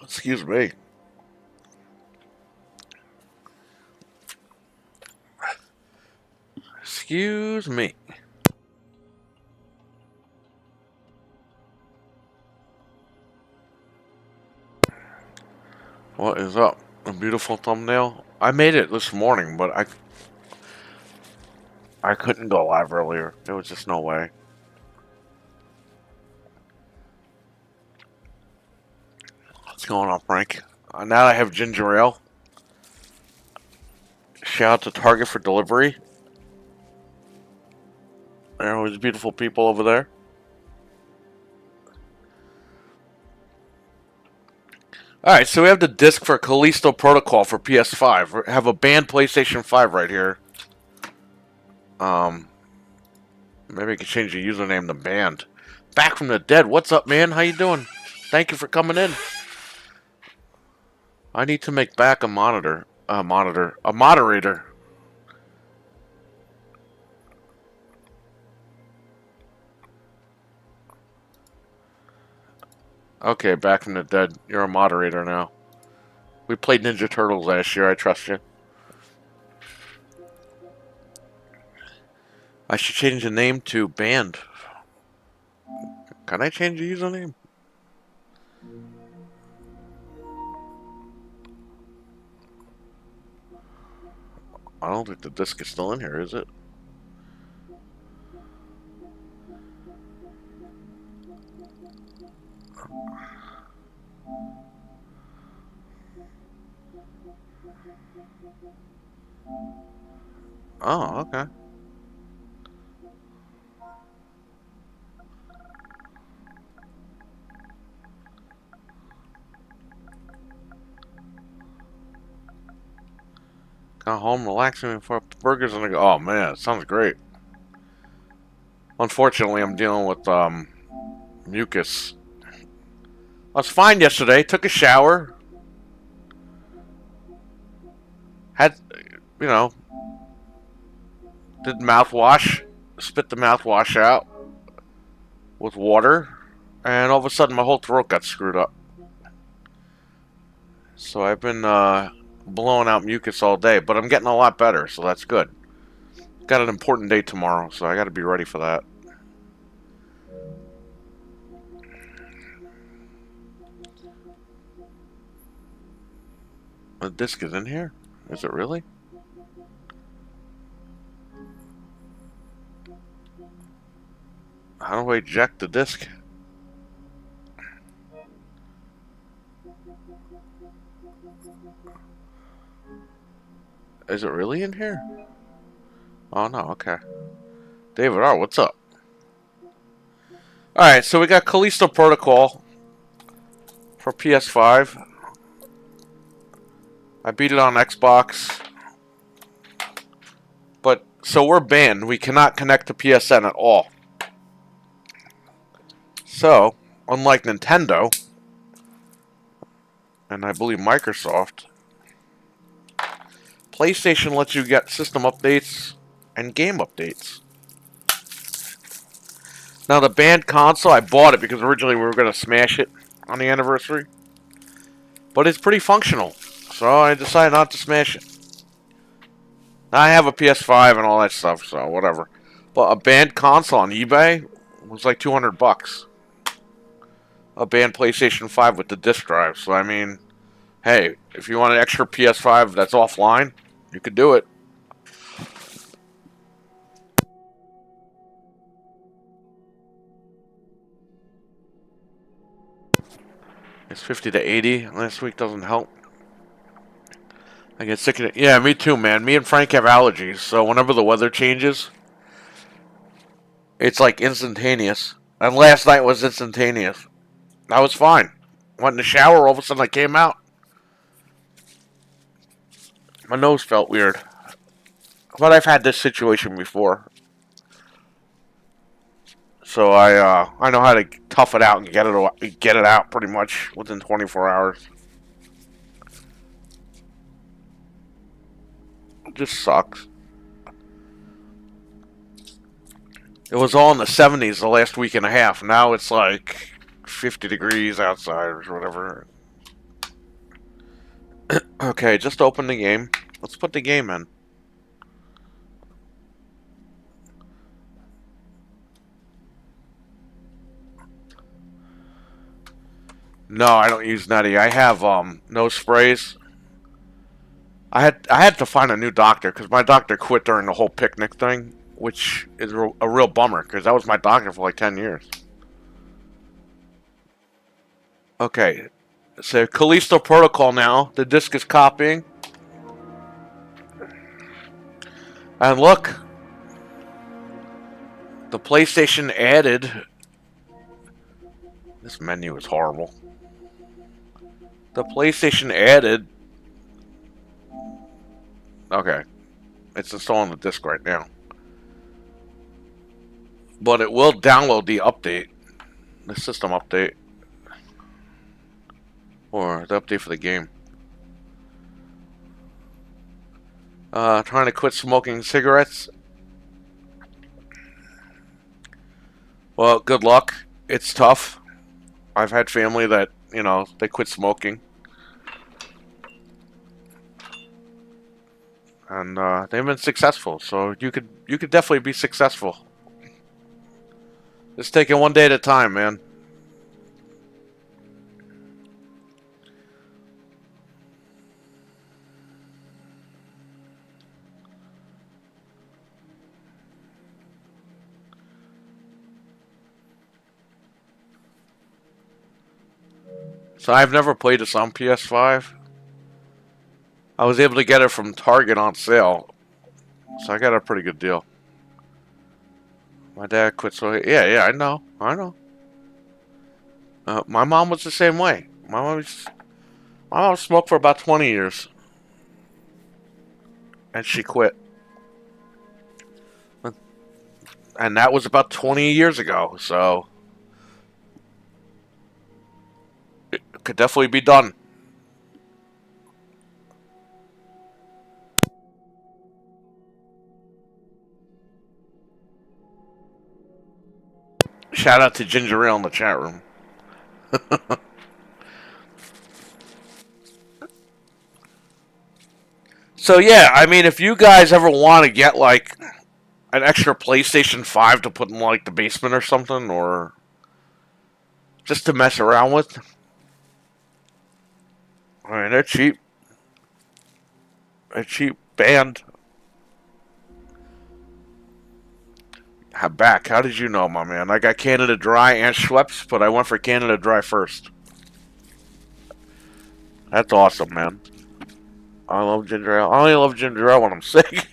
Excuse me. Excuse me. What is up? A beautiful thumbnail? I made it this morning, but I couldn't go live earlier. There was just no way. What's going on, Frank? Now I have ginger ale. Shout out to Target for delivery. There are always beautiful people over there. Alright, so we have the disc for Callisto Protocol for PS5. We have a banned PlayStation 5 right here. Maybe I could change the username to banned. Back from the dead. What's up, man? How you doing? Thank you for coming in. I need to make back a moderator. Okay, back from the dead. You're a moderator now. We played Ninja Turtles last year. I trust you. I should change the name to Band. Can I change the username? I don't think the disc is still in here, is it? Oh, okay. Got home relaxing before burgers and I go, oh man, it sounds great. Unfortunately, I'm dealing with mucus. I was fine yesterday. Took a shower. Had, you know, did mouthwash. Spit the mouthwash out with water. And all of a sudden, my whole throat got screwed up. So I've been blowing out mucus all day. But I'm getting a lot better, so that's good. Got an important day tomorrow, so I got to be ready for that. The disc is in here? Is it really? How do I eject the disc? Is it really in here? Oh no, okay. David R, what's up? Alright, so we got Callisto Protocol for PS5. I beat it on Xbox. But, so we're banned. We cannot connect to PSN at all. So, unlike Nintendo, and I believe Microsoft, PlayStation lets you get system updates and game updates. Now, the banned console, I bought it because originally we were going to smash it on the anniversary. But it's pretty functional. So I decided not to smash it. Now I have a PS5 and all that stuff, so whatever. But a banned console on eBay was like $200. A banned PlayStation 5 with the disc drive. So I mean, hey, if you want an extra PS5 that's offline, you could do it. It's 50 to 80. Last week doesn't help. I get sick of it. Yeah, me too, man. Me and Frank have allergies, so whenever the weather changes, it's like instantaneous. And last night was instantaneous. I was fine. Went in the shower, all of a sudden I came out. My nose felt weird. But I've had this situation before. So I know how to tough it out and get it out pretty much within 24 hours. It just sucks. It was all in the 70s the last week and a half. Now it's like 50 degrees outside or whatever. Okay, just open the game. Let's put the game in. No, I don't use Nutty. I have nose sprays. I had to find a new doctor because my doctor quit during the whole picnic thing, which is a real bummer because that was my doctor for like 10 years. Okay, so Callisto Protocol now. The disc is copying. And look, the PlayStation added. This menu is horrible. The PlayStation added. Okay, it's installing the disc right now. But it will download the update, the system update, or the update for the game. Trying to quit smoking cigarettes. Well, good luck. It's tough. I've had family that, you know, they quit smoking. And they've been successful, so you could definitely be successful. Just take it one day at a time, man. So I've never played this on PS5. I was able to get it from Target on sale, so I got a pretty good deal. My dad quit, so yeah, I know. My mom was the same way. My mom smoked for about 20 years, and she quit. And that was about 20 years ago, so it could definitely be done. Shout out to Ginger Ale in the chat room. So yeah, I mean, if you guys ever want to get like an extra PlayStation 5 to put in like the basement or something, or just to mess around with, I mean, they're cheap. A cheap band. Back. How did you know, my man? I got Canada Dry and Schweppes, but I went for Canada Dry first. That's awesome, man. I love ginger ale. I only love ginger ale when I'm sick.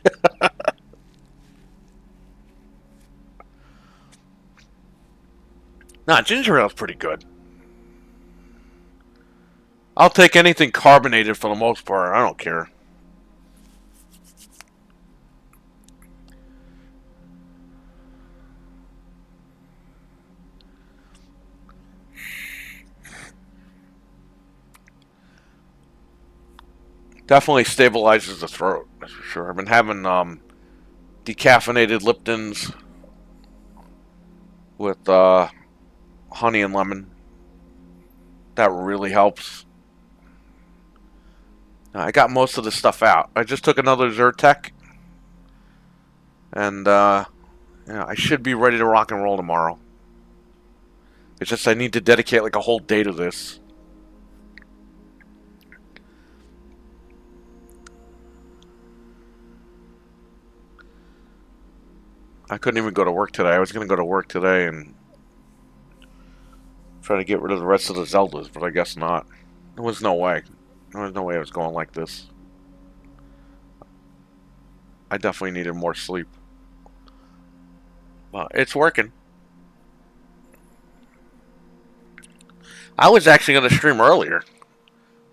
Nah, ginger ale's pretty good. I'll take anything carbonated for the most part. I don't care. Definitely stabilizes the throat, that's for sure. I've been having decaffeinated Liptons with honey and lemon. That really helps. I got most of the stuff out. I just took another Zyrtec, and yeah, I should be ready to rock and roll tomorrow. It's just I need to dedicate like a whole day to this. I couldn't even go to work today. I was going to go to work today and try to get rid of the rest of the Zeldas, but I guess not. There was no way. There was no way I was going like this. I definitely needed more sleep. Well, it's working. I was actually going to stream earlier,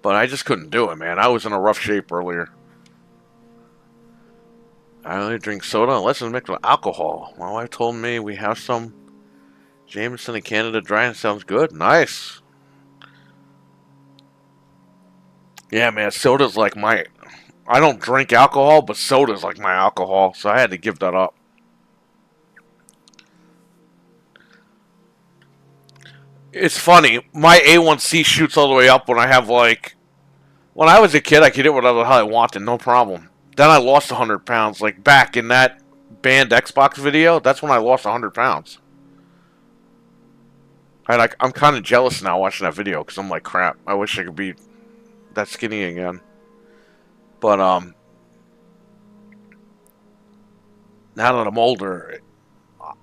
but I just couldn't do it, man. I was in a rough shape earlier. I only drink soda unless it's mixed with alcohol. My wife told me we have some Jameson and Canada Dry, and sounds good. Nice. Yeah, man, soda's like my... I don't drink alcohol, but soda's like my alcohol, so I had to give that up. It's funny. My A1C shoots all the way up when I have, like, When I was a kid, I could eat whatever the hell I wanted, no problem. Then I lost 100 pounds. Like back in that banned Xbox video, that's when I lost 100 pounds. I'm kind of jealous now watching that video because I'm like, crap, I wish I could be that skinny again. But, now that I'm older,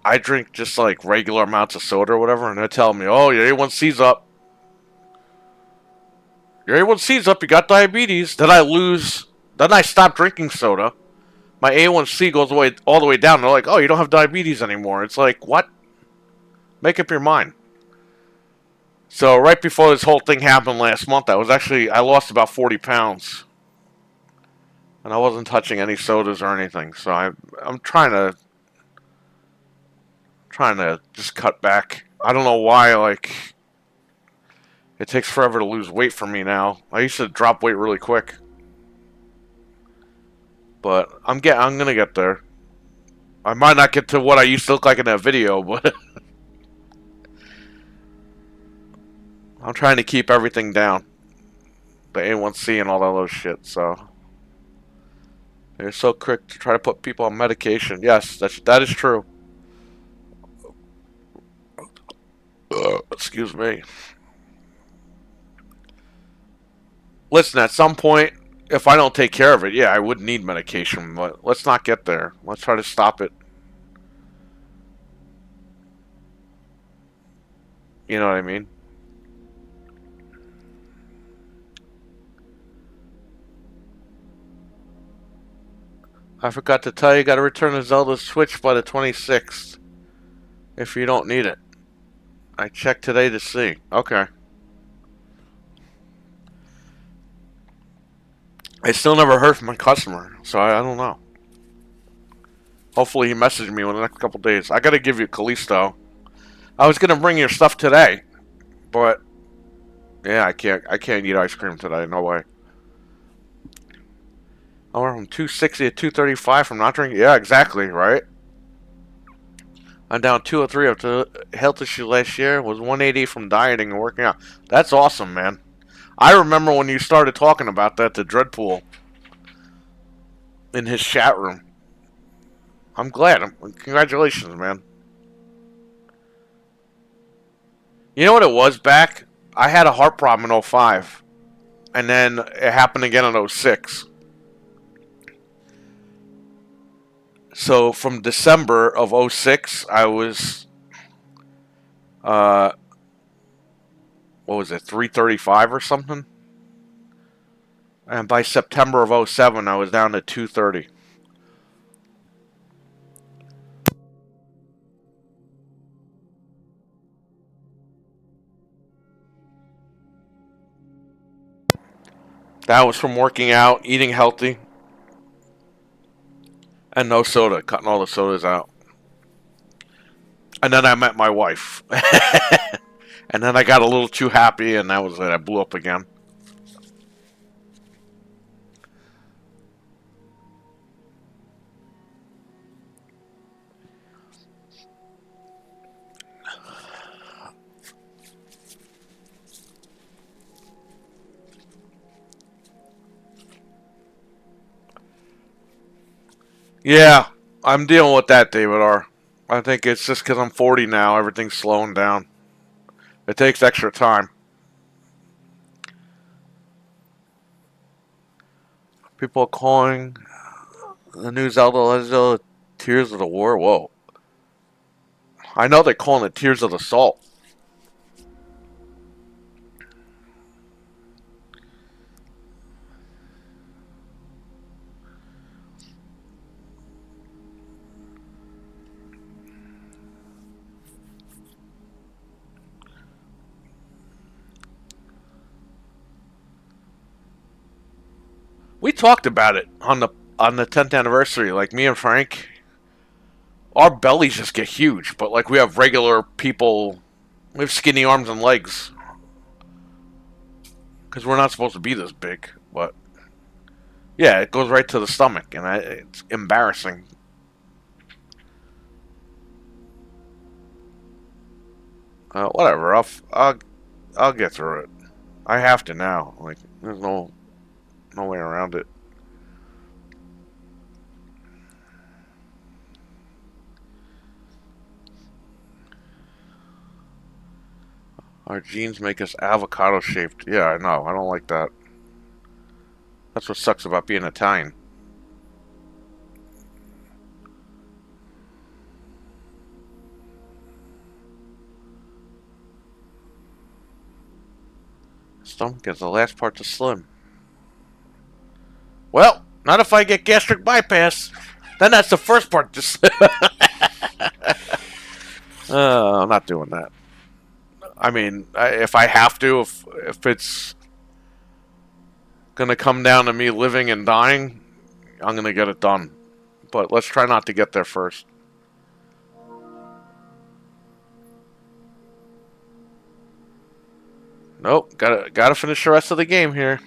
I drink just like regular amounts of soda or whatever, and they're telling me, oh, your A1C's up. Your A1C's up, you got diabetes. Then I stop drinking soda. My A1C goes all the way down. They're like, oh, you don't have diabetes anymore. It's like, what? Make up your mind. So right before this whole thing happened last month, I lost about 40 pounds. And I wasn't touching any sodas or anything. So I'm trying to just cut back. I don't know why, like, it takes forever to lose weight for me now. I used to drop weight really quick. But I'm gonna get there. I might not get to what I used to look like in that video, but I'm trying to keep everything down. The A1C and all that other shit, so. They're so quick to try to put people on medication. Yes, that is true. Excuse me. Listen, at some point, if I don't take care of it, yeah, I would need medication, but let's not get there. Let's try to stop it. You know what I mean? I forgot to tell you, got to return the Zelda Switch by the 26th. If you don't need it. I checked today to see. Okay. I still never heard from my customer, so I don't know. Hopefully he messaged me in the next couple days. I gotta give you Callisto. I was gonna bring your stuff today, but yeah, I can't eat ice cream today. No way. I went from 260 to 235 from not drinking. Yeah, exactly, right? I'm down 203 after health issue last year. Was 180 from dieting and working out. That's awesome, man. I remember when you started talking about that to Dreadpool in his chat room. I'm glad. Congratulations, man. You know what it was back? I had a heart problem in '05. And then it happened again in '06. So from December of '06, I was, what was it, 335 or something? And by September of '07, I was down to 230. That was from working out, eating healthy, and no soda, cutting all the sodas out. And then I met my wife. And then I got a little too happy, and that was it. I blew up again. Yeah, I'm dealing with that, David R. I think it's just because I'm 40 now. Everything's slowing down. It takes extra time. People are calling the new Zelda Tears of the War. Whoa. I know they're calling it Tears of the Salt. We talked about it on the 10th anniversary. Like me and Frank, our bellies just get huge, but like we have regular people, we have skinny arms and legs because we're not supposed to be this big. But yeah, it goes right to the stomach, and it's embarrassing. Whatever. I'll get through it. I have to now. Like there's no No way around it. Our genes make us avocado shaped. Yeah, I know. I don't like that. That's what sucks about being Italian. Stomach is the last part to slim. Well, not if I get gastric bypass. Then that's the first part to slim. I'm not doing that. I mean, if I have to, if it's gonna come down to me living and dying, I'm gonna get it done. But let's try not to get there first. Nope, gotta finish the rest of the game here.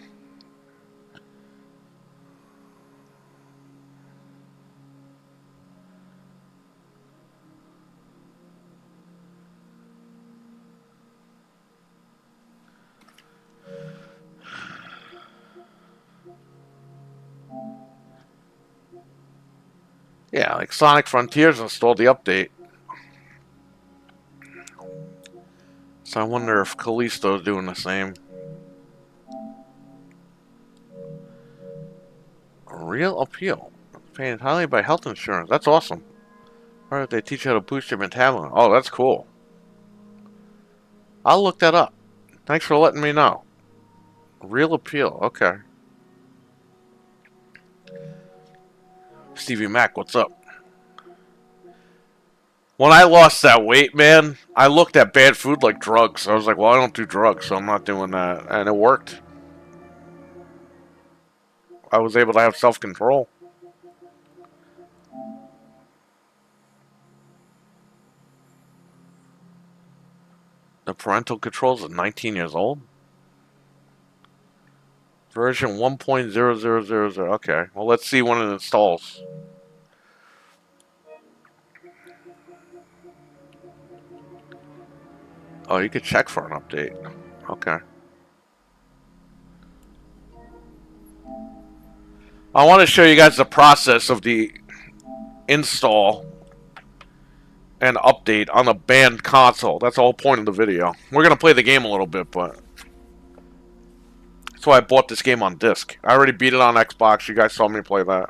Yeah, like Sonic Frontiers installed the update. So I wonder if Callisto is doing the same. A real appeal. Paid highly by health insurance. That's awesome. Or they teach you how to boost your metabolism. Oh, that's cool. I'll look that up. Thanks for letting me know. Real appeal. Okay. Stevie Mac, what's up? When I lost that weight, man, I looked at bad food like drugs. I was like, well, I don't do drugs, so I'm not doing that. And it worked. I was able to have self-control. The parental controls at 19 years old? Version 1.0000. Okay, well, let's see when it installs. Oh, you could check for an update. Okay. I want to show you guys the process of the install and update on a banned console. That's the whole point of the video. We're going to play the game a little bit, but that's why I bought this game on disc. I already beat it on Xbox. You guys saw me play that.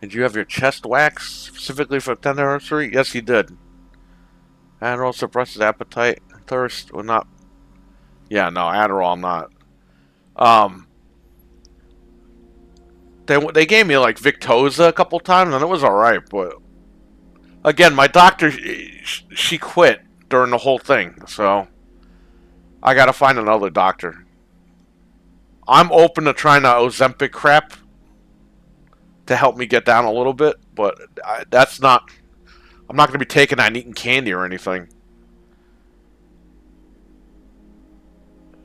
Did you have your chest waxed specifically for the 10th anniversary? Yes, you did. Adderall suppresses appetite. Thirst will not. Yeah, no, Adderall I'm not. They gave me like Victoza a couple times and it was alright, but again, my doctor, she quit during the whole thing, so I gotta find another doctor. I'm open to trying the Ozempic crap to help me get down a little bit, but that's not. I'm not gonna be taking that and eating candy or anything.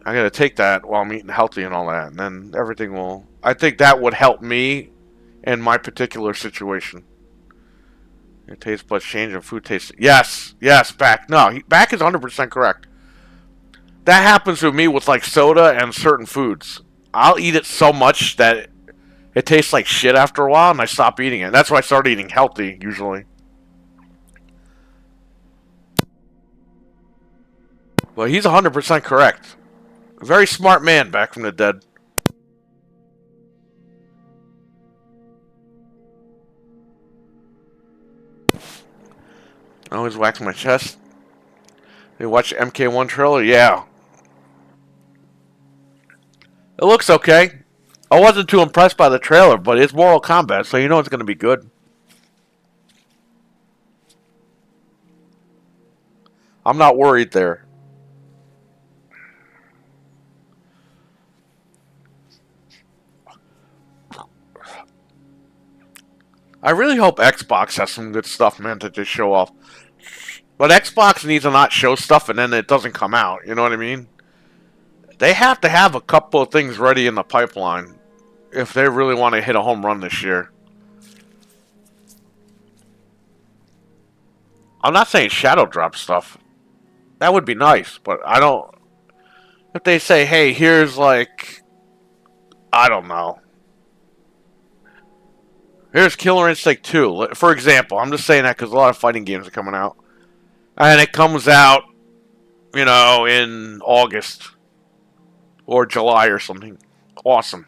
I gotta take that while I'm eating healthy and all that, and then everything will. I think that would help me in my particular situation. Your taste buds change and food taste. Yes, yes, back. No, back is 100% correct. That happens with me with like soda and certain foods. I'll eat it so much that it tastes like shit after a while, and I stop eating it. That's why I started eating healthy usually. But he's 100% correct. A very smart man back from the dead. I always wax my chest. You watch the MK1 trailer? Yeah. It looks okay. I wasn't too impressed by the trailer, but it's Mortal Kombat, so you know it's going to be good. I'm not worried there. I really hope Xbox has some good stuff, man, to just show off. But Xbox needs to not show stuff and then it doesn't come out. You know what I mean? They have to have a couple of things ready in the pipeline if they really want to hit a home run this year. I'm not saying shadow drop stuff. That would be nice, but I don't. If they say, hey, here's like, I don't know. Here's Killer Instinct 2. For example, I'm just saying that because a lot of fighting games are coming out. And it comes out, you know, in August or July or something. Awesome.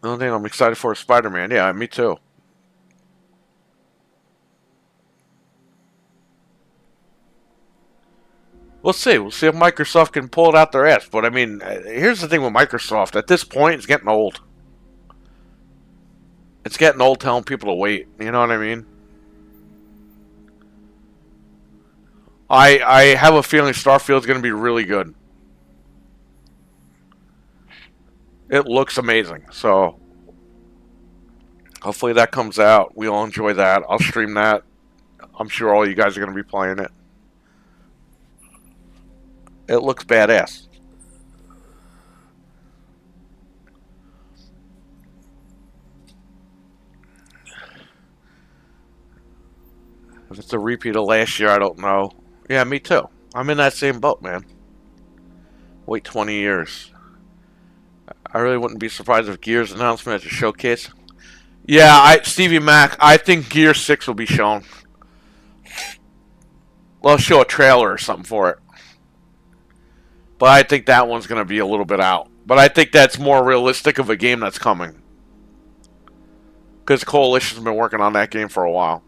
The only thing I'm excited for is Spider-Man. Yeah, me too. We'll see. We'll see if Microsoft can pull it out their ass. But I mean, here's the thing with Microsoft. At this point, it's getting old. It's getting old telling people to wait. You know what I mean? I have a feeling Starfield's going to be really good. It looks amazing. So hopefully that comes out. We all enjoy that. I'll stream that. I'm sure all you guys are going to be playing it. It looks badass. If it's a repeat of last year, I don't know. Yeah, me too. I'm in that same boat, man. Wait 20 years. I really wouldn't be surprised if Gears announcement at the showcase. Yeah, Stevie Mac, I think Gear 6 will be shown. They'll show a trailer or something for it. But I think that one's going to be a little bit out. But I think that's more realistic of a game that's coming. Because Coalition's been working on that game for a while.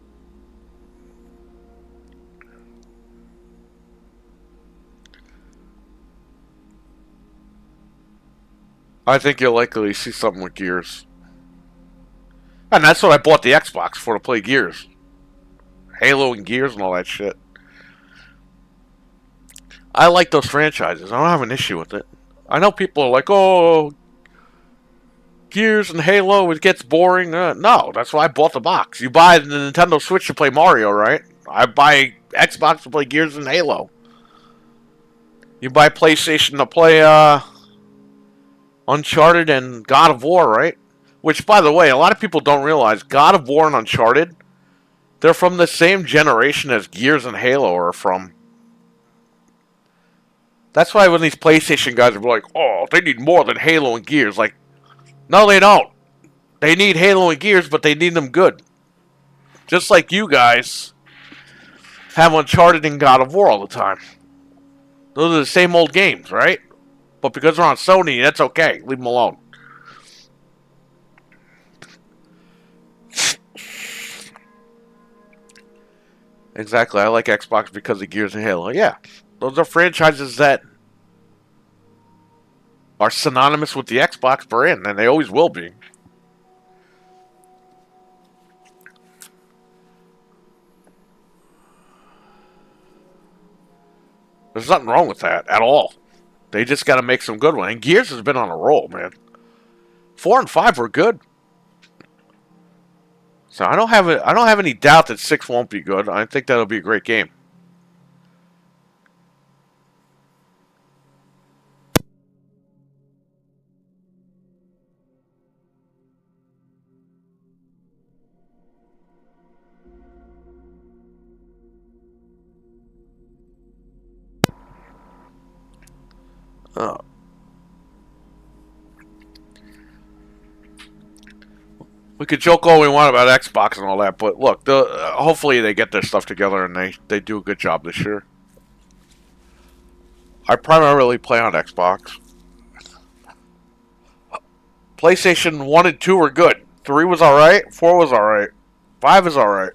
I think you'll likely see something with Gears. And that's what I bought the Xbox for, to play Gears. Halo and Gears and all that shit. I like those franchises. I don't have an issue with it. I know people are like, oh, Gears and Halo, it gets boring. No, that's why I bought the box. You buy the Nintendo Switch to play Mario, right? I buy Xbox to play Gears and Halo. You buy PlayStation to play Uncharted and God of War, right? Which, by the way, a lot of people don't realize God of War and Uncharted, they're from the same generation as Gears and Halo are from. That's why when these PlayStation guys are like, oh, they need more than Halo and Gears. Like, no, they don't. They need Halo and Gears, but they need them good. Just like you guys have Uncharted and God of War all the time. Those are the same old games, right? But because they're on Sony, that's okay. Leave them alone. Exactly. I like Xbox because of Gears and Halo. Yeah. Those are franchises that are synonymous with the Xbox brand, and they always will be. There's nothing wrong with that at all. They just got to make some good ones. And Gears has been on a roll, man. 4 and 5 were good. So I don't have any doubt that 6 won't be good. I think that'll be a great game. Uh, we could joke all we want about Xbox and all that, but look, hopefully they get their stuff together and they do a good job this year. I primarily play on Xbox. PlayStation 1 and 2 were good. 3 was alright. 4 was alright. 5 is alright.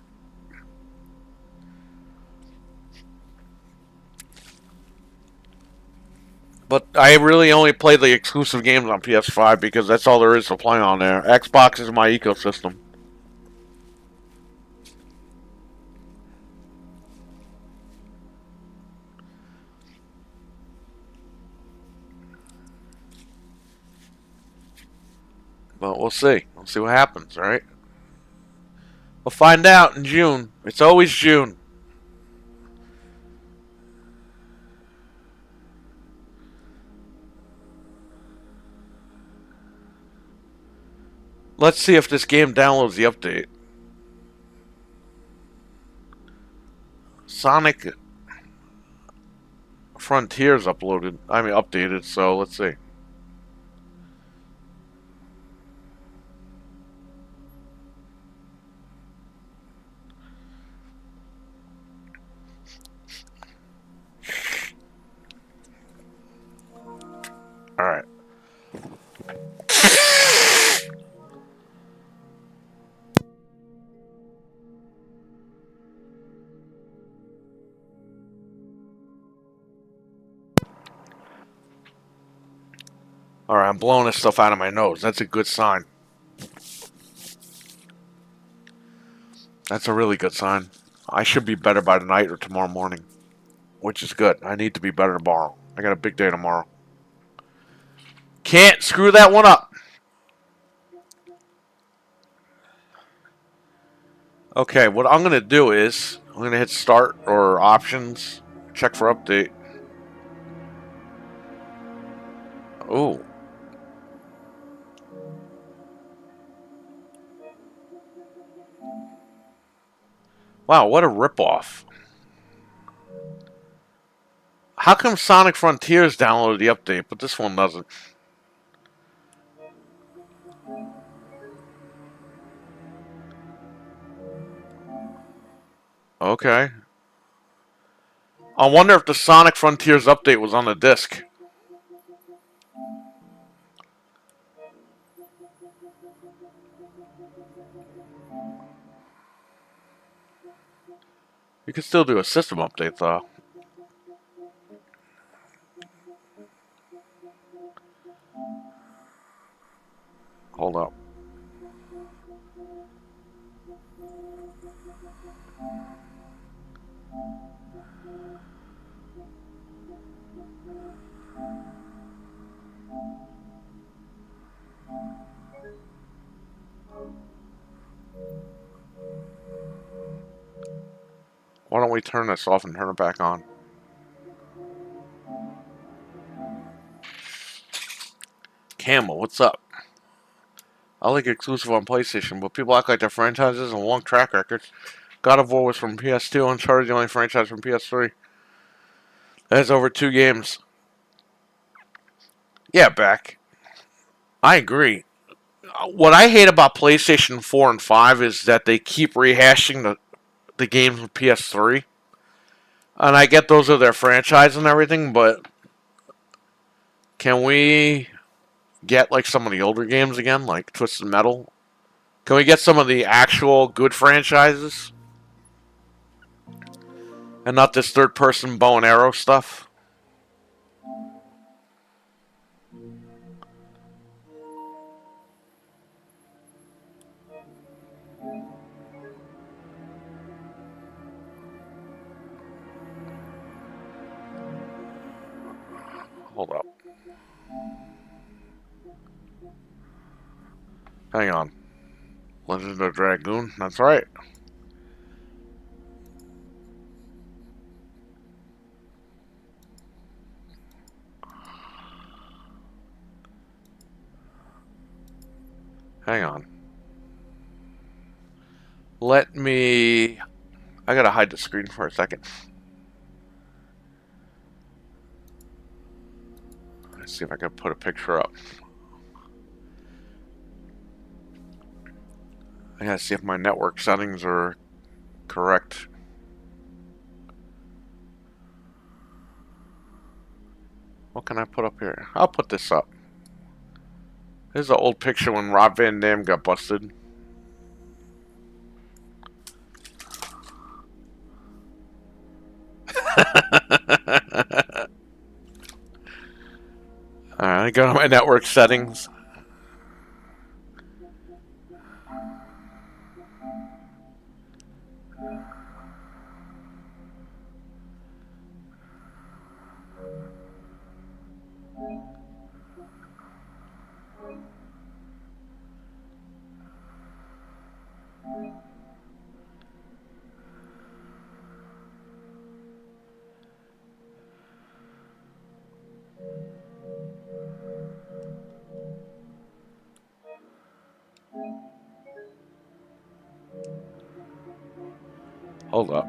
But I really only play the exclusive games on PS5 because that's all there is to play on there. Xbox is my ecosystem. But we'll see. We'll see what happens, right? We'll find out in June. It's always June. Let's see if this game downloads the update. Sonic Frontiers uploaded. I mean, updated. So let's see. All right. All right. I'm blowing this stuff out of my nose. That's a good sign. That's a really good sign. I should be better by tonight or tomorrow morning, which is good. I need to be better tomorrow. I got a big day tomorrow. Can't screw that one up. Okay, what I'm going to do is I'm going to hit start or options, check for update. Oh. Wow, what a ripoff. How come Sonic Frontiers downloaded the update, but this one doesn't? Okay. I wonder if the Sonic Frontiers update was on the disc. You can still do a system update, though. Hold up. Why don't we turn this off and turn it back on? Camel, what's up? I like exclusive on PlayStation, but people act like they're franchises and long track records. God of War was from PS2, Uncharted the only franchise from PS3. That has over 2 games. Yeah, Beck. I agree. What I hate about PlayStation 4 and 5 is that they keep rehashing the games from PS3. And I get those are their franchise and everything, but can we get like some of the older games again, like Twisted Metal? Can we get some of the actual good franchises? And not this third person bow and arrow stuff? Hold up. Hang on. Legend of Dragoon? That's right. Hang on. Let me... I gotta hide the screen for a second. Let's see if I can put a picture up. I gotta see if my network settings are correct. What can I put up here? I'll put this up. This is an old picture when Rob Van Dam got busted. Alright, go to my network settings. Hold up.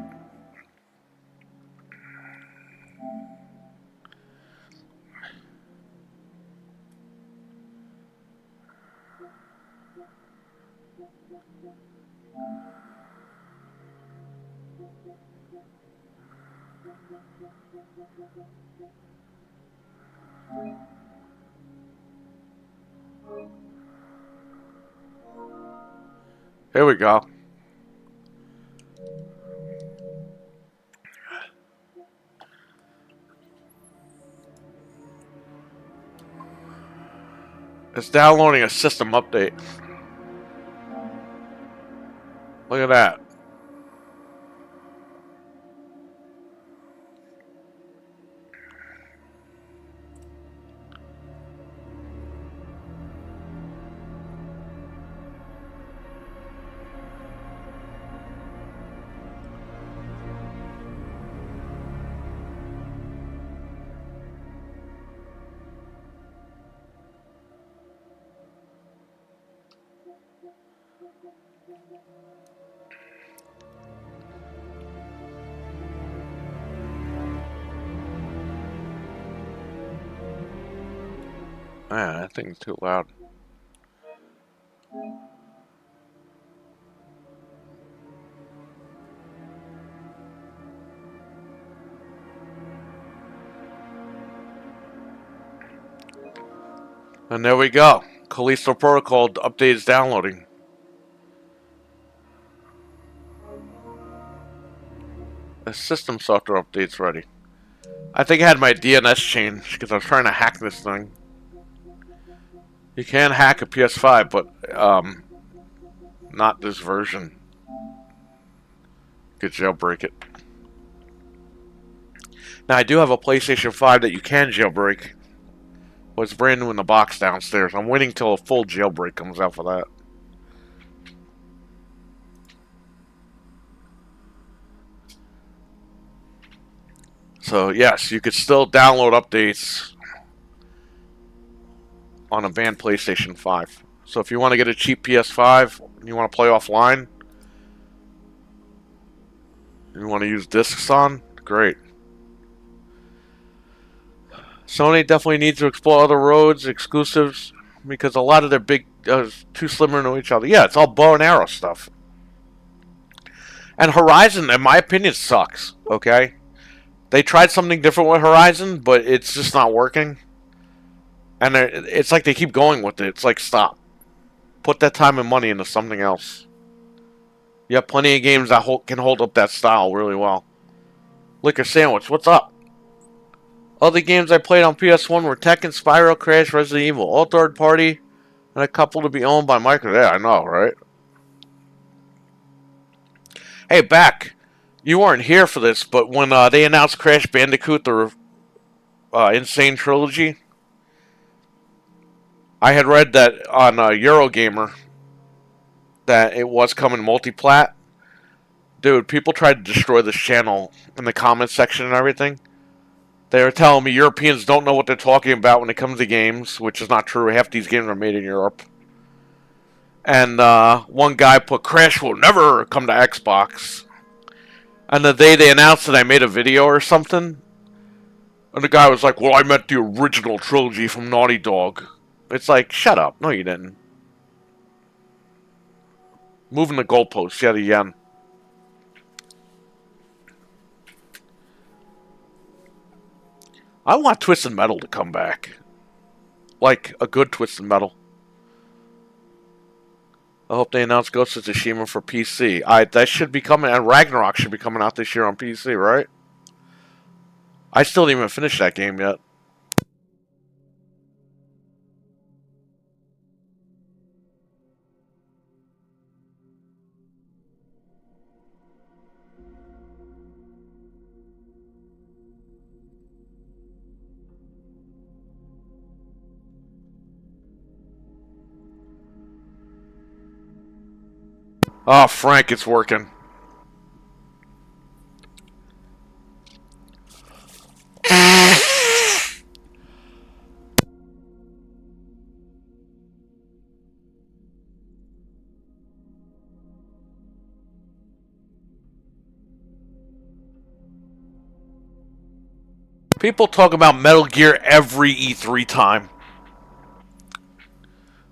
Here we go. It's downloading a system update. Look at that. Man, that thing's too loud. And there we go. Callisto Protocol update is downloading. The system software update's ready. I think I had my DNS changed because I was trying to hack this thing. You can hack a PS5, but not this version. You could jailbreak it. Now I do have a PlayStation 5 that you can jailbreak. Well, it's brand new in the box downstairs. I'm waiting till a full jailbreak comes out for that. So yes, you could still download updates on a banned PlayStation 5. So if you want to get a cheap PS5 and you want to play offline, you want to use discs on, great. Sony definitely needs to explore other roads, exclusives, because a lot of their big too similar to each other. Yeah, it's all bow and arrow stuff. And Horizon, in my opinion, sucks. Okay, they tried something different with Horizon, but it's just not working. And it's like they keep going with it. It's like, stop. Put that time and money into something else. You have plenty of games that can hold up that style really well. Liquor Sandwich, what's up? Other games I played on PS1 were Tekken, Spyro, Crash, Resident Evil. All third party, and a couple to be owned by Microsoft. Yeah, I know, right? Hey, Back. You weren't here for this, but when they announced Crash Bandicoot, the Insane Trilogy, I had read that on Eurogamer that it was coming multi-plat. Dude, people tried to destroy this channel in the comments section and everything. They were telling me Europeans don't know what they're talking about when it comes to games, which is not true. Half these games are made in Europe. And one guy put, Crash will never come to Xbox. And the day they announced it, I made a video or something. And the guy was like, well, I meant the original trilogy from Naughty Dog. It's like, shut up. No, you didn't. Moving the goalposts yet again. I want Twisted Metal to come back. Like, a good Twisted Metal. I hope they announce Ghost of Tsushima for PC. That should be coming, and Ragnarok should be coming out this year on PC, right? I still didn't even finish that game yet. Oh, Frank, it's working. People talk about Metal Gear every E3 time.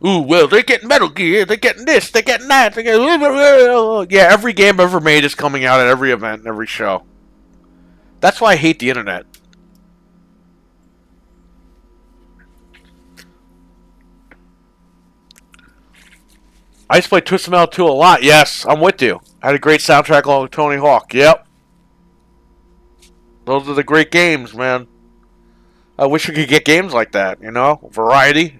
Ooh, well, they're getting Metal Gear, they're getting this, they're getting that. They're getting... Yeah, every game ever made is coming out at every event, every show. That's why I hate the internet. I used to play Twisted Metal 2 a lot. Yes, I'm with you. I had a great soundtrack along with Tony Hawk. Yep. Those are the great games, man. I wish we could get games like that, you know? Variety.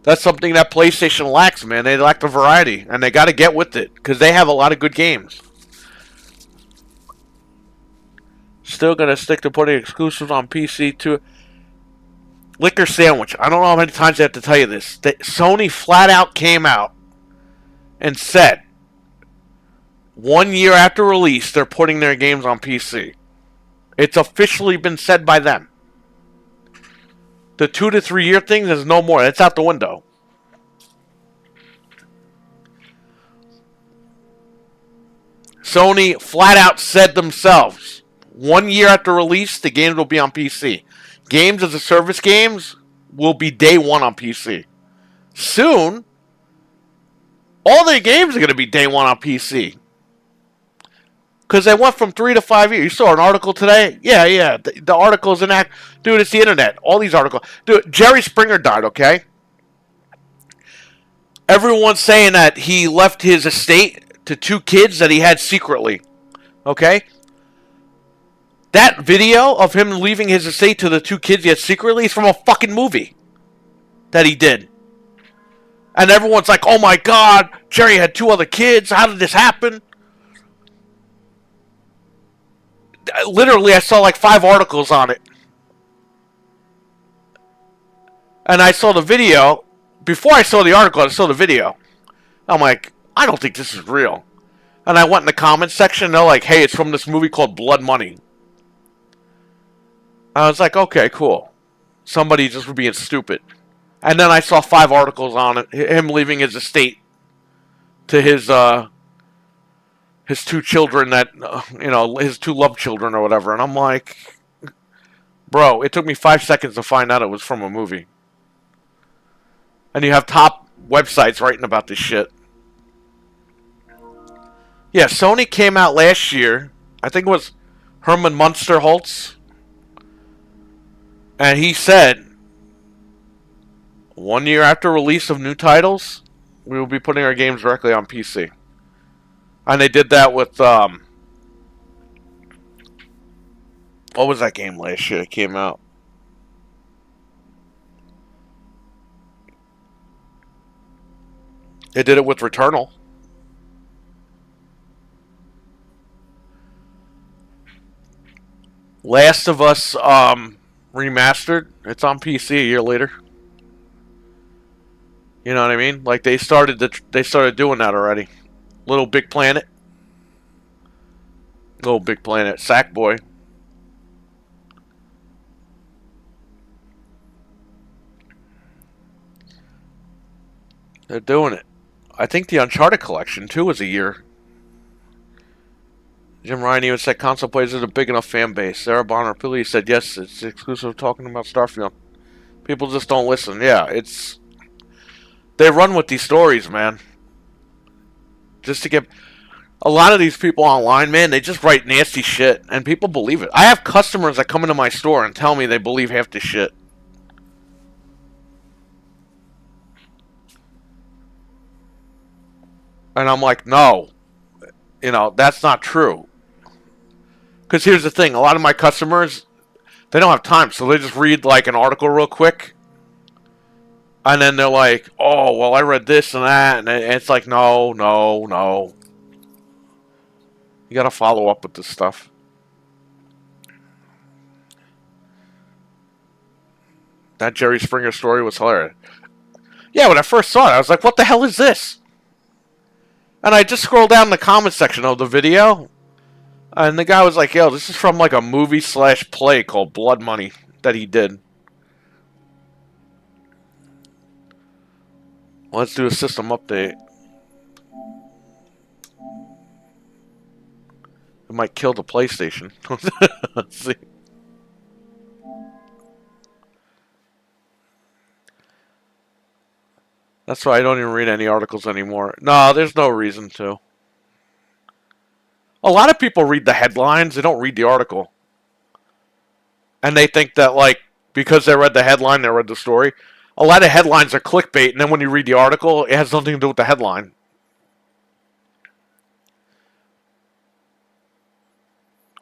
That's something that PlayStation lacks, man. They lack the variety, and they got to get with it, because they have a lot of good games. Still going to stick to putting exclusives on PC, too. Liquor Sandwich. I don't know how many times I have to tell you this. Sony flat out came out and said 1 year after release, they're putting their games on PC. It's officially been said by them. The 2 to 3 year thing is no more. It's out the window. Sony flat out said themselves, 1 year after release, the games will be on PC. Games as a service games will be day one on PC. Soon, all their games are going to be day one on PC. Because they went from 3 to 5 years. You saw an article today? Yeah. The article's in act. Dude, it's the internet. All these articles. Dude, Jerry Springer died, okay? Everyone's saying that he left his estate to 2 kids that he had secretly. Okay? That video of him leaving his estate to the 2 kids he had secretly is from a fucking movie that he did. And everyone's like, oh my god, Jerry had 2 other kids. How did this happen? Literally, I saw like 5 articles on it. And I saw the video. Before I saw the article, I saw the video. I'm like, I don't think this is real. And I went in the comments section, and they're like, hey, it's from this movie called Blood Money. I was like, okay, cool. Somebody just being stupid. And then I saw 5 articles on it, him leaving his estate to his 2 children that, his 2 love children or whatever. And I'm like, bro, it took me 5 seconds to find out it was from a movie. And you have top websites writing about this shit. Yeah, Sony came out last year. I think it was Herman Munsterholtz. And he said, 1 year after release of new titles, we will be putting our games directly on PC. And they did that with, what was that game last year that came out? They did it with Returnal. Last of Us, remastered. It's on PC a year later. You know what I mean? Like they started doing that already. Little Big Planet. Sackboy. They're doing it. I think the Uncharted collection too was a year. Jim Ryan even said console players is a big enough fan base. Sarah Bonner Pili said yes, it's exclusive talking about Starfield. People just don't listen. Yeah, they run with these stories, man. Just to get a lot of these people online, man, they just write nasty shit and people believe it. I have customers that come into my store and tell me they believe half this shit. And I'm like, no. That's not true. Because here's the thing, a lot of my customers, they don't have time, so they just read like an article real quick. And then they're like, oh, well, I read this and that. And it's like, no. You got to follow up with this stuff. That Jerry Springer story was hilarious. Yeah, when I first saw it, I was like, what the hell is this? And I just scrolled down the comment section of the video. And the guy was like, yo, this is from like a movie/play called Blood Money that he did. Let's do a system update. It might kill the PlayStation. Let's see. That's why I don't even read any articles anymore. No, there's no reason to. A lot of people read the headlines, they don't read the article. And they think that, like, because they read the headline, they read the story. A lot of headlines are clickbait, and then when you read the article, it has nothing to do with the headline.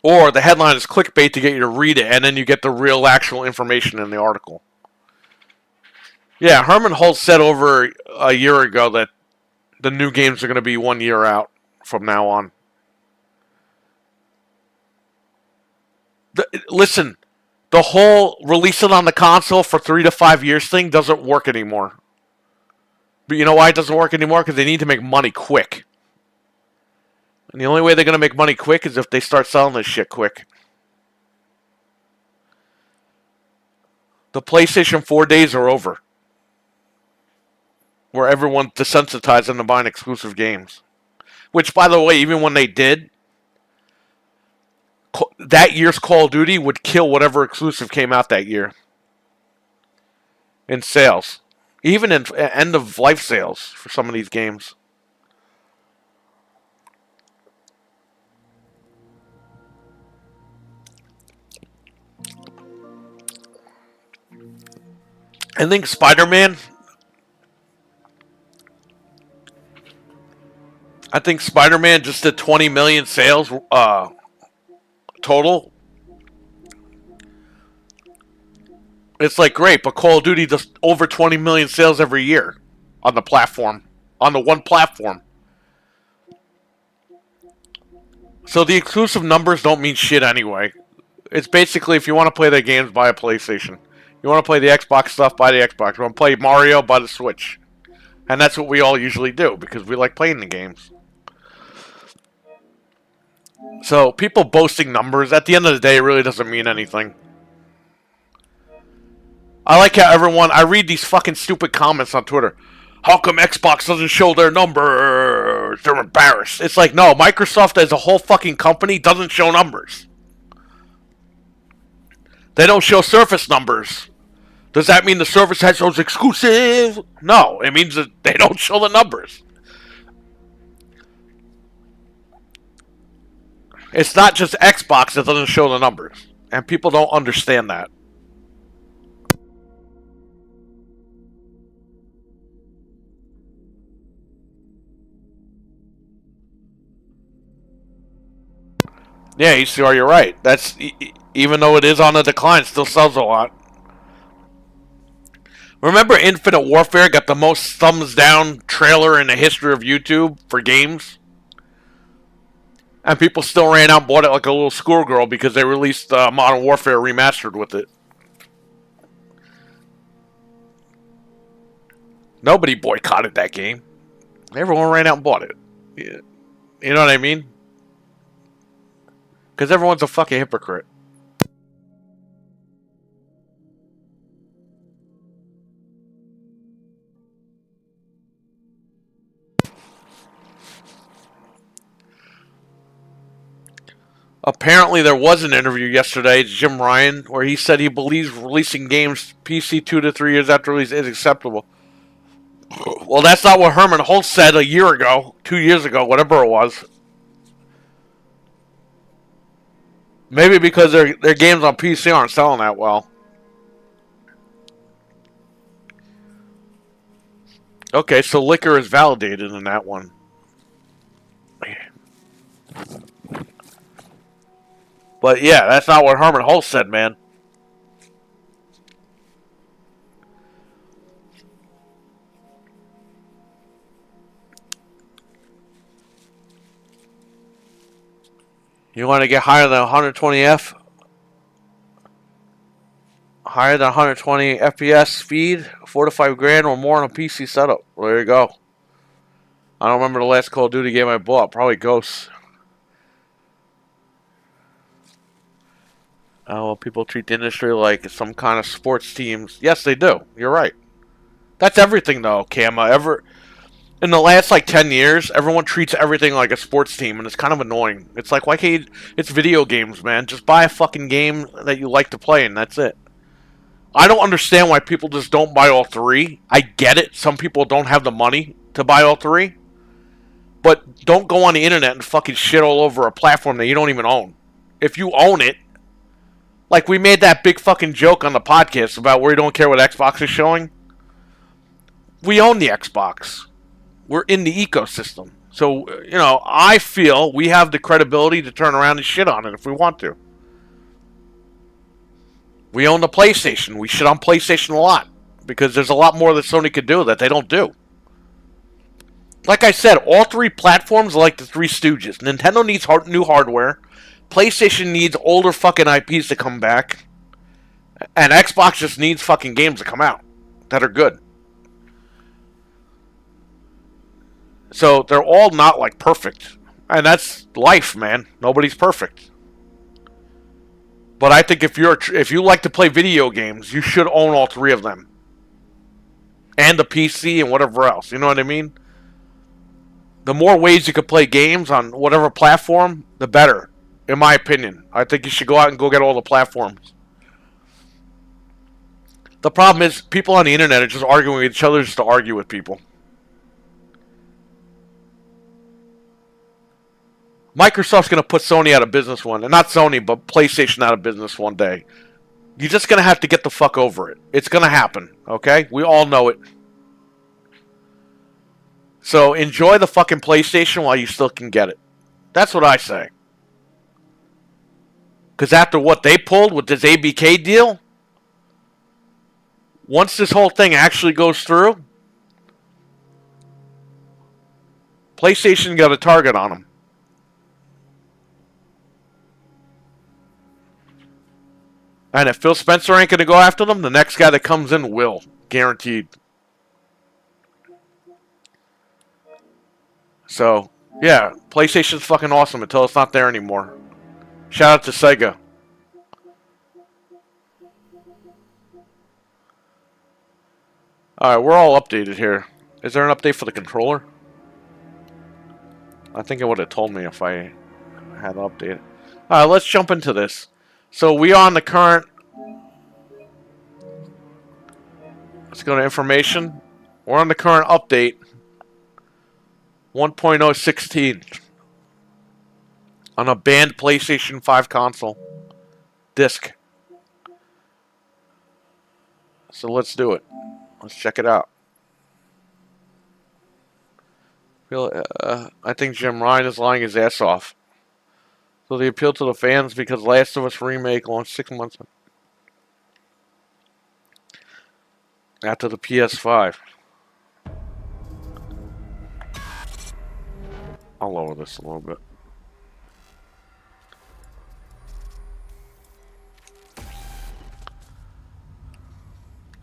Or the headline is clickbait to get you to read it, and then you get the real actual information in the article. Yeah, Herman Holtz said over a year ago that the new games are going to be 1 year out from now on. Listen, the whole release it on the console for 3 to 5 years thing doesn't work anymore. But you know why it doesn't work anymore? Because they need to make money quick. And the only way they're going to make money quick is if they start selling this shit quick. The PlayStation 4 days are over. Where everyone's desensitized into buying exclusive games. Which, by the way, even when they did, that year's Call of Duty would kill whatever exclusive came out that year. In sales. Even in end-of-life sales for some of these games. I think Spider-Man just did 20 million sales total. It's like great, but Call of Duty does over 20 million sales every year on the platform, on the one platform. So the exclusive numbers don't mean shit anyway. It's basically if you want to play their games, buy a PlayStation. You want to play the Xbox stuff, buy the Xbox. You want to play Mario, buy the Switch. And that's what we all usually do, because we like playing the games. So, people boasting numbers, at the end of the day, it really doesn't mean anything. I like how I read these fucking stupid comments on Twitter. How come Xbox doesn't show their numbers? They're embarrassed. It's like, no, Microsoft as a whole fucking company doesn't show numbers. They don't show Surface numbers. Does that mean the Surface has those exclusive? No, it means that they don't show the numbers. It's not just Xbox that doesn't show the numbers. And people don't understand that. Yeah, ECR, you're right. That's even though it is on a decline, it still sells a lot. Remember Infinite Warfare got the most thumbs down trailer in the history of YouTube for games? And people still ran out and bought it like a little schoolgirl because they released Modern Warfare Remastered with it. Nobody boycotted that game. Everyone ran out and bought it. Yeah. You know what I mean? Because everyone's a fucking hypocrite. Apparently there was an interview yesterday, Jim Ryan, where he said he believes releasing games PC 2 to 3 years after release is acceptable. Well, that's not what Herman Holtz said a year ago, 2 years ago, whatever it was. Maybe because their games on PC aren't selling that well. Okay, so liquor is validated in that one. But yeah, that's not what Herman Holtz said, man. You want to get higher than 120F? Higher than 120 FPS speed, 4 to 5 grand or more on a PC setup. Well, there you go. I don't remember the last Call of Duty game I bought. Probably Ghosts. Oh, well, people treat the industry like some kind of sports teams. Yes, they do. You're right. That's everything, though, Kama. In the last, 10 years, everyone treats everything like a sports team, and it's kind of annoying. It's like, why can't you... It's video games, man. Just buy a fucking game that you like to play, and that's it. I don't understand why people just don't buy all three. I get it. Some people don't have the money to buy all three. But don't go on the internet and fucking shit all over a platform that you don't even own. If you own it, like we made that big fucking joke on the podcast about where we don't care what Xbox is showing. We own the Xbox. We're in the ecosystem. So, I feel we have the credibility to turn around and shit on it if we want to. We own the PlayStation. We shit on PlayStation a lot because there's a lot more that Sony could do that they don't do. Like I said, all three platforms are like the Three Stooges. Nintendo needs new hardware. PlayStation needs older fucking IPs to come back. And Xbox just needs fucking games to come out that are good. So they're all not like perfect. And that's life, man. Nobody's perfect. But I think if you like to play video games, you should own all three of them. And the PC and whatever else. You know what I mean? The more ways you can play games on whatever platform, the better. In my opinion. I think you should go out and go get all the platforms. The problem is, people on the internet are just arguing with each other just to argue with people. Microsoft's going to put Sony out of business one. And not Sony, but PlayStation out of business one day. You're just going to have to get the fuck over it. It's going to happen. Okay? We all know it. So enjoy the fucking PlayStation while you still can get it. That's what I say. Because after what they pulled with this ABK deal, once this whole thing actually goes through, PlayStation got a target on them. And if Phil Spencer ain't going to go after them, the next guy that comes in will. Guaranteed. So, yeah, PlayStation's fucking awesome until it's not there anymore. Shout out to Sega. Alright, we're all updated here. Is there an update for the controller? I think it would have told me if I had an update. Alright, let's jump into this. So we are on the current... Let's go to information. We're on the current update. 1.016. On a banned PlayStation 5 console. Disc. So let's do it. Let's check it out. I think Jim Ryan is lying his ass off. So they appeal to the fans because Last of Us Remake launched 6 months after the PS5. I'll lower this a little bit.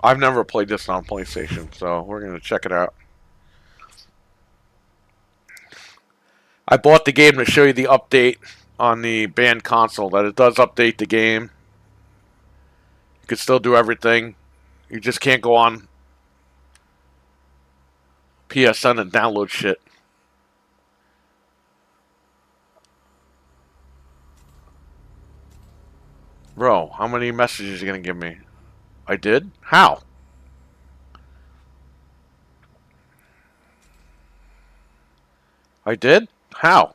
I've never played this on PlayStation, so we're going to check it out. I bought the game to show you the update on the banned console, that it does update the game. You can still do everything. You just can't go on PSN and download shit. Bro, how many messages are you going to give me? I did? How? I did? How?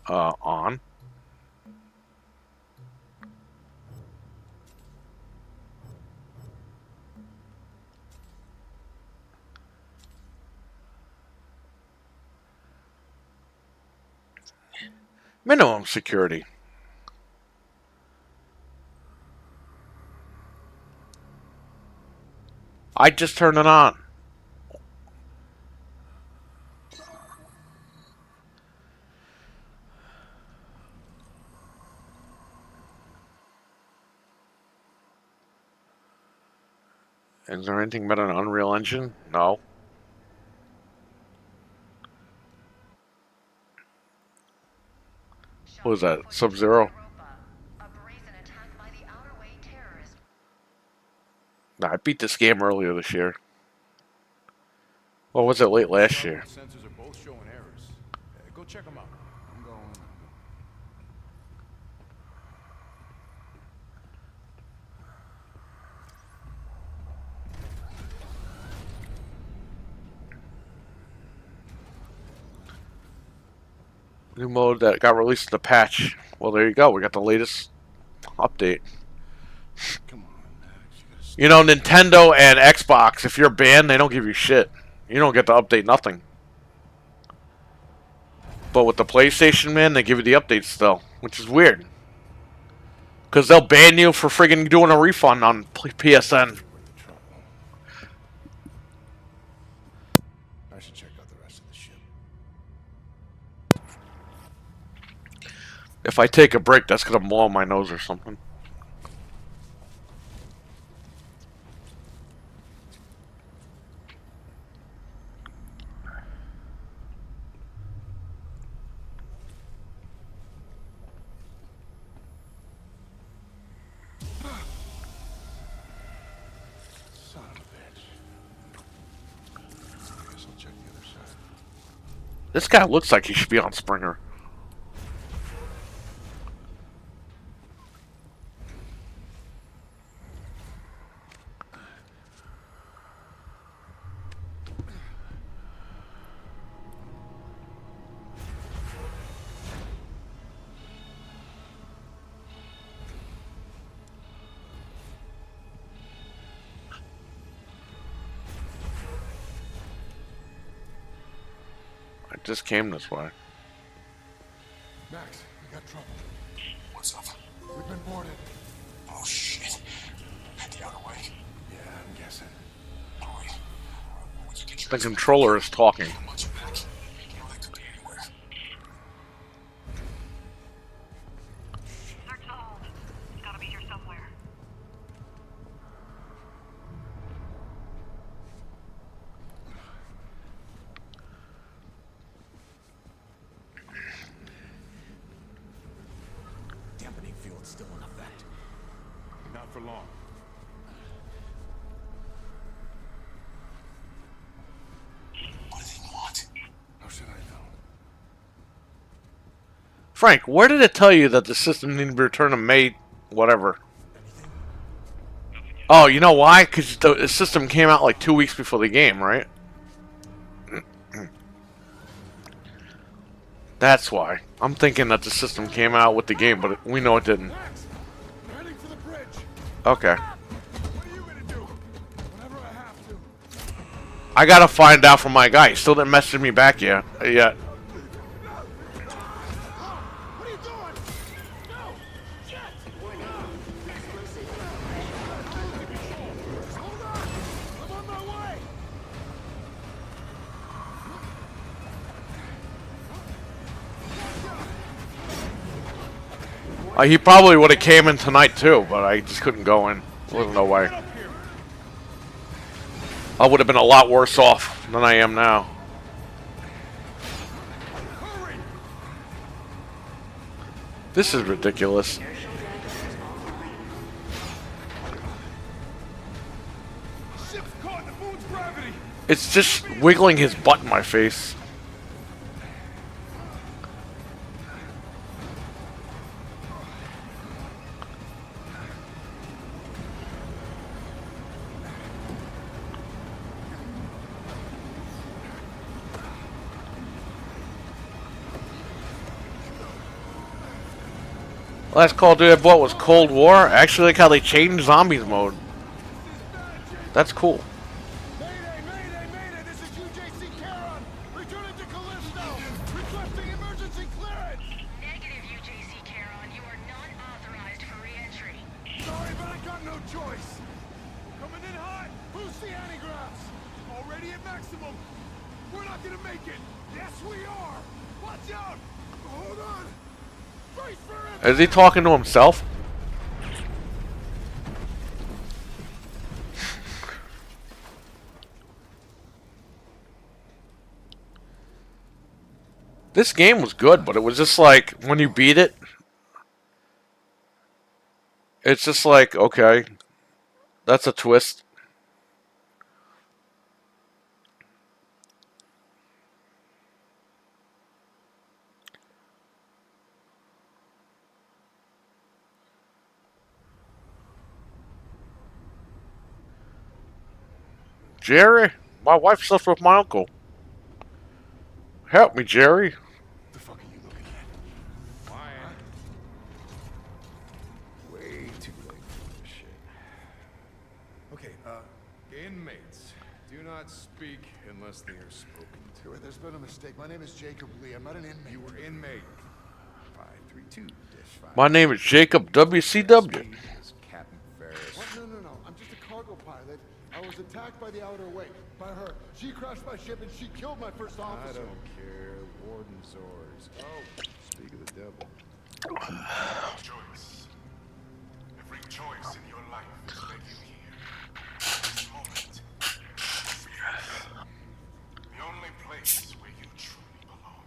On. Minimum security. I just turned it on. Is there anything better than Unreal Engine? No. What was that? Sub-Zero? Nah, I beat this game earlier this year. Or was it late last year? Sensors are both showing errors. Go check them out. I'm going. New mode that got released in the patch. Well, there you go. We got the latest update. Come on, Max. You know, Nintendo and Xbox, if you're banned, they don't give you shit. You don't get the update, nothing. But with the PlayStation, man, they give you the updates still, which is weird. Because they'll ban you for friggin' doing a refund on PSN. I should check out the rest of the ship. If I take a break, that's gonna blow my nose or something. Son of a bitch. I guess I'll check the other side. This guy looks like he should be on Springer. I just came this way. Max, we got trouble. What's up? We've been boarded. Oh shit. The outer way. Yeah, I'm guessing. Alright. Would you get your The controller is talking. How much back? You know, they could be anywhere. Search the hold. It's gotta be here somewhere. Dampening field's still in effect. Not for long. What do they want? How should I know? Frank, where did it tell you that the system needed to be returned in May, whatever? Oh, you know why? Because the system came out like 2 weeks before the game, right? That's why. I'm thinking that the system came out with the game, but we know it didn't. Max, we're heading for the bridge. Okay. What are you gonna do? Whatever I have to. I gotta find out from my guy. He still didn't message me back yet. What are you doing? No! Shit! Hold on! I'm on my way! He probably would have came in tonight too, but I just couldn't go in. There was no way. Get up here! I would have been a lot worse off than I am now. Hurry! This is ridiculous. Ship's caught in the moon's gravity! It's just wiggling his butt in my face. Last Call of Duty I bought was Cold War. I actually like how they changed zombies mode. That's cool. Mayday, mayday, mayday! This is UJC Caron! Returning to Callisto! Requesting emergency clearance! Negative, UJC Caron. You are not authorized for re-entry. Sorry, but I got no choice! Coming in hot! Who's the antigraphs? Already at maximum! We're not gonna make it! Yes, we are! Watch out! Hold on! Brace for it! Is he talking to himself? This game was good, but it was just like, when you beat it, it's just like, okay, that's a twist. Jerry? My wife slept with my uncle. Help me, Jerry. The fuck are you looking at? Fine. Way too late for this shit. Okay, inmates. Do not speak unless they are spoken to. Wait, there's been a mistake. My name is Jacob Lee. I'm not an inmate. You were inmate. 532-5. My name is Jacob WCW. Captain Ferris. What? No. I'm just a cargo pilot. I was attacked by the Outer Way. By her. She crashed my ship and she killed my first I officer. don't care. Warden's orders. Oh, speak of the devil. Choice. Every choice in your life has led you here. This moment. The only place where you truly belong.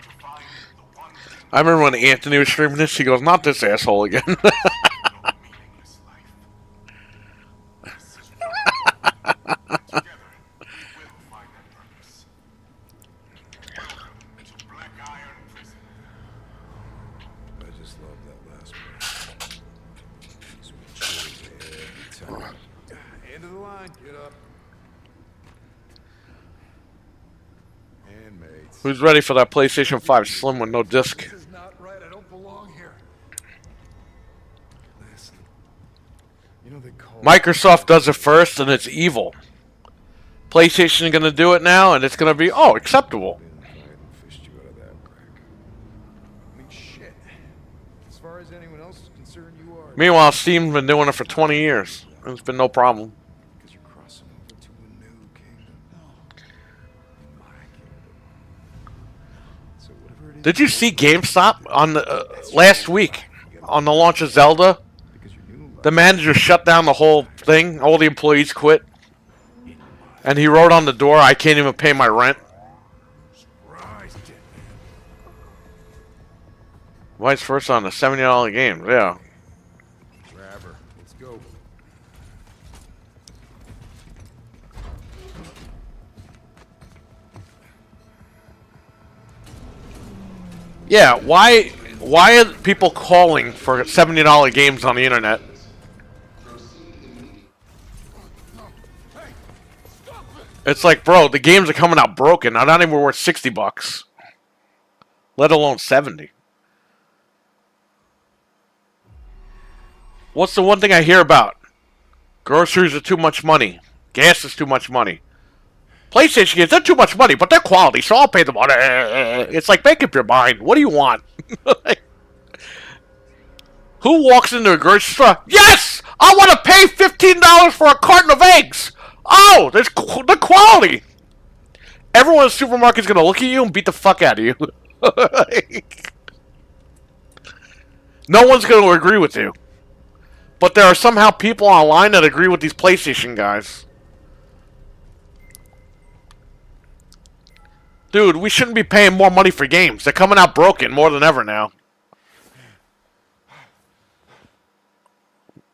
To find the one thing I remember when Anthony was streaming this, he goes, not this asshole again. no meaningless life. This is one. Together, we will find that purpose. Welcome to Black Iron Prison. I just love that last part. Gives me chills every time. End of the line. Get up. Inmates. Who's ready for that PlayStation 5 Slim with no disc? This is not right. I don't belong here. Listen. You know they call Microsoft does it first, and it's evil. PlayStation is going to do it now, and it's going to be, oh, acceptable. Fished you out of that crack. I mean, shit. As far as anyone else is concerned, you are. Meanwhile, Steam's been doing it for 20 years. And it's been no problem. Because you're crossing over to a new kingdom. In my kingdom. So whatever it is. Did you see GameStop on the last week on the launch of Zelda? Because your new life The manager shut down the whole thing. All the employees quit. And he wrote on the door, I can't even pay my rent. Christ. Vice versa on the $70 games, yeah. Grab her. Let's go. Yeah, why are people calling for $70 games on the internet? It's like, bro, the games are coming out broken. They're not even worth $60, let alone 70. What's the one thing I hear about? Groceries are too much money. Gas is too much money. PlayStation games, they're too much money, but they're quality, so I'll pay the money. It's like, make up your mind. What do you want? Who walks into a grocery store? Yes! I want to pay $15 for a carton of eggs! Oh, there's the quality! Everyone in the supermarket's going to look at you and beat the fuck out of you. No one's going to agree with you. But there are somehow people online that agree with these PlayStation guys. Dude, we shouldn't be paying more money for games. They're coming out broken more than ever now.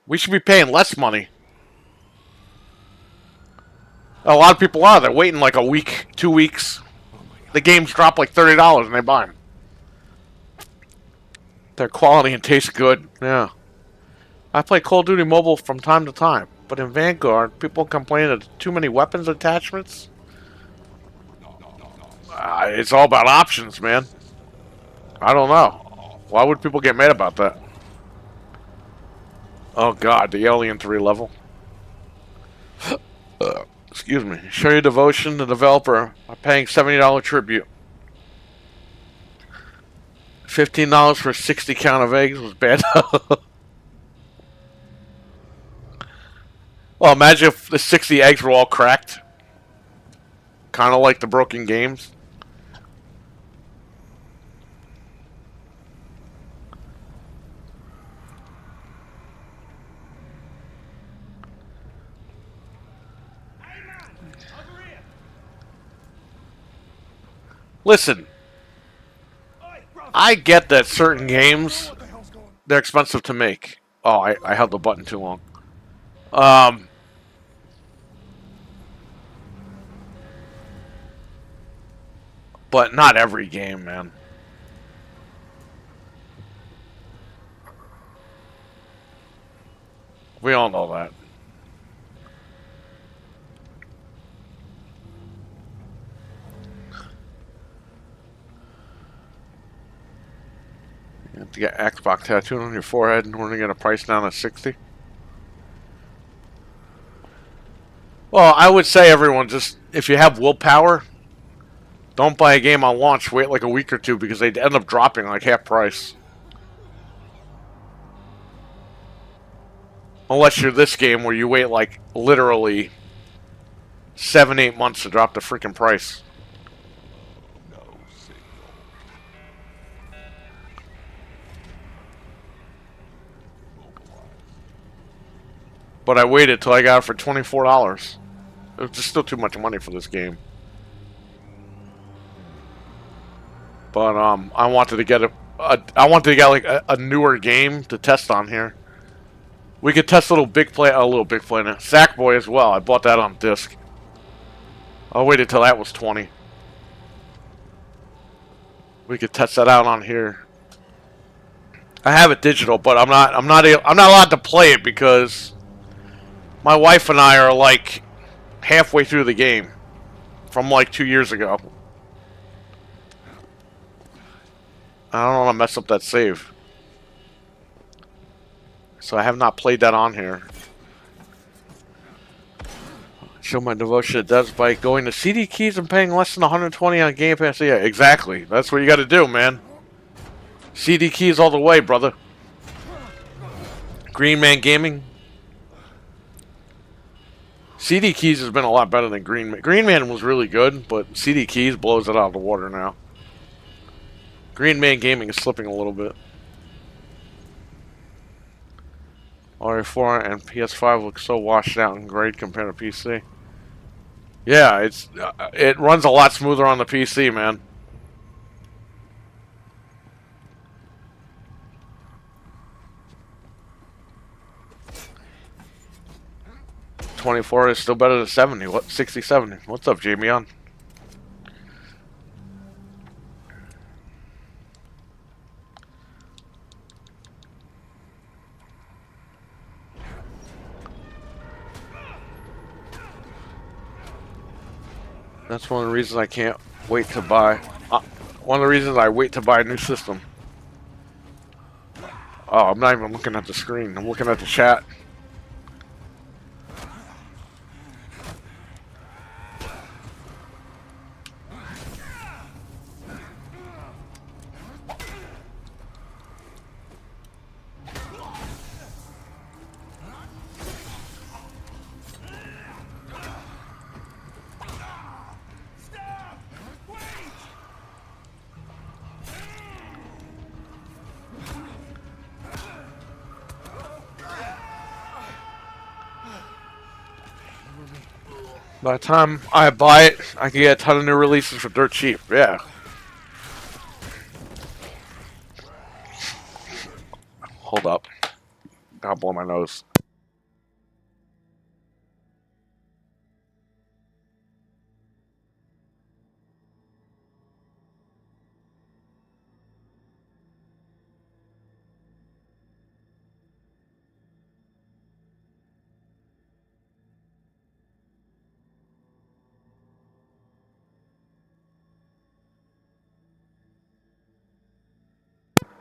We should be paying less money. A lot of people are. They're waiting like a week, 2 weeks. The games drop like $30 and they buy them. Their quality and taste good. Yeah. I play Call of Duty Mobile from time to time. But in Vanguard, people complain of too many weapons attachments. It's all about options, man. I don't know. Why would people get mad about that? Oh god, the Alien 3 level. Excuse me. Show your devotion to the developer by paying $70 tribute. $15 for a 60 count of eggs was bad. Well, imagine if the 60 eggs were all cracked. Kind of like the broken games. Listen, I get that certain games, they're expensive to make. Oh, I held the button too long. But not every game, man. We all know that. You have to get Xbox tattooed on your forehead in order to get a price down to 60. Well, I would say everyone just, if you have willpower, don't buy a game on launch. Wait like a week or two because they end up dropping like half price. Unless you're this game where you wait like literally 7-8 months to drop the freaking price. No signal. But I waited till I got it for $24. It was just still too much money for this game. But I wanted to get like a newer game to test on here. We could test a little Big Planet, Sackboy as well. I bought that on disc. I waited till that was 20. We could test that out on here. I have it digital, but I'm not allowed to play it because my wife and I are like halfway through the game from like 2 years ago. I don't want to mess up that save. So I have not played that on here. Show my devotion to DEADSPACE by going to CD keys and paying less than 120 on Game Pass. Yeah, exactly. That's what you got to do, man. CD keys all the way, brother. Green Man Gaming. CD keys has been a lot better than Green Man. Green Man was really good, but CD keys blows it out of the water now. Green Man Gaming is slipping a little bit. RE4 and PS5 look so washed out and great compared to PC. Yeah, it runs a lot smoother on the PC, man. $24 is still better than 70. What? 60, 70. What's up, Jamie? On. That's one of the reasons I can't wait to buy. One of the reasons I wait to buy a new system. Oh, I'm not even looking at the screen. I'm looking at the chat. By the time I buy it, I can get a ton of new releases for dirt cheap. Yeah. Hold up. I'll blow my nose.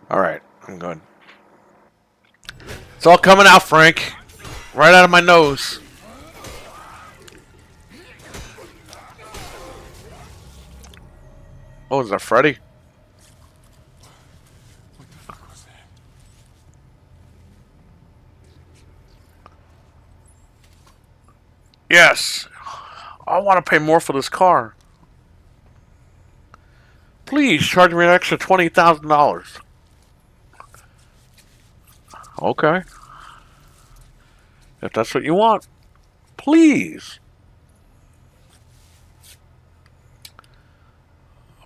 Alright, I'm good. It's all coming out, Frank. Right out of my nose. Oh, is that Freddy? What the fuck was that? Yes. I want to pay more for this car. Please charge me an extra $20,000. Okay. If that's what you want, please.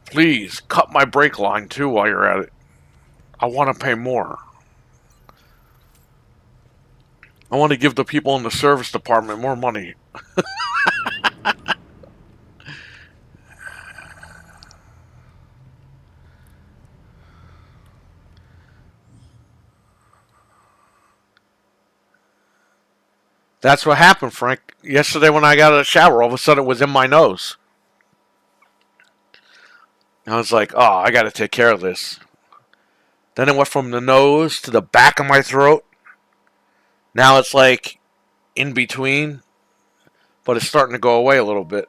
Please cut my brake line too while you're at it. I want to pay more. I want to give the people in the service department more money. That's what happened, Frank. Yesterday when I got out of the shower, all of a sudden it was in my nose. I was like, oh, I got to take care of this. Then it went from the nose to the back of my throat. Now it's like in between, but it's starting to go away a little bit.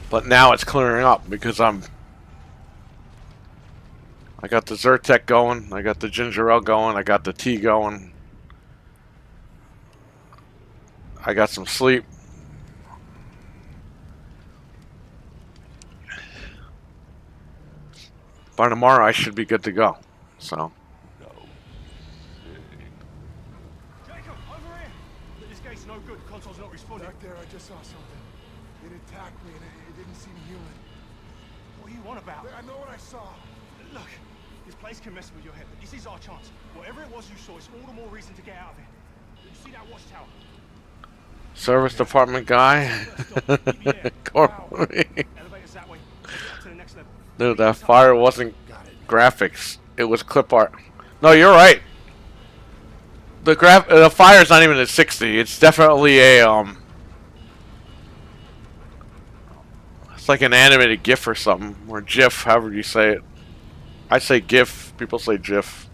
But now it's clearing up because I got the Zyrtec going, I got the ginger ale going, I got the tea going. I got some sleep. By tomorrow I should be good to go. So Jacob, over here! This gate's no good. Console's not responding. Back there, I just saw something. It attacked me and it didn't seem human. What are you on about? I know what I saw. Look, this place can mess with your head, but this is our chance. Whatever it was you saw, it's all the more reason to get out of here. You see that watchtower? service department guy. Elevators that way. Up to the next level. Dude, that fire wasn't graphics. It was clip art. No, you're right. The fire's not even at 60. It's definitely a it's like an animated GIF or something, or GIF, however you say it. I say GIF. People say GIF.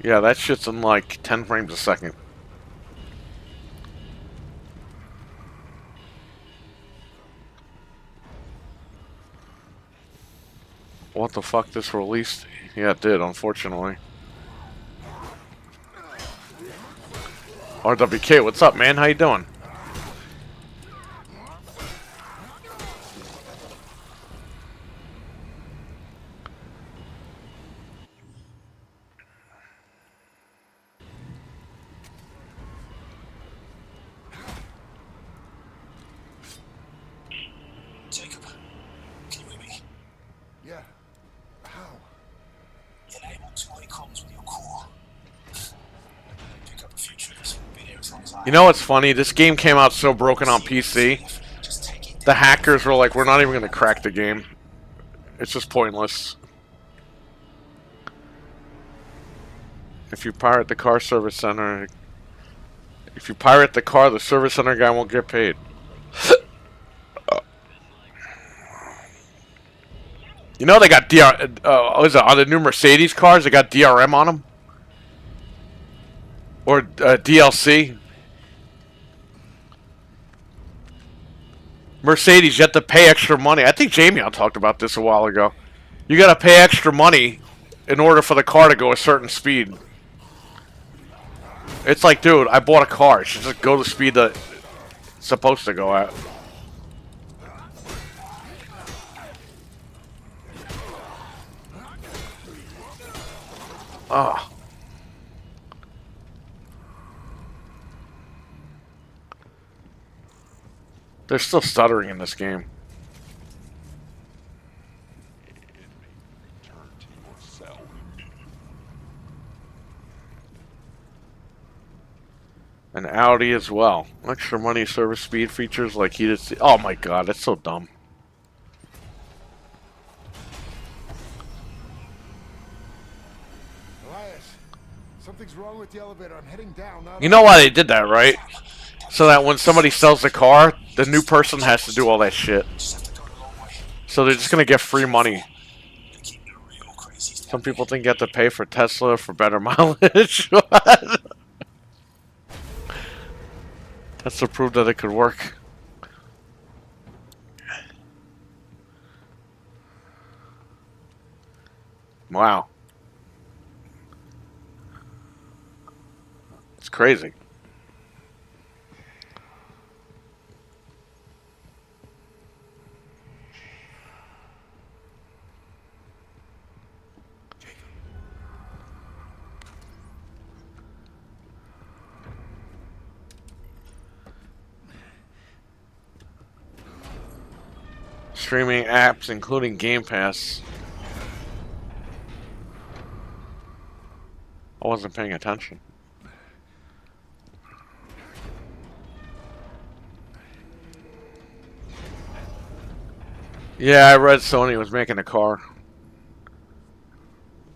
Yeah, that shit's in like 10 frames a second. What the fuck, this released? Yeah, it did, unfortunately. RWK, what's up, man? How you doing? Jacob, can you hear me? Yeah. How? Enable two-way comms with your core. Pick up a few triggers. Be there as long as I You know what's funny? This game came out so broken on PC. just take it. The hackers were like, we're not even going to crack the game. It's just pointless. If you pirate the car service center... If you pirate the car, the service center guy won't get paid. You know they got what is it, on the new Mercedes cars, they got DRM on them? Or DLC? Mercedes, you have to pay extra money. I think Jamie talked about this a while ago. You gotta pay extra money in order for the car to go a certain speed. It's like, dude, I bought a car. It should just go the speed that it's supposed to go at. Ah. They're still stuttering in this game. Return to your cell. An Audi as well. Extra money, service speed features like heated seat. Oh my god, that's so dumb. Elias, something's wrong with the elevator. I'm heading down. Now You know why they did that, right? So that when somebody sells the car, the new person has to do all that shit. Just have to go the long way. So they're just gonna get free money. You're keeping it real crazy. Some people think you have to pay for Tesla for better mileage. What? That's to prove that it could work. Wow. It's crazy. Streaming apps, including Game Pass. I wasn't paying attention. Yeah, I read Sony was making a car.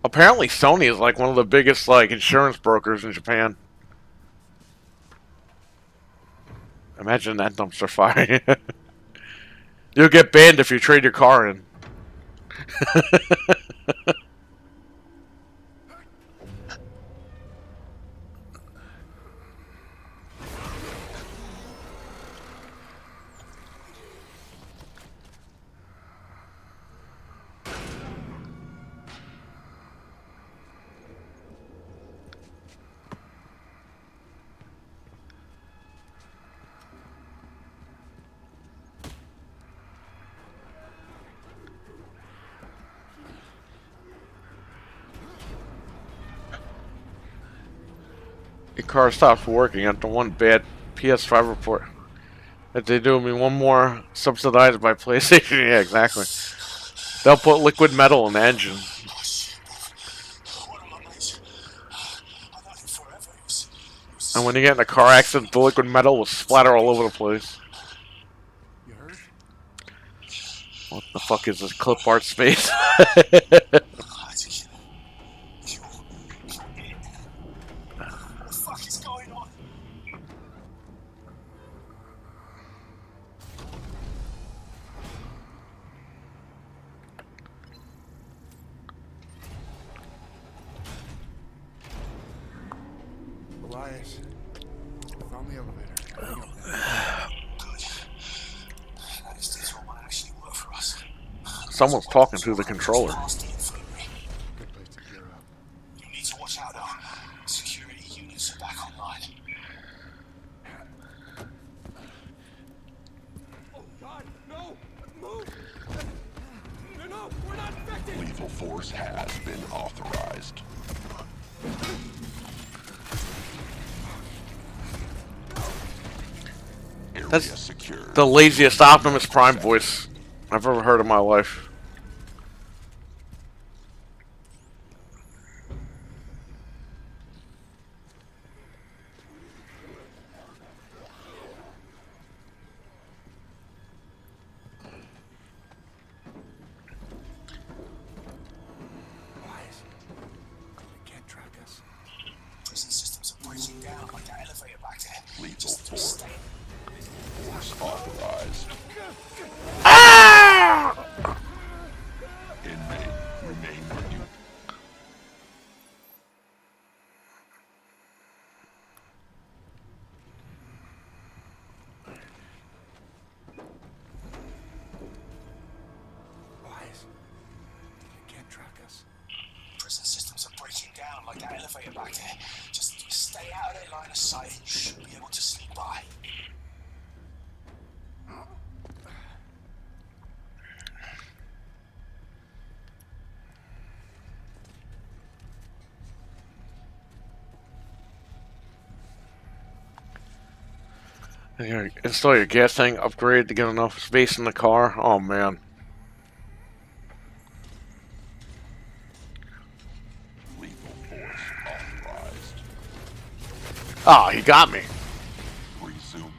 Apparently, Sony is like one of the biggest like insurance brokers in Japan. Imagine that dumpster fire. You'll get banned if you trade your car in. Your car stops working after one bad PS5 report. If they do me one more subsidized by PlayStation, yeah, exactly. They'll put liquid metal in the engine. Oh shit, what am I, mate? I known him forever. He was And when you get in a car accident, the liquid metal will splatter all over the place. You hurt? What the fuck is this clip art space? I had to kill him. Kill it. What the fuck is going on? Elias, I found the elevator. Good. That is this one might actually work for us. Someone's talking through the controller. Past the infirmary. Good place to gear up. You need to watch out though. Security units are back online. Oh, God, no! Move! No, we're not infected! Lethal force has been authorized. Area That's secured. the laziest Optimus Prime voice I've ever heard in my life. Elias, they can't track us. Prison systems are breaking down like that elevator back there. Lethal Just force. stay. Force authorized. Inmate, remain where you. Elias, they can't track us. Prison systems are breaking down like that elevator back there. Just stay out of their line of sight and you should be able to sneak by. Here, install your gas tank upgrade to get enough space in the car. Oh man. Lethal force authorized. Oh, he got me. Resume.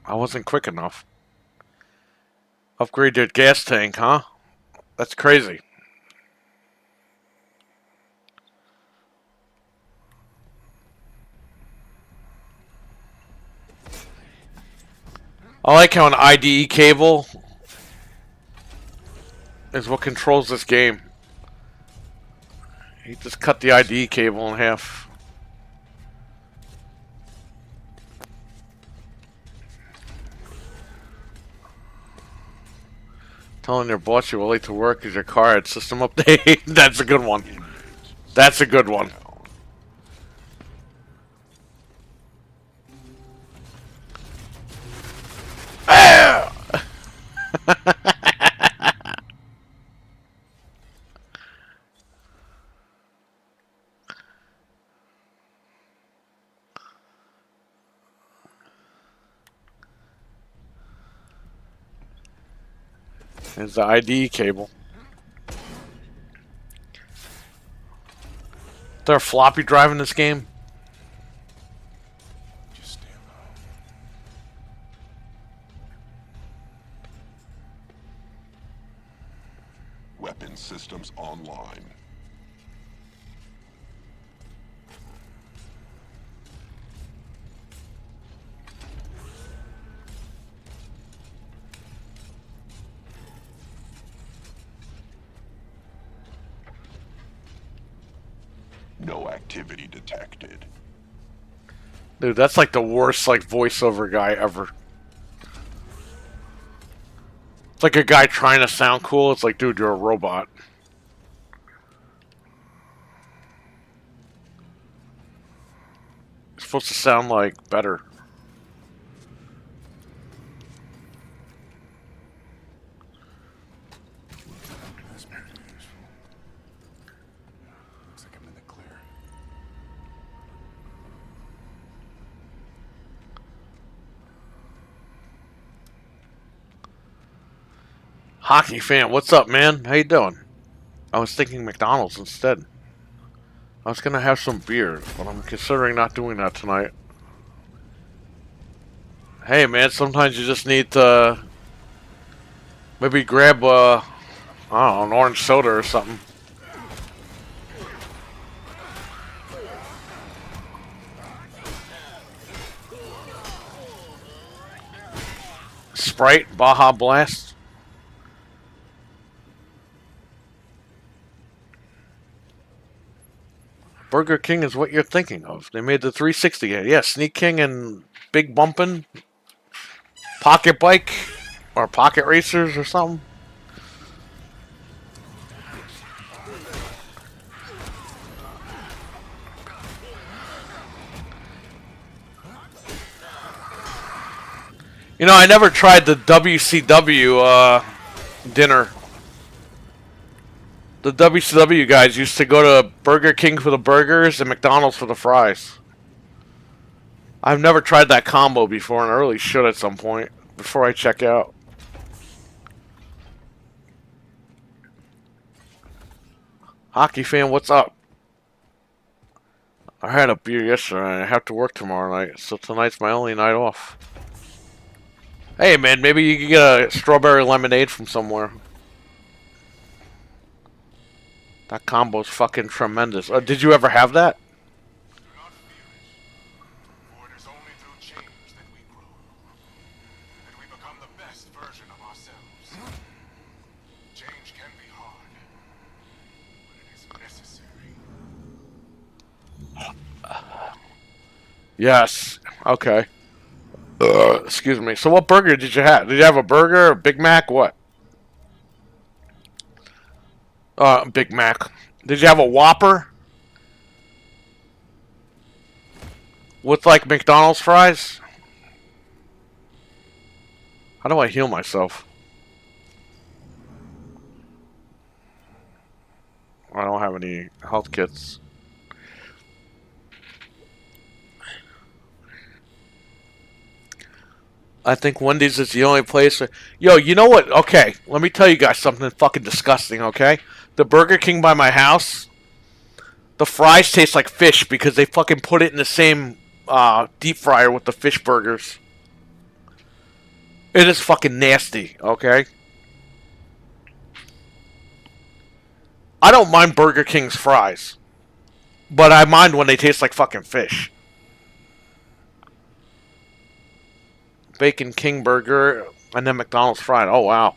I wasn't quick enough. Upgrade your gas tank, huh? That's crazy. I like how an IDE cable is what controls this game. He just cut the IDE cable in half. Telling your boss you're late to work is your car had system update. That's a good one. That's a good one. Ah! There's the IDE cable. Is there a floppy drive in this game? Just stay low. systems online. No activity detected. Dude, that's like the worst like voiceover guy ever. It's like a guy trying to sound cool. It's like, dude, you're a robot. It's supposed to sound like better. That's pretty useful. Looks like I'm in the clear. Hockey fan, what's up, man? How you doing? I was thinking McDonald's instead. I was gonna have some beer, but I'm considering not doing that tonight. Hey, man, sometimes you just need to maybe grab I don't know, an orange soda or something. Sprite, Baja Blast. Burger King is what you're thinking of. They made the 360 game. Yeah, Sneak King and Big Bumpin', Pocket Bike, or Pocket Racers or something. You know, I never tried the WCW dinner. The WCW guys used to go to Burger King for the burgers and McDonald's for the fries. I've never tried that combo before, and I really should at some point before I check out. Hockey fan, what's up? I had a beer yesterday, and I have to work tomorrow night, so tonight's my only night off. Hey, man, maybe you can get a strawberry lemonade from somewhere. That combo's fucking tremendous. Did you ever have that? Do not fear it, for it is only through change that we grow, that we become the best version of ourselves. Change can be hard, but it is necessary. Yes. Okay. Excuse me. So what burger did you have? Did you have a burger, a Big Mac, what? Big Mac. Did you have a Whopper? With like McDonald's fries? How do I heal myself? I don't have any health kits. I think Wendy's is the only place. Yo, you know what? Okay, let me tell you guys something fucking disgusting, okay? The Burger King by my house, the fries taste like fish because they fucking put it in the same deep fryer with the fish burgers. It is fucking nasty, okay? I don't mind Burger King's fries, but I mind when they taste like fucking fish. Bacon King Burger, and then McDonald's fried. Oh, wow.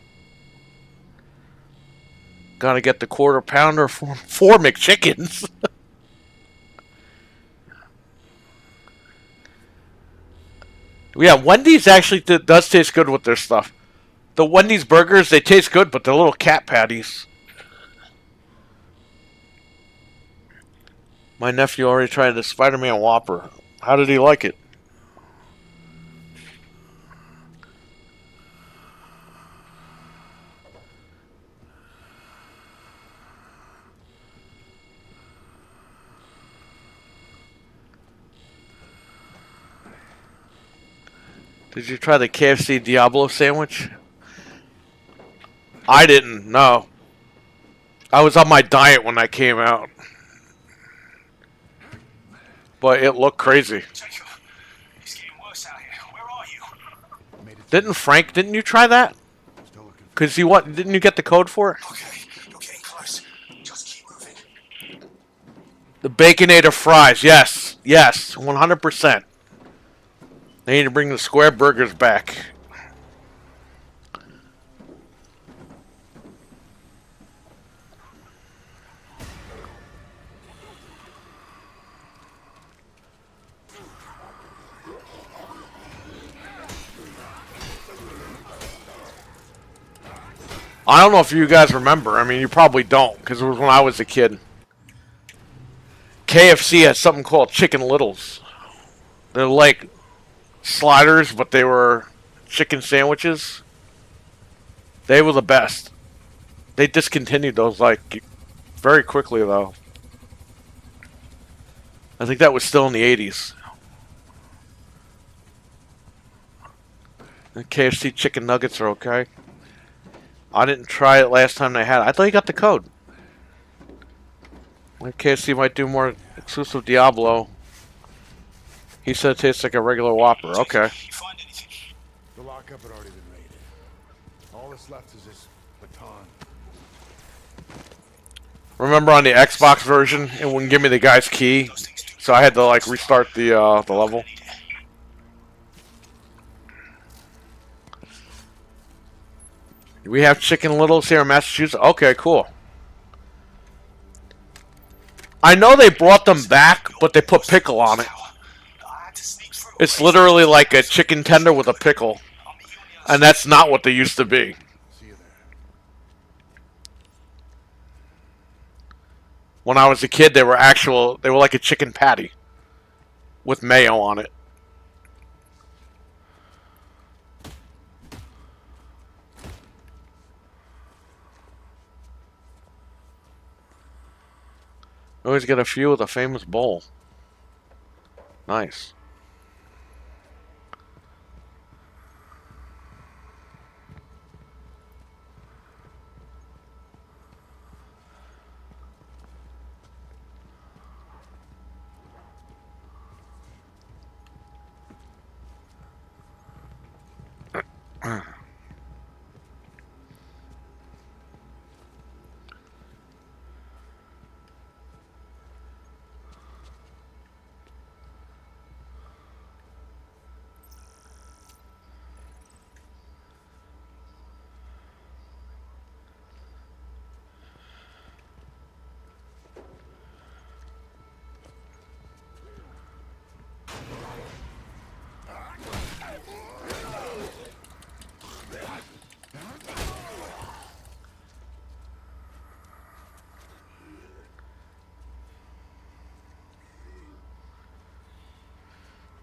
Gotta get the quarter pounder for 4 McChickens. Yeah, Wendy's actually does taste good with their stuff. The Wendy's burgers, they taste good, but they're little cat patties. My nephew already tried the Spider-Man Whopper. How did he like it? Did you try the KFC Diablo sandwich? I didn't, no. I was on my diet when that came out. But it looked crazy. Jacob, it's getting worse out here. Where are you? Didn't you try that? Still looking for Cause didn't you get the code for it? Okay, you're getting close. The Baconator fries, yes, yes, 100%. They need to bring the square burgers back. I don't know if you guys remember. I mean, you probably don't, because it was when I was a kid. KFC had something called Chicken Littles. They're like sliders, but they were chicken sandwiches. They were the best. They discontinued those like very quickly, though. I think that was still in the 80s. The KFC chicken nuggets are okay. I didn't try it last time they had it. I thought you got the code. Like KFC might do more exclusive Diablo. He said it tastes like a regular Whopper. Okay. You find anything? The lockup had already been made. All that's left is this baton. Remember on the Xbox version, it wouldn't give me the guy's key, so I had to like restart the level. We have Chicken Littles here in Massachusetts. Okay, cool. I know they brought them back, but they put pickle on it. It's literally like a chicken tender with a pickle, and that's not what they used to be. See you there. When I was a kid, they were like a chicken patty with mayo on it. Always get a few with a famous bowl. Nice.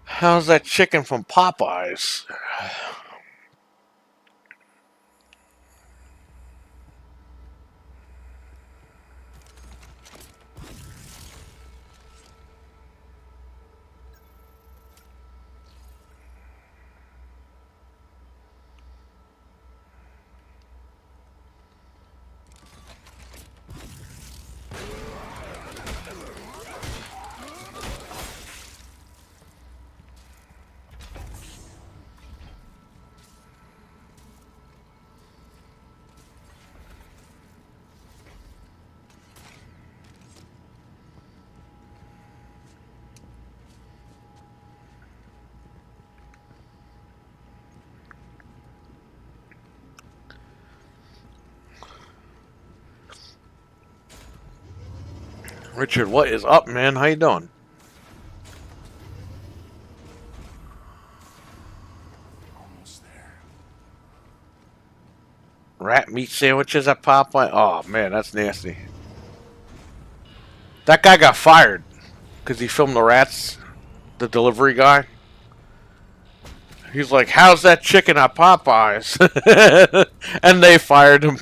How's that chicken from Popeyes? Richard, what is up, man? How you doing? Almost there. Rat meat sandwiches at Popeye? Oh, man, that's nasty. That guy got fired because he filmed the rats, the delivery guy. He's like, how's that chicken at Popeyes? And they fired him.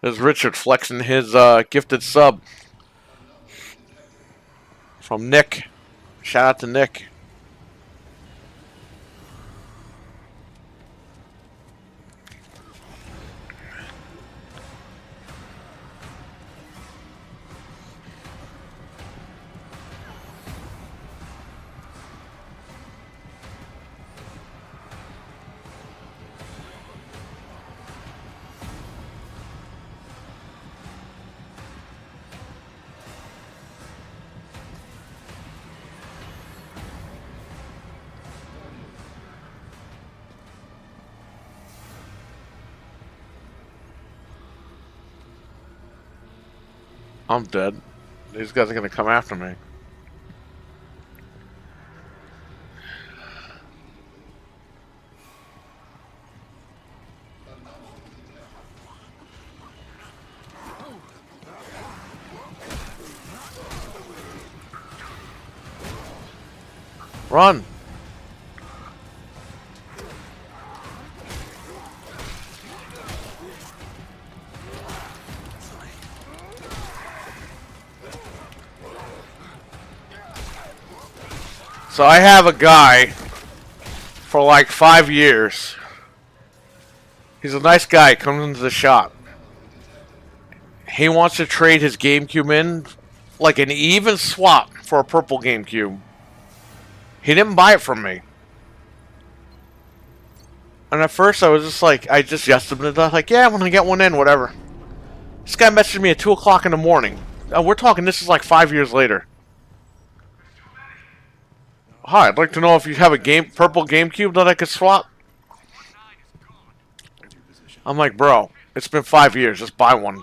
There's Richard flexing his gifted sub from Nick. Shout out to Nick. I'm dead. These guys are gonna come after me. Run! So I have a guy for like 5 years. He's a nice guy, comes into the shop. He wants to trade his GameCube in like an even swap for a purple GameCube. He didn't buy it from me. And at first I was just like, I just yes him like, yeah, I'm gonna get one in, whatever. This guy messaged me at 2 o'clock in the morning. We're talking, this is like 5 years later. Hi, I'd like to know if you have a purple GameCube that I could swap. I'm like, bro, it's been 5 years, just buy one.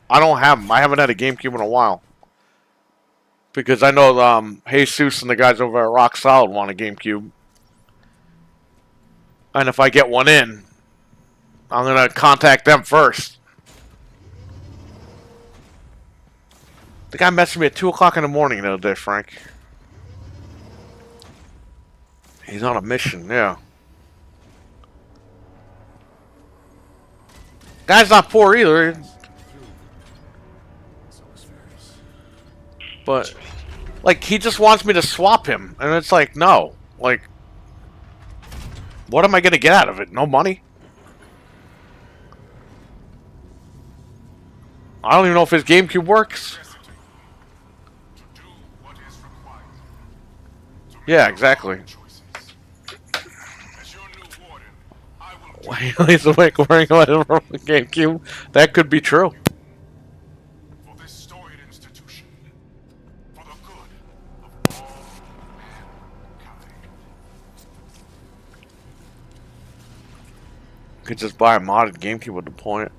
I don't have them. I haven't had a GameCube in a while. Because I know Jesus and the guys over at Rock Solid want a GameCube. And if I get one in, I'm going to contact them first. The guy messaged me at 2 o'clock in the morning the other day, Frank. He's on a mission, yeah. Guy's not poor either. But, like, he just wants me to swap him. And it's like, no. Like, what am I going to get out of it? No money? I don't even know if his GameCube works. Yeah, exactly. He's awake wearing a GameCube. That could be true. For this storied institution, for the good of all mankind. Could just buy a modded GameCube with the point.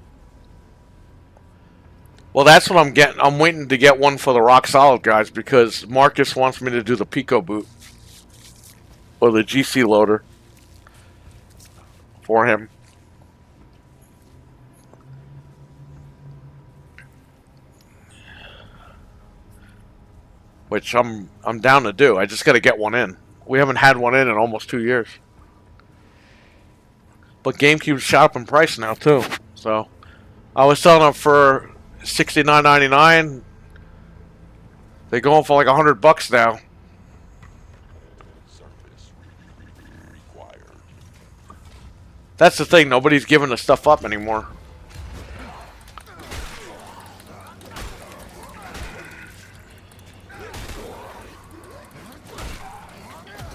Well, that's what I'm getting. I'm waiting to get one for the Rock Solid guys because Marcus wants me to do the Pico boot or the GC loader for him. Which I'm down to do. I just got to get one in. We haven't had one in almost 2 years. But GameCube's shot up in price now too. So I was selling them for $69.99. They're going for like $100 now. That's the thing. Nobody's giving the stuff up anymore.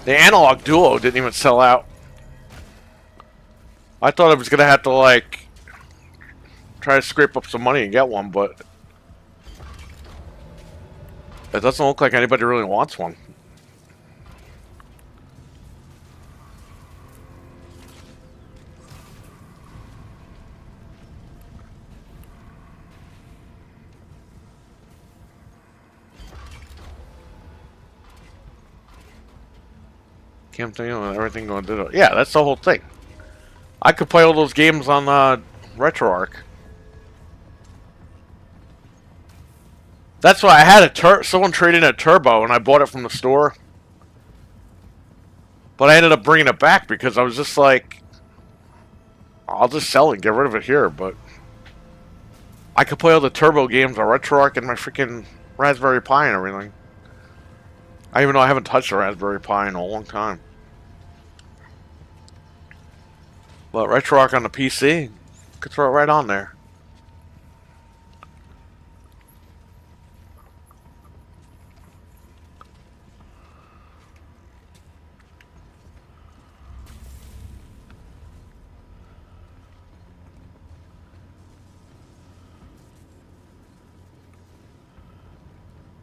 The Analog Duo didn't even sell out. I thought I was going to have to, like, try to scrape up some money and get one, but it doesn't look like anybody really wants one. Campaign and everything going to do. Yeah, that's the whole thing. I could play all those games on RetroArch. That's why I had a someone traded in a Turbo and I bought it from the store. But I ended up bringing it back because I was just like, I'll just sell it and get rid of it here. But I could play all the Turbo games on RetroArch and my freaking Raspberry Pi and everything. Even though I haven't touched a Raspberry Pi in a long time. But RetroArch on the PC, could throw it right on there.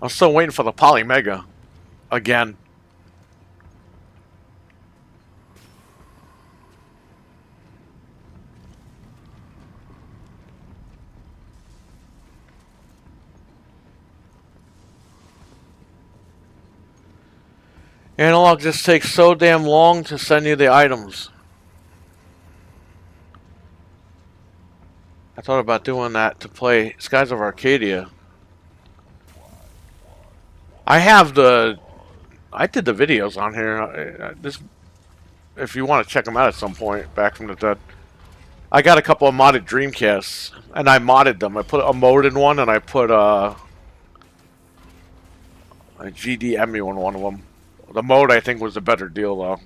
I'm still waiting for the Polymega. Again. Analog just takes so damn long to send you the items. I thought about doing that to play Skies of Arcadia. I did the videos on here. If you want to check them out at some point, Back from the Dead. I got a couple of modded Dreamcasts, and I modded them. I put a mode in one, and I put a GDMU in one of them. The mode, I think, was a better deal, though.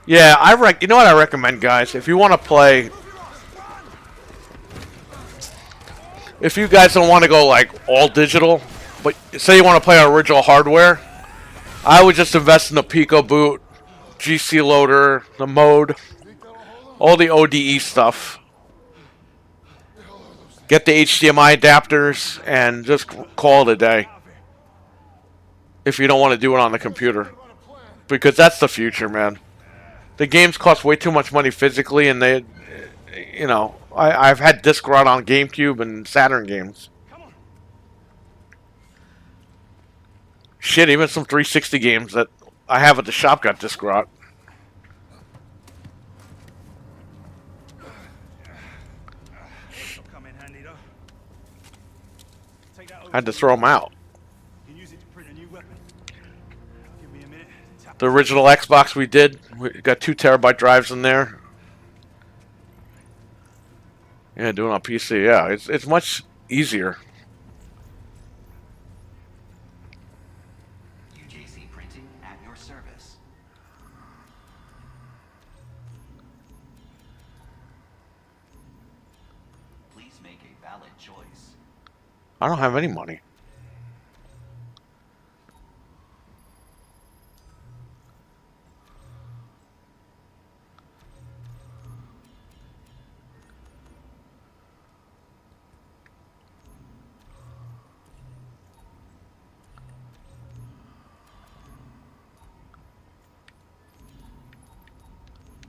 Yeah, you know what I recommend, guys? If you want to play... If you guys don't want to go, like, all digital, but say you want to play on original hardware, I would just invest in the Pico boot, GC loader, the mode, all the ODE stuff. Get the HDMI adapters, and just call it a day. If you don't want to do it on the computer. Because that's the future, man. The games cost way too much money physically, and they, you know, I've had disc rot on GameCube and Saturn games. Shit, even some 360 games that I have at the shop got disc rot. I had to throw them out. The original Xbox we got 2 terabyte drives in there. Yeah, doing it on PC, yeah. It's much easier. UJC printing at your service. Please make a valid choice. I don't have any money.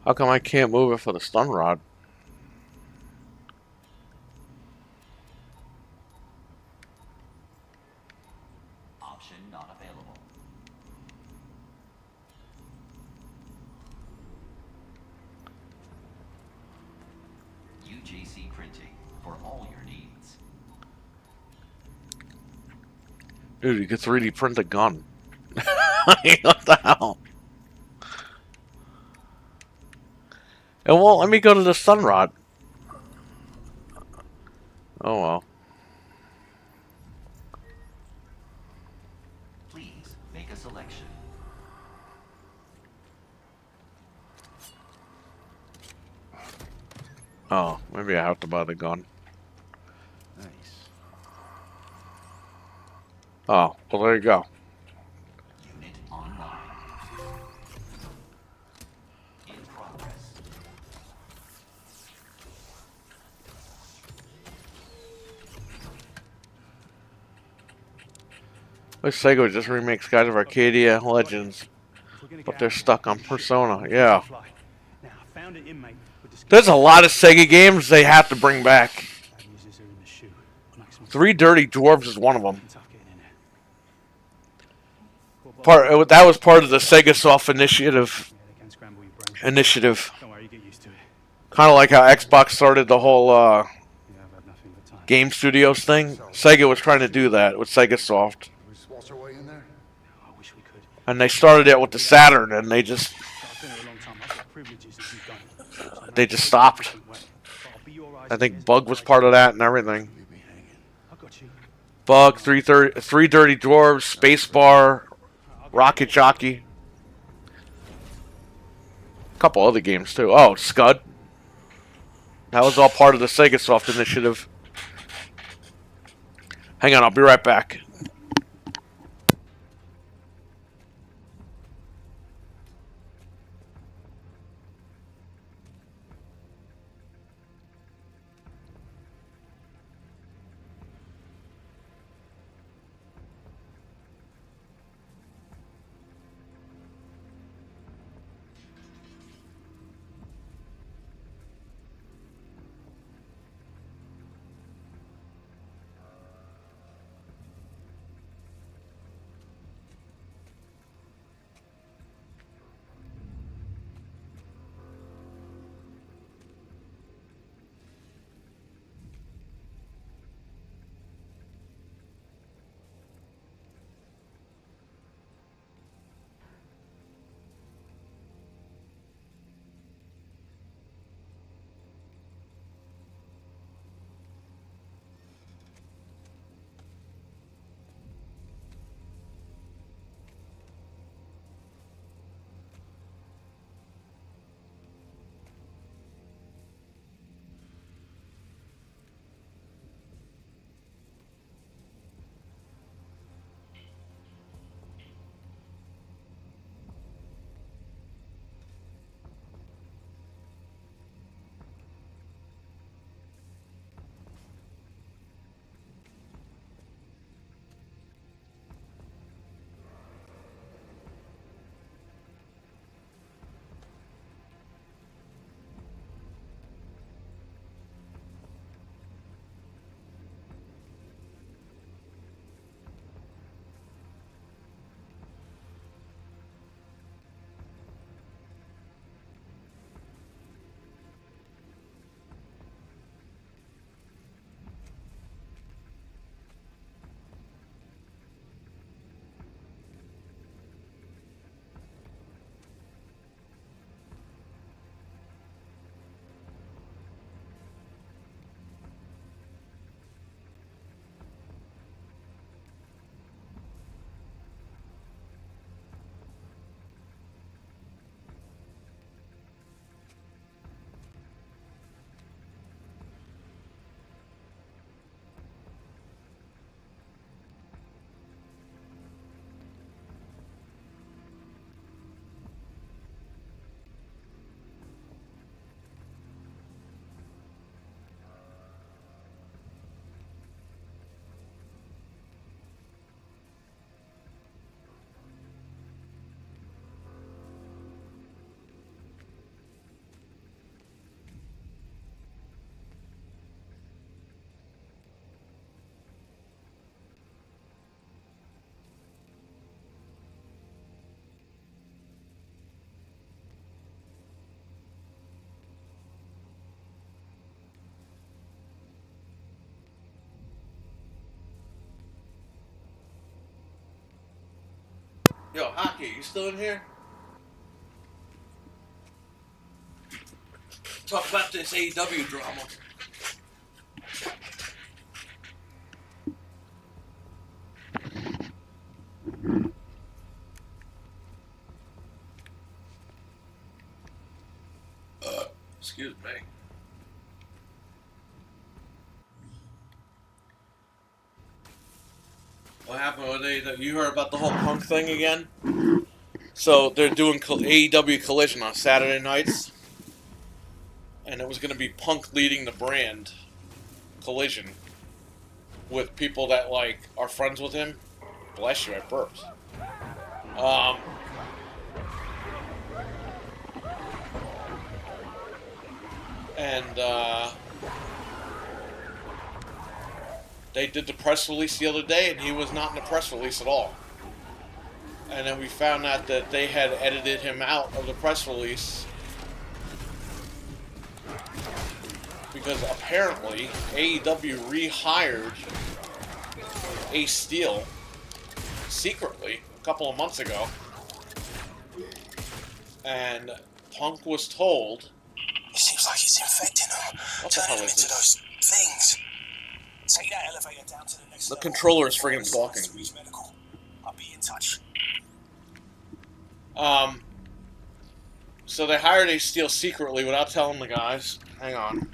How come I can't move it for the stun rod? Option not available. UJC printing for all your needs. Dude, you could 3D print a gun. What the hell? It won't let me go to the stun rod. Oh well. Please make a selection. Oh, maybe I have to buy the gun. Nice. Oh, well there you go. Unit online. In progress. Wish Sega just remake Skies of Arcadia Legends, but they're stuck on Persona. Yeah. Now, I found an inmate with the There's a lot of Sega games they have to bring back. users are in the shoe. Maximum 3 Dirty Dwarves is one of them. tough getting in there. That was part of the Sega Soft initiative. Yeah, they can scramble your brain. Initiative. Don't worry, you get used to it. Kind of like how Xbox started the whole Yeah, I've had nothing but time. Game Studios thing. Sega was trying to do that with Sega Soft. We just waltz our way in there. I wish we could. And they started it with the Saturn, and they just I've been here a long time. I've got privileges that you've done. they just stopped. But I'll be your eyes I and think ears Bug was part of that and everything. Leave me hanging. I got you. Bug, 3 Dirty Dwarves, Spacebar, Rocket Jockey. A couple other games too. Oh, Scud. That was all part of the Sega Soft initiative. Hang on, I'll be right back. Yo, Hockey, you still in here? Talk about this AEW drama. Excuse me. What happened with AEW? You heard about the whole Punk thing again? So they're doing AEW Collision on Saturday nights, and it was going to be Punk leading the brand Collision with people that like are friends with him. Bless you, I burped. They did the press release the other day, and he was not in the press release at all. And then we found out that they had edited him out of the press release because apparently AEW rehired Ace Steel secretly a couple of months ago, and Punk was told, It seems like it's infecting them. What the hell is into this? those things. Take that elevator down to the next The level. controller is friggin' talking. Reach medical. I'll be in touch. So they hired Ace Steel secretly without telling the guys. Hang on.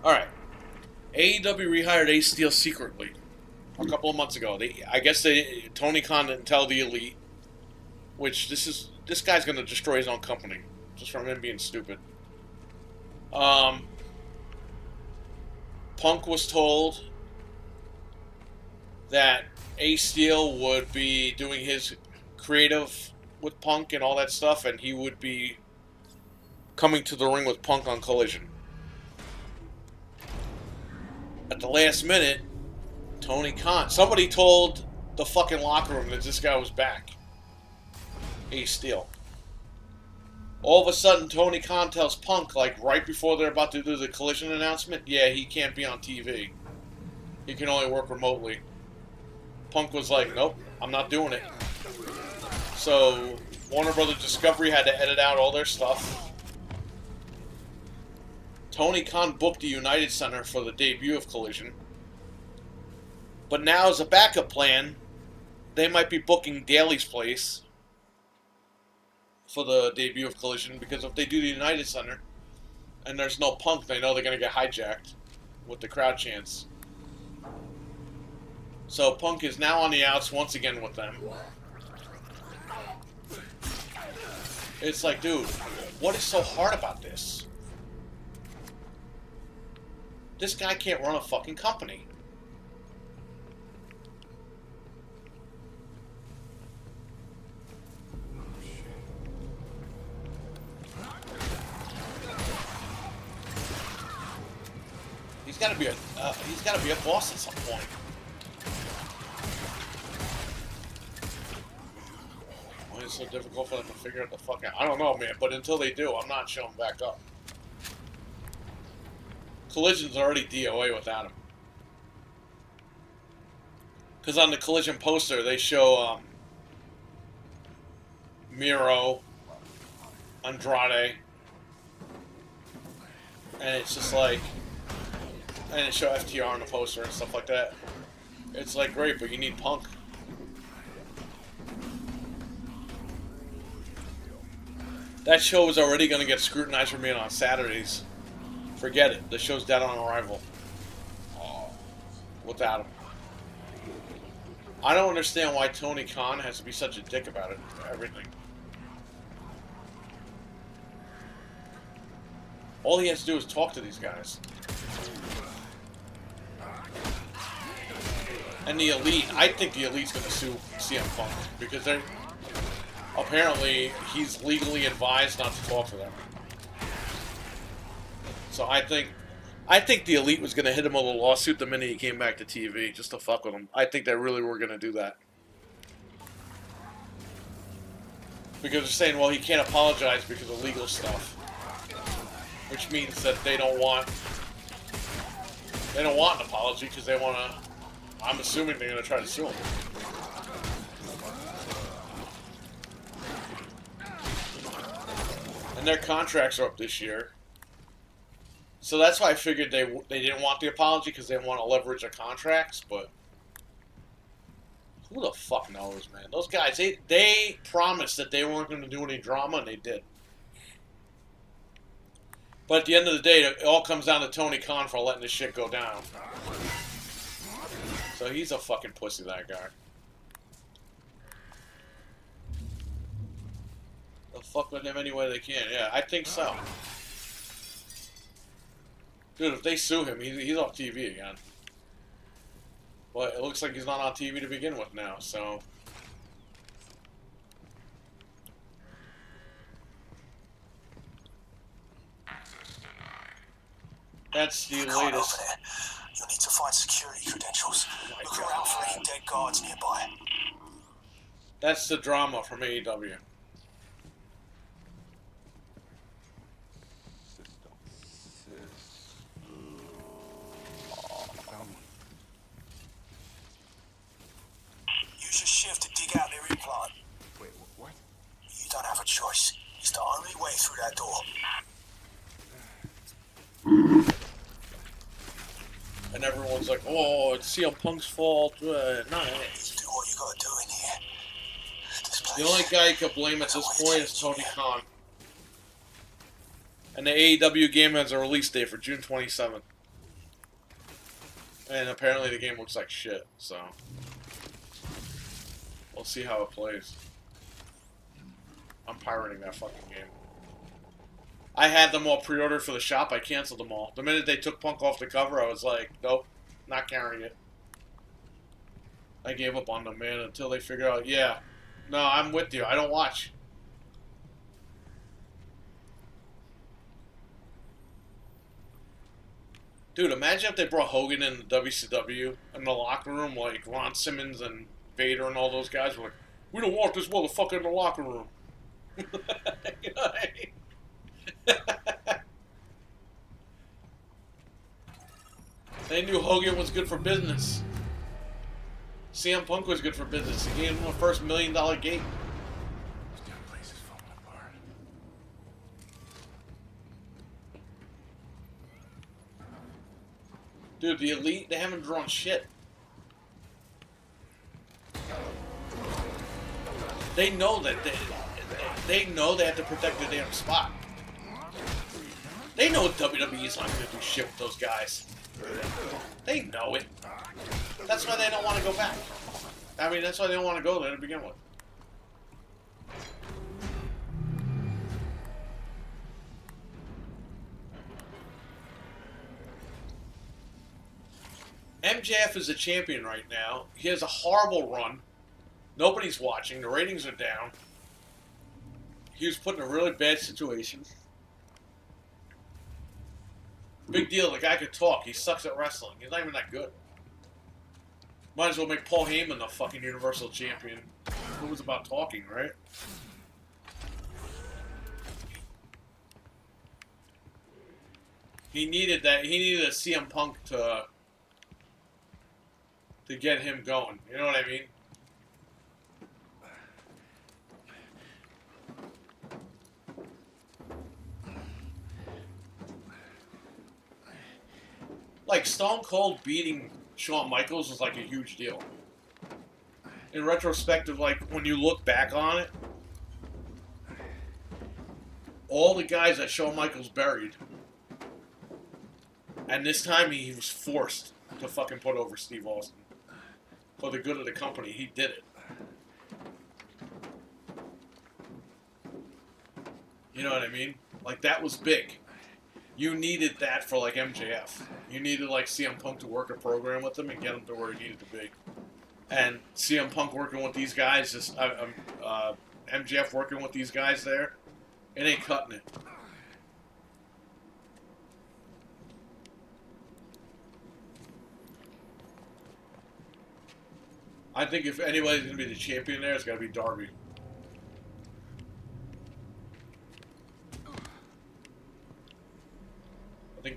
Alright. AEW rehired Ace Steel secretly a couple of months ago. Tony Khan didn't tell the Elite, which this guy's gonna destroy his own company just from him being stupid. Punk was told that Ace Steel would be doing his creative with Punk and all that stuff, and he would be coming to the ring with Punk on Collision. At the last minute, Tony Khan, somebody told the fucking locker room that this guy was back. Ace Steel. All of a sudden, Tony Khan tells Punk, like right before they're about to do the Collision announcement, yeah, he can't be on TV. He can only work remotely. Punk was like, nope, I'm not doing it. So, Warner Brothers Discovery had to edit out all their stuff. Tony Khan booked the United Center for the debut of Collision. But now, as a backup plan, they might be booking Daly's place for the debut of Collision, because if they do the United Center and there's no Punk, they know they're going to get hijacked with the crowd chants. So Punk is now on the outs once again with them. It's like, dude, what is so hard about this? This guy can't run a fucking company. He's got to be a boss at some point. Why is it so difficult for them to figure out the fuck out? I don't know, man. But until they do, I'm not showing back up. Collision's already DOA without him. Because on the Collision poster, they show Miro, Andrade, and it's just like, and they show FTR on the poster and stuff like that. It's like, great, but you need Punk. That show is already going to get scrutinized for being on Saturdays. Forget it. The show's dead on arrival. Without him. I don't understand why Tony Khan has to be such a dick about it. Everything. All he has to do is talk to these guys. And the Elite, I think the Elite's going to sue CM Punk because they're apparently he's legally advised not to talk to them. So I think the Elite was going to hit him with a lawsuit the minute he came back to TV just to fuck with him. I think they really were going to do that. Because they're saying, well, he can't apologize because of legal stuff. Which means that they don't want an apology because they want to, I'm assuming they're going to try to sue him. And their contracts are up this year. So that's why I figured they didn't want the apology because they didn't want to leverage their contracts, but who the fuck knows, man? Those guys, they promised that they weren't going to do any drama, and they did. But at the end of the day, it all comes down to Tony Khan for letting this shit go down. So he's a fucking pussy, that guy. They'll fuck with him any way they can. Yeah, I think so. Dude, if they sue him, he's off TV again. But it looks like he's not on TV to begin with now, so... That's the latest. You'll need to find security credentials. Look around for any dead guards nearby. That's the drama from AEW. Use your shift to dig out their implant. Wait, what? You don't have a choice. It's the only way through that door. And everyone's like, oh, it's CM Punk's fault. No, You do what you gotta do in here. This place, the only guy you can blame at this point is Tony Khan. And the AEW game has a release date for June 27th. And apparently the game looks like shit, so... we'll see how it plays. I'm pirating that fucking game. I had them all pre-ordered for the shop. I canceled them all. The minute they took Punk off the cover, I was like, nope, not carrying it. I gave up on them, man, until they figured out, yeah, no, I'm with you. I don't watch. Dude, imagine if they brought Hogan in the WCW in the locker room, like Ron Simmons and Vader and all those guys were like, we don't want this motherfucker in the locker room. You know what I mean? They knew Hogan was good for business. CM Punk was good for business. He gave him a first $1 million gate. This damn place is falling apart. Dude, the Elite, they haven't drawn shit. They know that they know they have to protect their damn spot. They know WWE's not going to do shit with those guys. They know it. That's why they don't want to go back. I mean, that's why they don't want to go there to begin with. MJF is a champion right now. He has a horrible run. Nobody's watching. The ratings are down. He was put in a really bad situation. Big deal. The guy could talk. He sucks at wrestling. He's not even that good. Might as well make Paul Heyman the fucking Universal Champion. Who was about talking, right? He needed that. He needed a CM Punk to get him going. You know what I mean? Like, Stone Cold beating Shawn Michaels was like a huge deal. In retrospective, like, when you look back on it, all the guys that Shawn Michaels buried, and this time he was forced to fucking put over Steve Austin. For the good of the company, he did it. You know what I mean? Like, that was big. You needed that for, like, MJF. You needed, like, CM Punk to work a program with him and get him to where he needed to be. And CM Punk working with these guys, MJF working with these guys there, it ain't cutting it. I think if anybody's going to be the champion there, it's got to be Darby.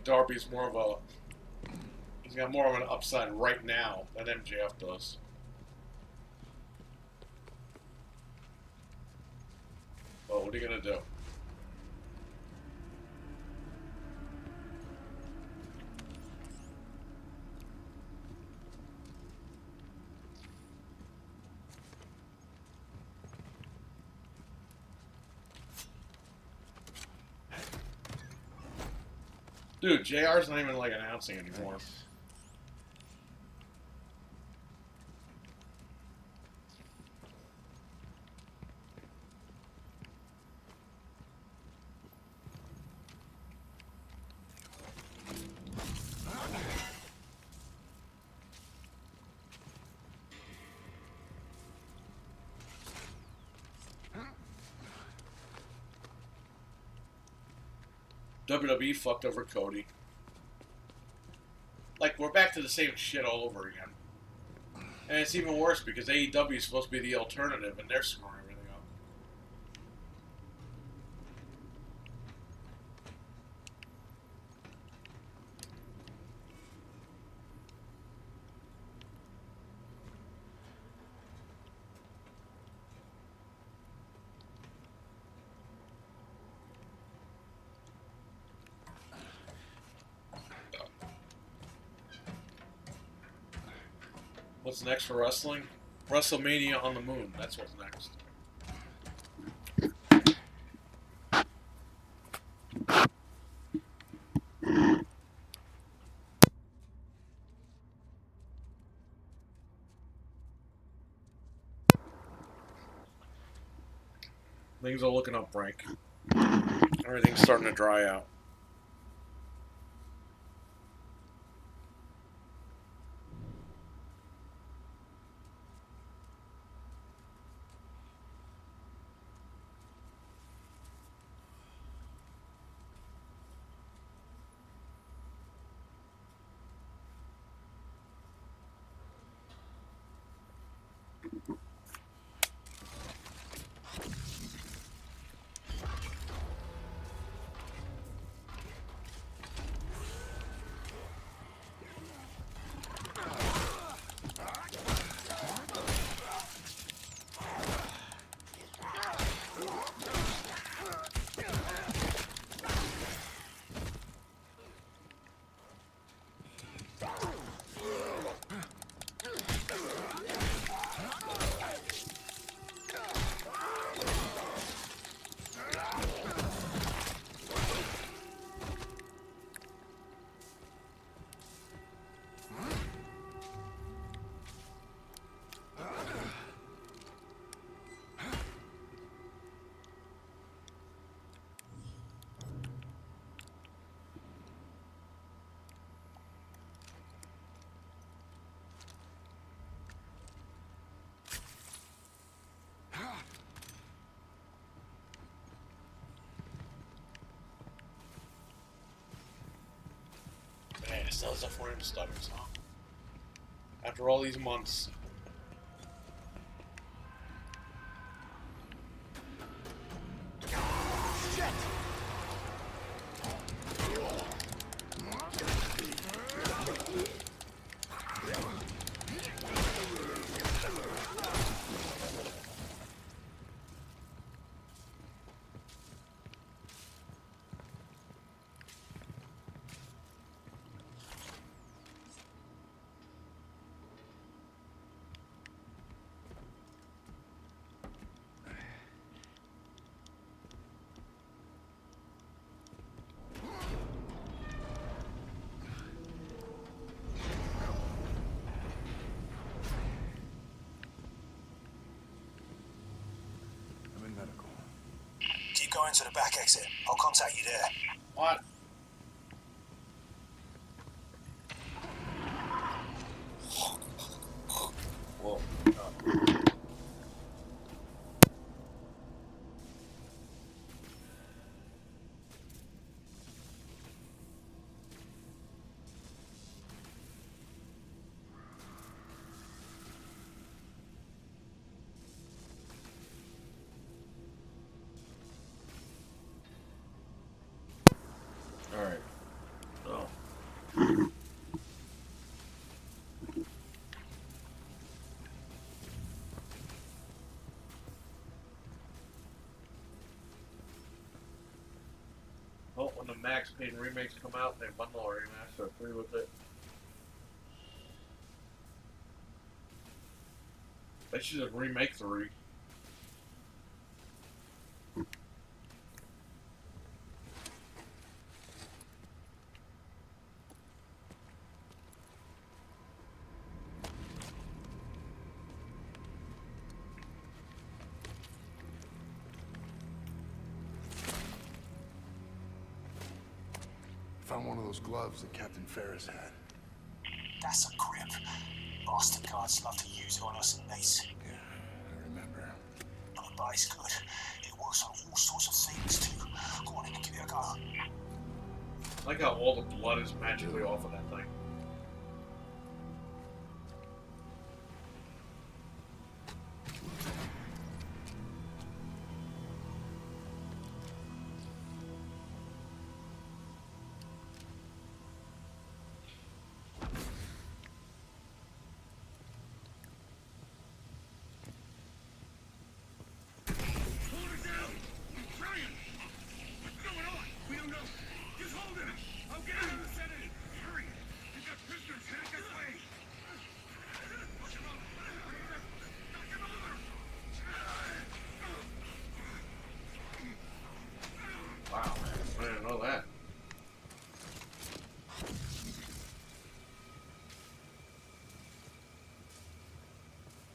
think Darby's more of a... He's got more of an upside right now than MJF does. Well, what are you gonna do? Dude, JR's not even like announcing anymore. WWE fucked over Cody. Like, we're back to the same shit all over again. And it's even worse because AEW is supposed to be the alternative and they're screwing everything up. What's next for wrestling? WrestleMania on the moon. That's what's next. Things are looking up, Frank. Everything's starting to dry out. Man, it still has a foreign stutters, huh? After all these months. I'm in medical. Keep going to the back exit. I'll contact you there. What? Whoa. when the Max Payne remakes come out, they bundle a remaster free with it. They should just remake 3. Found one of those gloves that Captain Ferris had. That's a grip. Bastard guards love to use it on us inmates. Yeah, I remember. But it's good. It works on all sorts of things too. Go on in and give it a go. I like how all the blood is magically off of that thing. Wow, I didn't know that.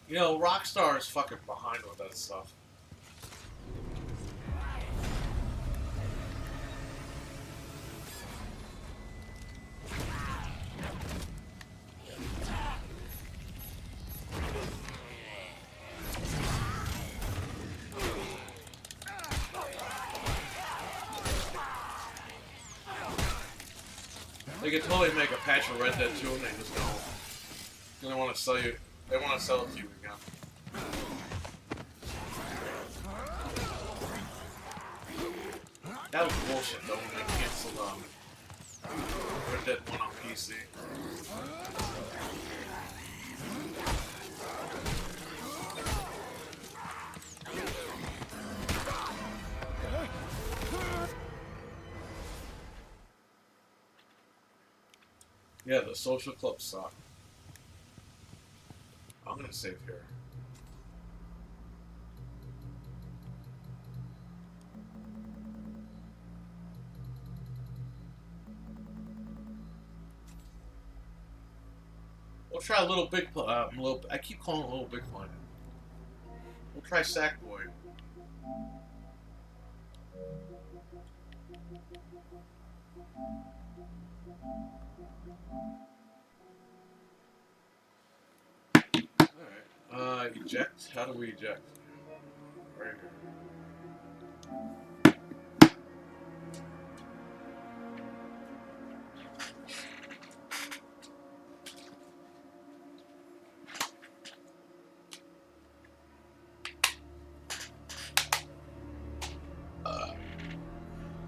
You know, Rockstar is fucking behind with that stuff. They could totally make a patch of Red Dead 2 and they just don't. They want to sell you. They want to sell it to you again. That was bullshit though when they canceled Red Dead 1 on PC. Yeah, the social clubs suck. I'm gonna save here. We'll try a little big. I keep calling it Little Big Planet. We'll try Sackboy. Alright. Eject? How do we eject? Right here.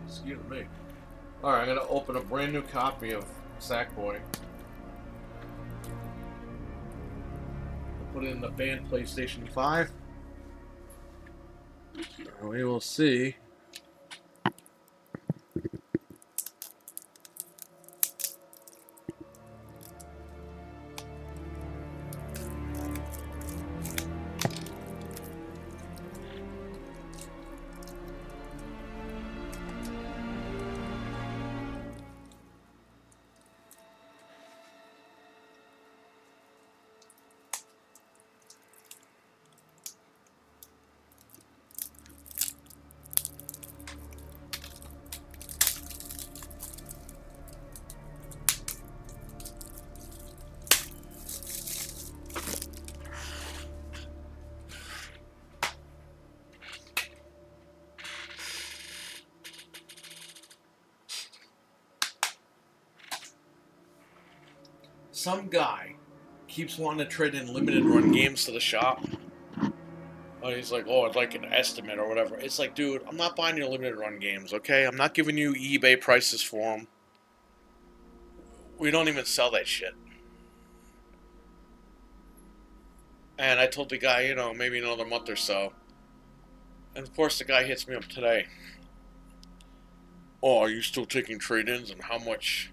Excuse me. Alright, I'm gonna open a brand new copy of Sackboy. Put it in the banned PlayStation 5. We will see. Some guy keeps wanting to trade in limited run games to the shop. Oh, he's like, oh, I'd like an estimate or whatever. It's like, dude, I'm not buying your limited run games, okay? I'm not giving you eBay prices for them. We don't even sell that shit. And I told the guy, you know, maybe another month or so. And of course, the guy hits me up today. Oh, are you still taking trade-ins, and how much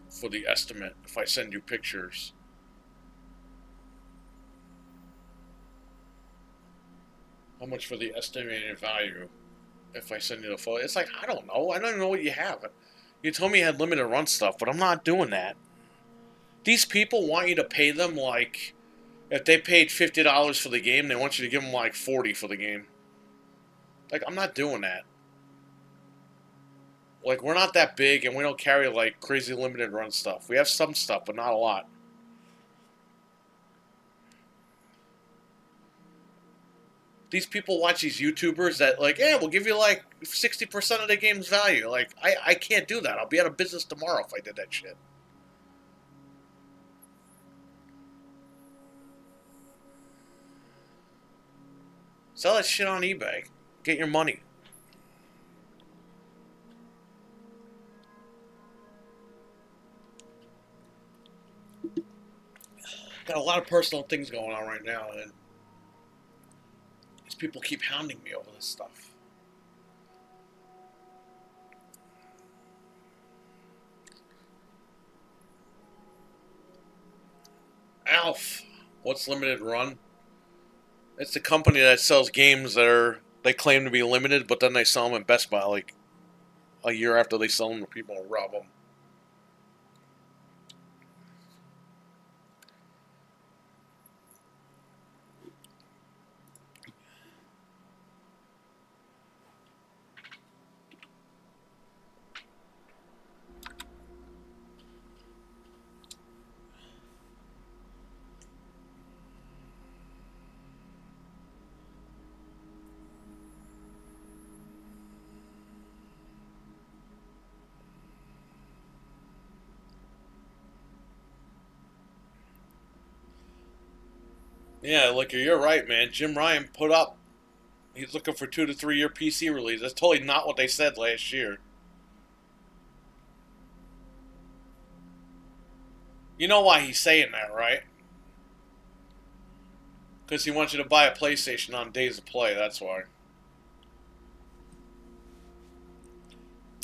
for the estimate if I send you pictures? How much for the estimated value if I send you the photo? It's like, I don't know. I don't even know what you have. You told me you had limited run stuff, but I'm not doing that. These people want you to pay them like, if they paid $50 for the game, they want you to give them like $40 for the game. Like, I'm not doing that. Like, we're not that big, and we don't carry like crazy limited run stuff. We have some stuff, but not a lot. These people watch these YouTubers that like, yeah, we'll give you like 60% of the game's value. Like, I can't do that. I'll be out of business tomorrow if I did that shit. Sell that shit on eBay. Get your money. Got a lot of personal things going on right now, and these people keep hounding me over this stuff. Alf, what's limited run? It's the company that sells games that they claim to be limited, but then they sell them at Best Buy like a year after they sell them to people and rob them. Yeah, look, you're right, man. Jim Ryan put up. He's looking for 2 to 3 year PC release. That's totally not what they said last year. You know why he's saying that, right? Because he wants you to buy a PlayStation on days of play, that's why.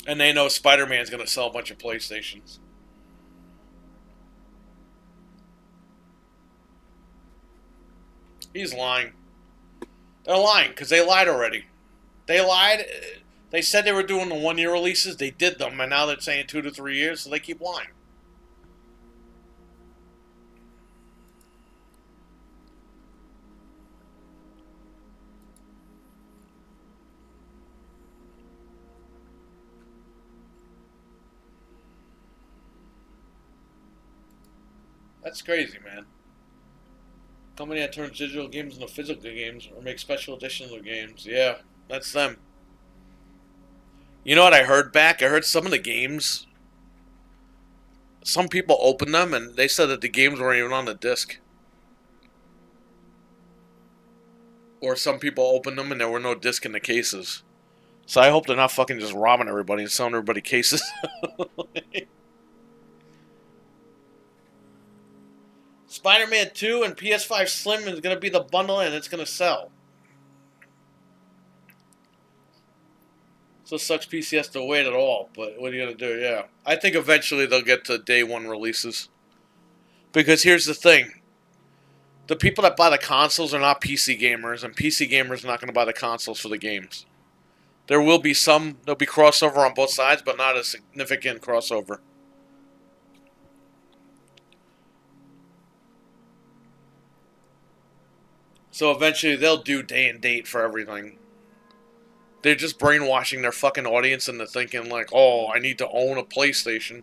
And they know Spider-Man's going to sell a bunch of PlayStations. He's lying. They're lying, because they lied already. They lied. They said they were doing the 1 year releases. They did them, and now they're saying 2 to 3 years, so they keep lying. That's crazy, man. Company that turns digital games into physical games or makes special editions of games. Yeah, that's them. You know what I heard back? I heard some of the games, some people opened them and they said that the games weren't even on the disc. Or some people opened them and there were no disc in the cases. So I hope they're not fucking just robbing everybody and selling everybody cases. Spider-Man 2 and PS5 Slim is going to be the bundle and it's going to sell. So it sucks PC has to wait at all, but what are you going to do? Yeah. I think eventually they'll get to day one releases. Because here's the thing. The people that buy the consoles are not PC gamers, and PC gamers are not going to buy the consoles for the games. There will be some, there'll be crossover on both sides, but not a significant crossover. So eventually they'll do day and date for everything. They're just brainwashing their fucking audience into thinking like, oh, I need to own a PlayStation.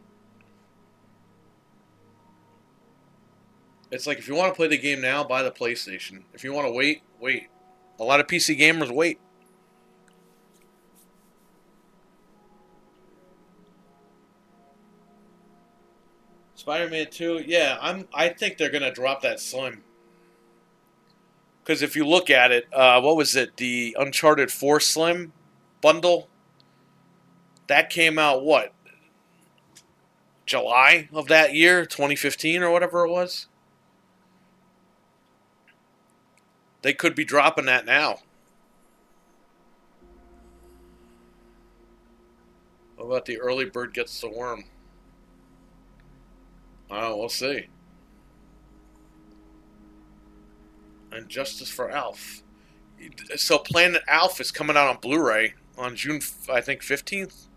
It's like, if you want to play the game now, buy the PlayStation. If you want to wait, wait. A lot of PC gamers wait. Spider-Man 2, yeah, I think they're gonna drop that Slim. Because if you look at it, what was it? The Uncharted 4 Slim bundle? That came out, what? July of that year? 2015 or whatever it was? They could be dropping that now. What about the early bird gets the worm? Oh, we'll see. And Justice for Alf. So Planet Alf is coming out on Blu-ray on June, I think, 15th.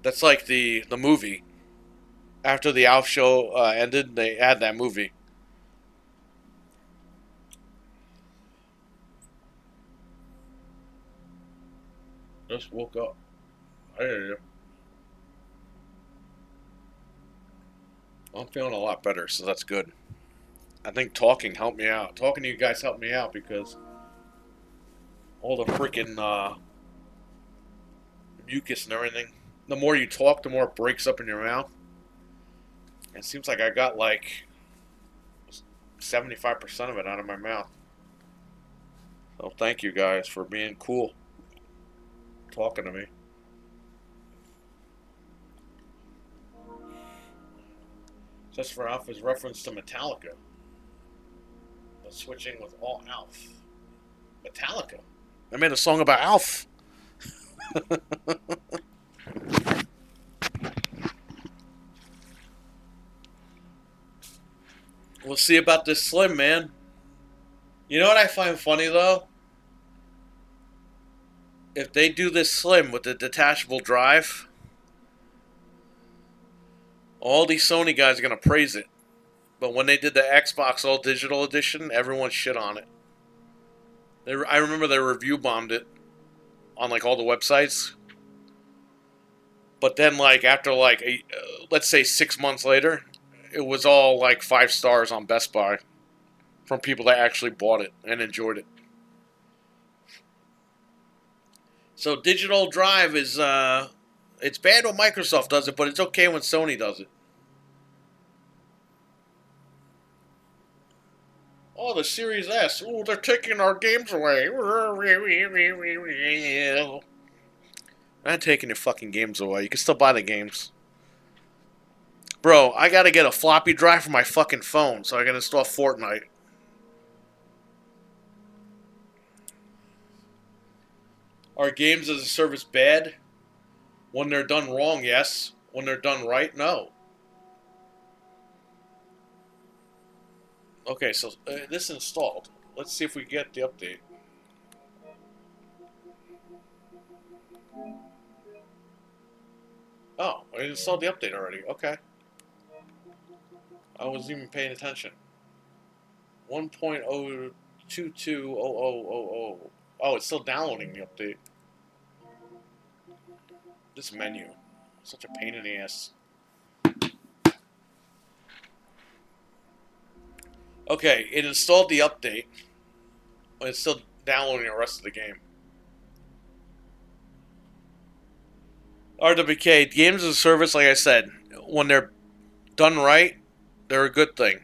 That's like the movie. After the Alf show ended, they had that movie. Just woke up. I hear you. I'm feeling a lot better, so that's good. I think talking helped me out. Talking to you guys helped me out because all the freaking mucus and everything. The more you talk, the more it breaks up in your mouth. It seems like I got like 75% of it out of my mouth. So thank you guys for being cool. Talking to me. Just for Alf is reference to Metallica. But switching with all Alf. Metallica. I made a song about Alf. We'll see about this Slim, man. You know what I find funny, though? If they do this Slim with the detachable drive, all these Sony guys are going to praise it. But when they did the Xbox All Digital Edition, everyone shit on it. I remember they review bombed it on like all the websites. But then like after like, let's say 6 months later, it was all like 5 stars on Best Buy from people that actually bought it and enjoyed it. So digital drive is, it's bad when Microsoft does it, but it's okay when Sony does it. Oh, the Series S. Oh, they're taking our games away. I'm not taking your fucking games away. You can still buy the games. Bro, I gotta get a floppy drive for my fucking phone so I can install Fortnite. Are games as a service bad? When they're done wrong, yes. When they're done right, no. Okay, so this installed. Let's see if we get the update. Oh, I installed the update already. Okay. I wasn't even paying attention. 1.0220000. Oh, it's still downloading the update. This menu. Such a pain in the ass. Okay, it installed the update. But it's still downloading the rest of the game. RWK, games as a service, like I said, when they're done right, they're a good thing.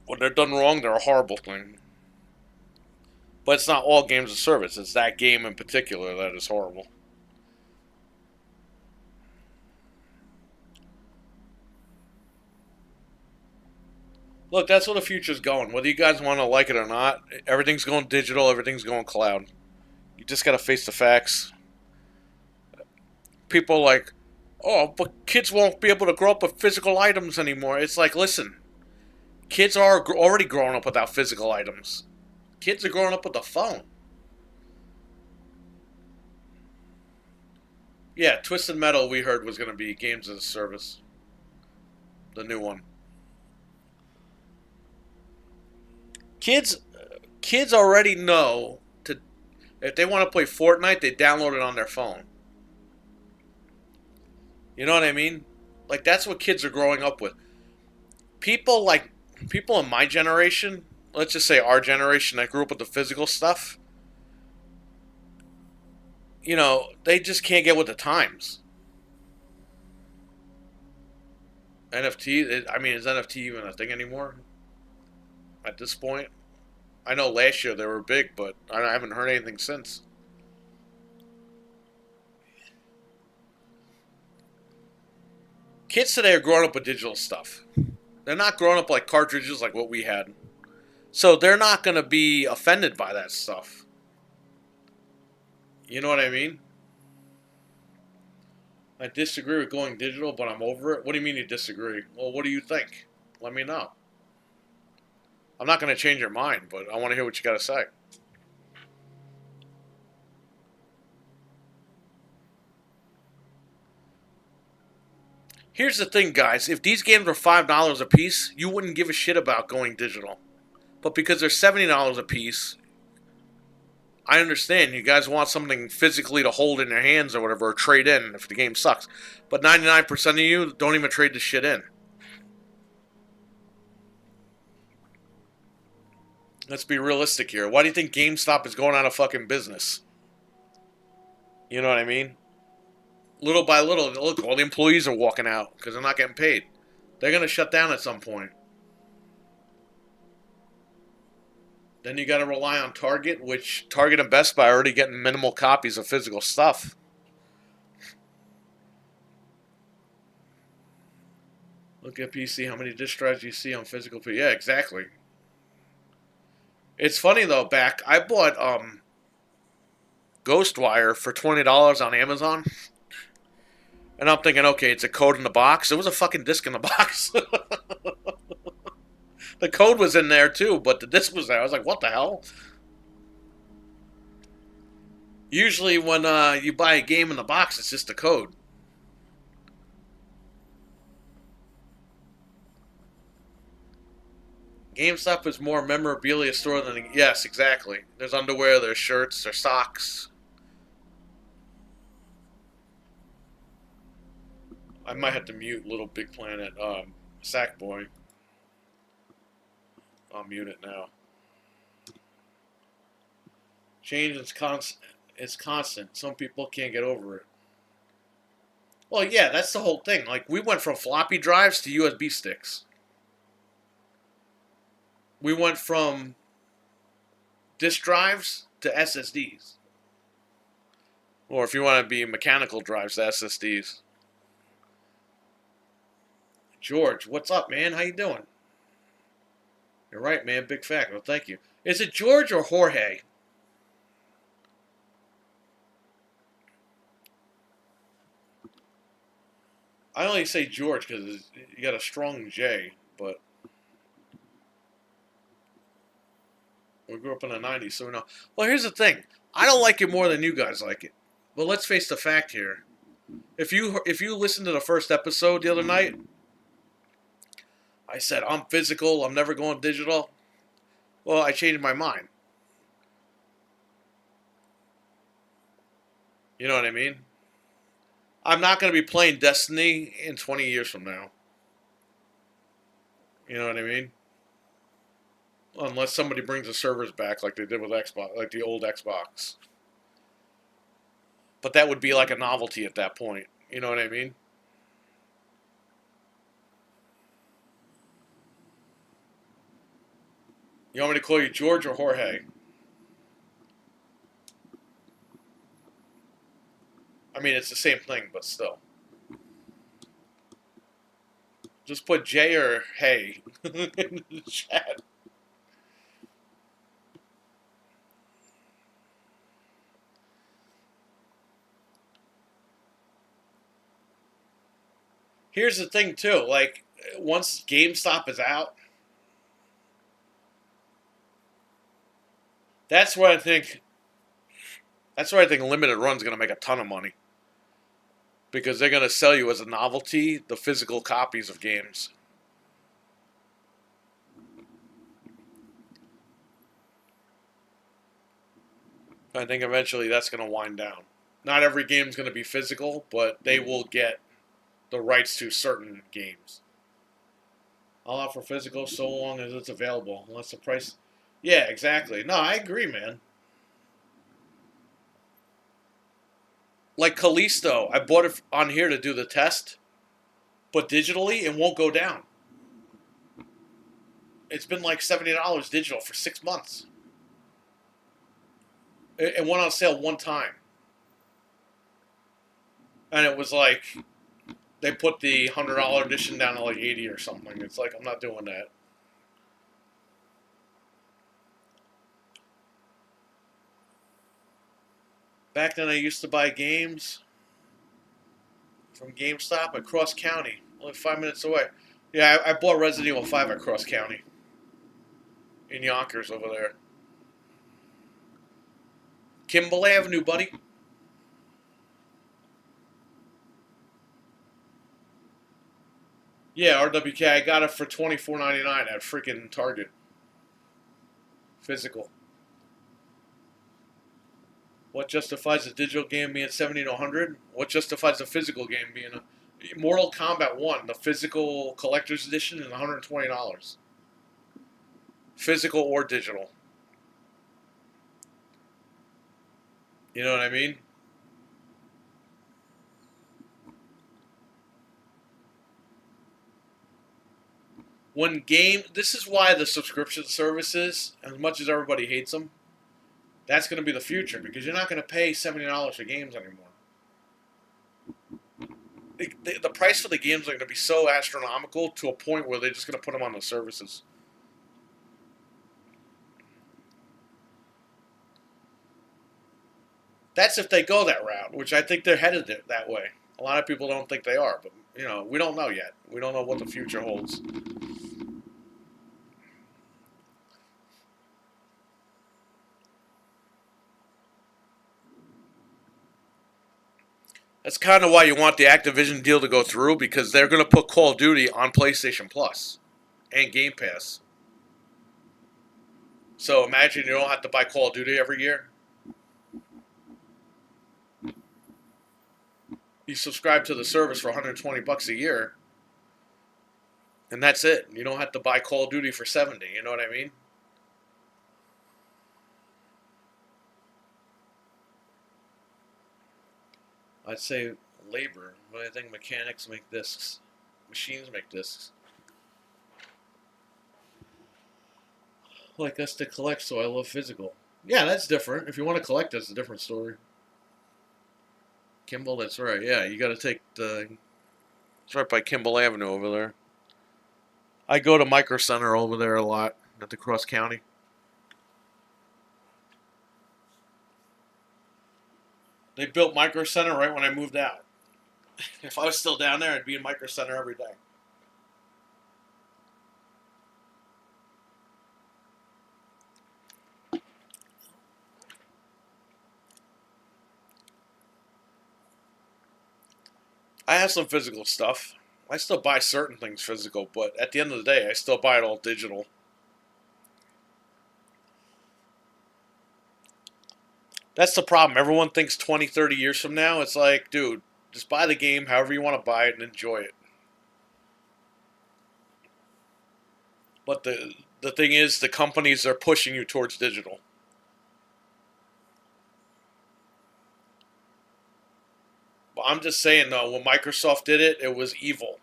When they're done wrong, they're a horrible thing. But it's not all games as a service. It's that game in particular that is horrible. Look, that's where the future's going. Whether you guys want to like it or not, everything's going digital, everything's going cloud. You just got to face the facts. People are like, oh, but kids won't be able to grow up with physical items anymore. It's like, listen, kids are already growing up without physical items. Kids are growing up with a phone. Yeah, Twisted Metal we heard was going to be games as a service. The new one. Kids already know if they want to play Fortnite, they download it on their phone. You know what I mean? Like, that's what kids are growing up with. People in my generation, let's just say our generation that grew up with the physical stuff, you know, they just can't get with the times. NFT, I mean, is NFT even a thing anymore? At this point? I know last year they were big, but I haven't heard anything since. Kids today are growing up with digital stuff. They're not growing up like cartridges like what we had. So they're not going to be offended by that stuff. You know what I mean? I disagree with going digital, but I'm over it. What do you mean you disagree? Well, what do you think? Let me know. I'm not going to change your mind, but I want to hear what you got to say. Here's the thing, guys. If these games were $5 a piece, you wouldn't give a shit about going digital. But because they're $70 a piece, I understand you guys want something physically to hold in your hands or whatever, or trade in if the game sucks. But 99% of you don't even trade the shit in. Let's be realistic here. Why do you think GameStop is going out of fucking business? You know what I mean? Little by little, look, all the employees are walking out because they're not getting paid. They're going to shut down at some point. Then you got to rely on Target, which Target and Best Buy are already getting minimal copies of physical stuff. Look at PC, how many disk drives you see on physical PC? Yeah, exactly. It's funny though, I bought Ghostwire for $20 on Amazon. And I'm thinking, okay, it's a code in the box. There was a fucking disc in the box. The code was in there too, but the disc was there. I was like, what the hell? Usually when you buy a game in the box, it's just a code. GameStop is more memorabilia store than... Yes, exactly. There's underwear, there's shirts, there's socks. I might have to mute Little Big Planet, Sackboy. I'll mute it now. Change is constant. It's constant. Some people can't get over it. Well, yeah, that's the whole thing. Like, we went from floppy drives to USB sticks. We went from disk drives to SSDs. Or if you want to be mechanical drives, to SSDs. George, what's up, man? How you doing? You're right, man. Big fact. Well, thank you. Is it George or Jorge? I only say George because you got a strong J, but we grew up in the 90s, so we know. Well, here's the thing. I don't like it more than you guys like it. But let's face the fact here. If you listened to the first episode the other night, I said, I'm physical, I'm never going digital. Well, I changed my mind. You know what I mean? I'm not going to be playing Destiny in 20 years from now. You know what I mean? Unless somebody brings the servers back like they did with Xbox, like the old Xbox. But that would be like a novelty at that point. You know what I mean? You want me to call you George or Jorge? I mean, it's the same thing, but still. Just put J or Hey in the chat. Here's the thing, too. Like, once GameStop is out, that's where I think Limited Run's going to make a ton of money. Because they're going to sell you as a novelty the physical copies of games. I think eventually that's going to wind down. Not every game's going to be physical, but they will get the rights to certain games. I'll offer physical so long as it's available. Unless the price... Yeah, exactly. No, I agree, man. Like Callisto, I bought it on here to do the test, but digitally, it won't go down. It's been like $70 digital for 6 months. It went on sale one time. And it was like, they put the $100 edition down to like $80 or something. It's like, I'm not doing that. Back then I used to buy games from GameStop at Cross County, only 5 minutes away. Yeah, I bought Resident Evil 5 at Cross County. In Yonkers over there. Kimball Avenue, buddy. Yeah, RWK. I got it for $24.99 at freaking Target. Physical. What justifies a digital game being 70 to 100? What justifies a physical game being a Mortal Kombat 1, the physical collector's edition, is $120. Physical or digital. You know what I mean? This is why the subscription services, as much as everybody hates them, that's going to be the future, because you're not going to pay $70 for games anymore. The price for the games are going to be so astronomical to a point where they're just going to put them on the services. That's if they go that route, which I think they're headed that way. A lot of people don't think they are, but we don't know yet. We don't know what the future holds. That's kind of why you want the Activision deal to go through, because they're going to put Call of Duty on PlayStation Plus and Game Pass. So imagine you don't have to buy Call of Duty every year. You subscribe to the service for $120 a year, and that's it. You don't have to buy Call of Duty for $70. You know what I mean? I'd say labor, but I think mechanics make discs. Machines make discs. Like us to collect, so I love physical. Yeah, that's different. If you want to collect, that's a different story. Kimball, that's right. Yeah, you got to take the... It's right by Kimball Avenue over there. I go to Micro Center over there a lot at the Cross County. They built Micro Center right when I moved out. If I was still down there, I'd be in Micro Center every day. I have some physical stuff. I still buy certain things physical, but at the end of the day, I still buy it all digital. That's the problem. Everyone thinks 20, 30 years from now, it's like, dude, just buy the game however you want to buy it and enjoy it. But the thing is, the companies are pushing you towards digital. But I'm just saying, though, when Microsoft did it, it was evil.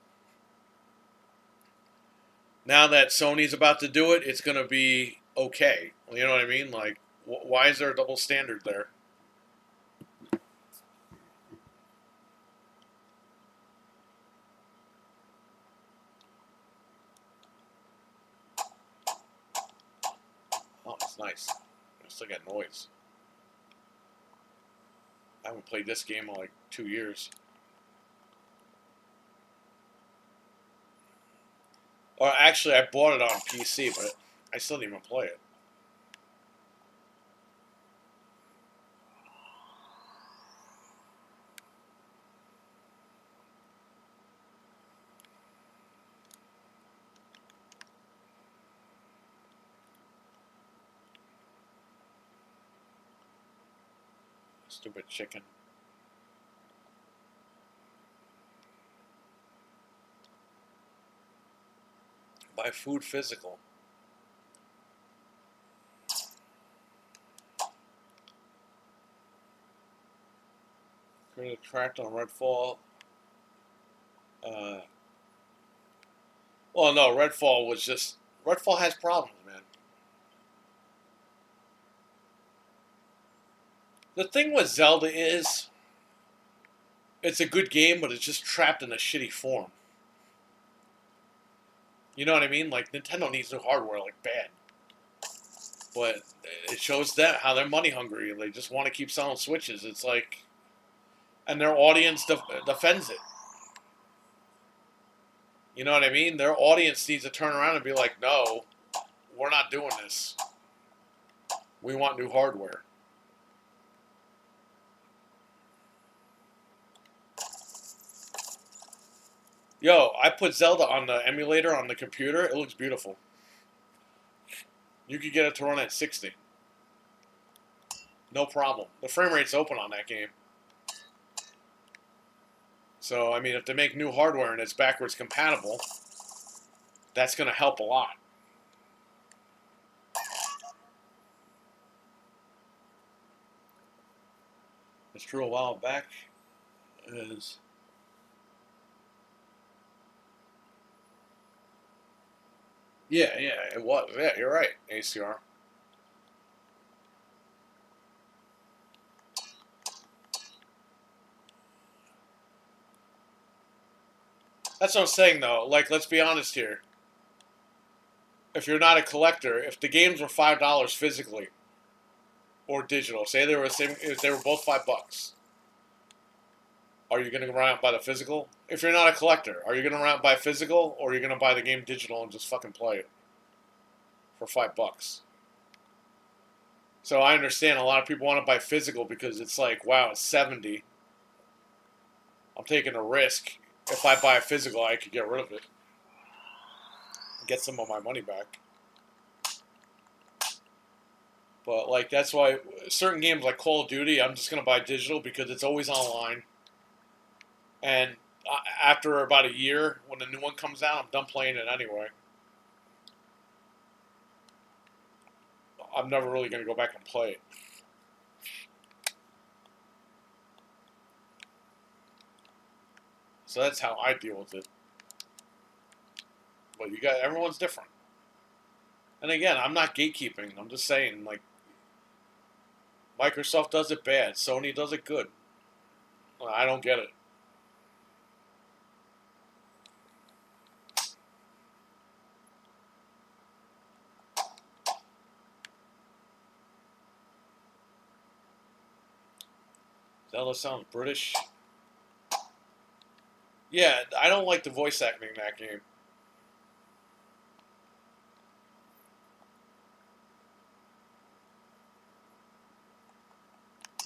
Now that Sony's about to do it, it's going to be okay. You know what I mean? Like, why is there a double standard there? Oh, it's nice. I still got noise. I haven't played this game in like 2 years. Or actually, I bought it on PC, but I still didn't even play it. Stupid chicken. Buy food physical. Create a tract on Redfall. Well, no, Redfall was just... Redfall has problems, man. The thing with Zelda is, it's a good game, but it's just trapped in a shitty form. You know what I mean? Like, Nintendo needs new hardware, like, bad. But it shows them how they're money hungry. They just want to keep selling Switches. It's like, and their audience defends it. You know what I mean? Their audience needs to turn around and be like, no, we're not doing this. We want new hardware. Yo, I put Zelda on the emulator on the computer. It looks beautiful. You could get it to run at 60. No problem. The frame rate's open on that game. So, I mean, if they make new hardware and it's backwards compatible, that's going to help a lot. It's true a while back. Is yeah, it was. Yeah, you're right, ACR. That's what I'm saying, though. Like, let's be honest here. If you're not a collector, if the games were $5 physically or digital, say they were if they were both $5, are you going to run out and buy the physical? If you're not a collector, are you going to run out and buy physical, or are you going to buy the game digital and just fucking play it for $5? So I understand a lot of people want to buy physical because it's like, wow, it's 70. I'm taking a risk. If I buy a physical, I could get rid of it. Get some of my money back. But, like, that's why certain games like Call of Duty, I'm just going to buy digital because it's always online. And after about a year, when the new one comes out, I'm done playing it anyway. I'm never really going to go back and play it. So that's how I deal with it. But you got, everyone's different. And again, I'm not gatekeeping. I'm just saying, like, Microsoft does it bad. Sony does it good. I don't get it. Zelda sounds British. Yeah, I don't like the voice acting in that game.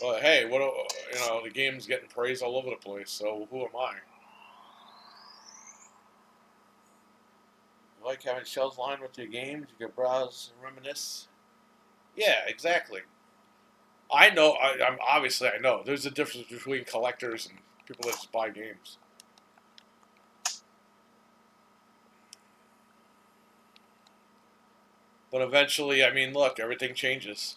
Well, hey, what you know, the game's getting praise all over the place. So who am I? You like having shelves lined with your games? You can browse and reminisce. Yeah, exactly. I know. I'm obviously I know. There's a difference between collectors and people that just buy games. But eventually, I mean, look, everything changes.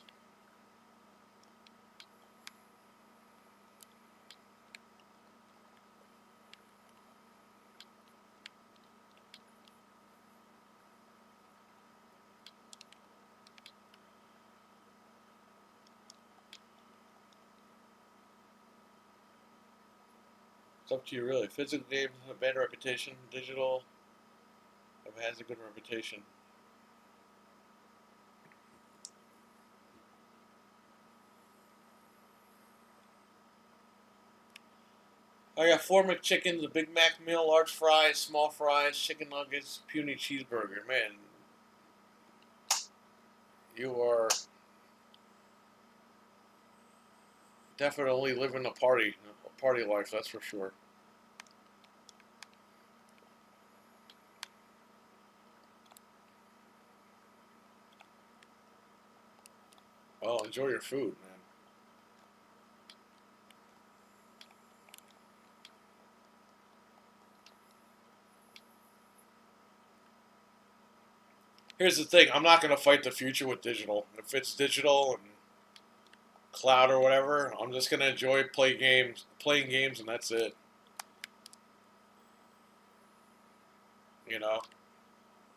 It's up to you, really. Physical games have a bad reputation. Digital has a good reputation. I got 4 McChickens, a Big Mac meal, large fries, small fries, chicken nuggets, puny cheeseburger. Man, you are definitely living a party life, that's for sure. Well, enjoy your food, man. Here's the thing, I'm not going to fight the future with digital. If it's digital and cloud or whatever, I'm just going to enjoy playing games, and that's it. You know?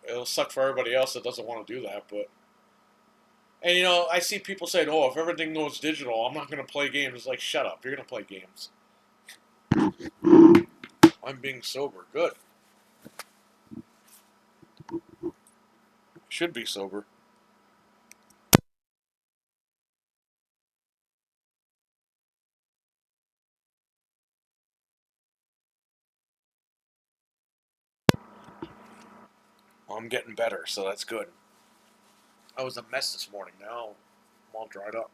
It'll suck for everybody else that doesn't want to do that, but... And, you know, I see people saying, oh, if everything goes digital, I'm not going to play games. It's like, shut up, you're going to play games. I'm being sober. Good. Should be sober. I'm getting better, so that's good. I was a mess this morning. Now I'm all dried up.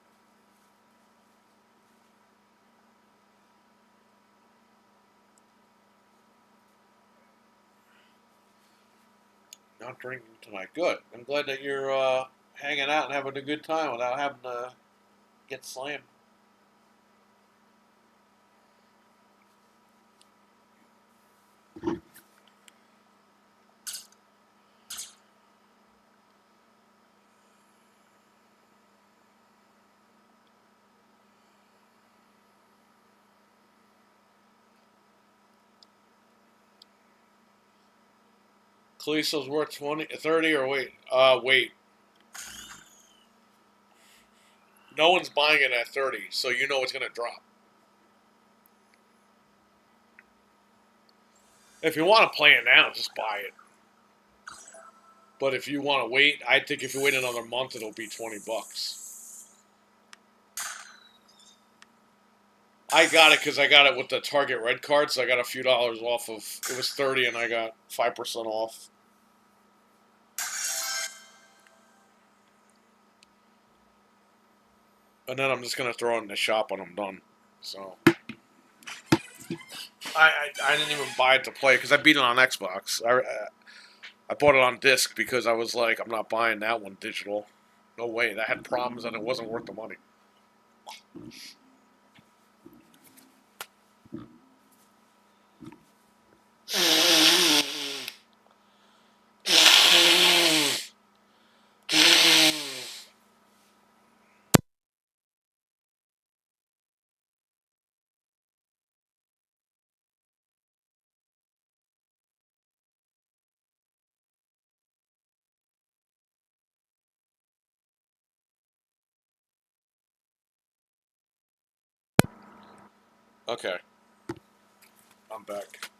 Not drinking tonight. Good. I'm glad that you're hanging out and having a good time without having to get slammed. Callisto's worth 20, 30, or wait. Wait. No one's buying it at 30, so you know it's going to drop. If you want to play it now, just buy it. But if you want to wait, I think if you wait another month, it'll be $20. I got it because I got it with the Target Red card, so I got a few dollars off of. It was 30, and I got 5% off. And then I'm just gonna throw it in the shop when I'm done. So I didn't even buy it to play because I beat it on Xbox. I bought it on disc because I was like, I'm not buying that one digital. No way. That had problems and it wasn't worth the money. Okay. I'm back.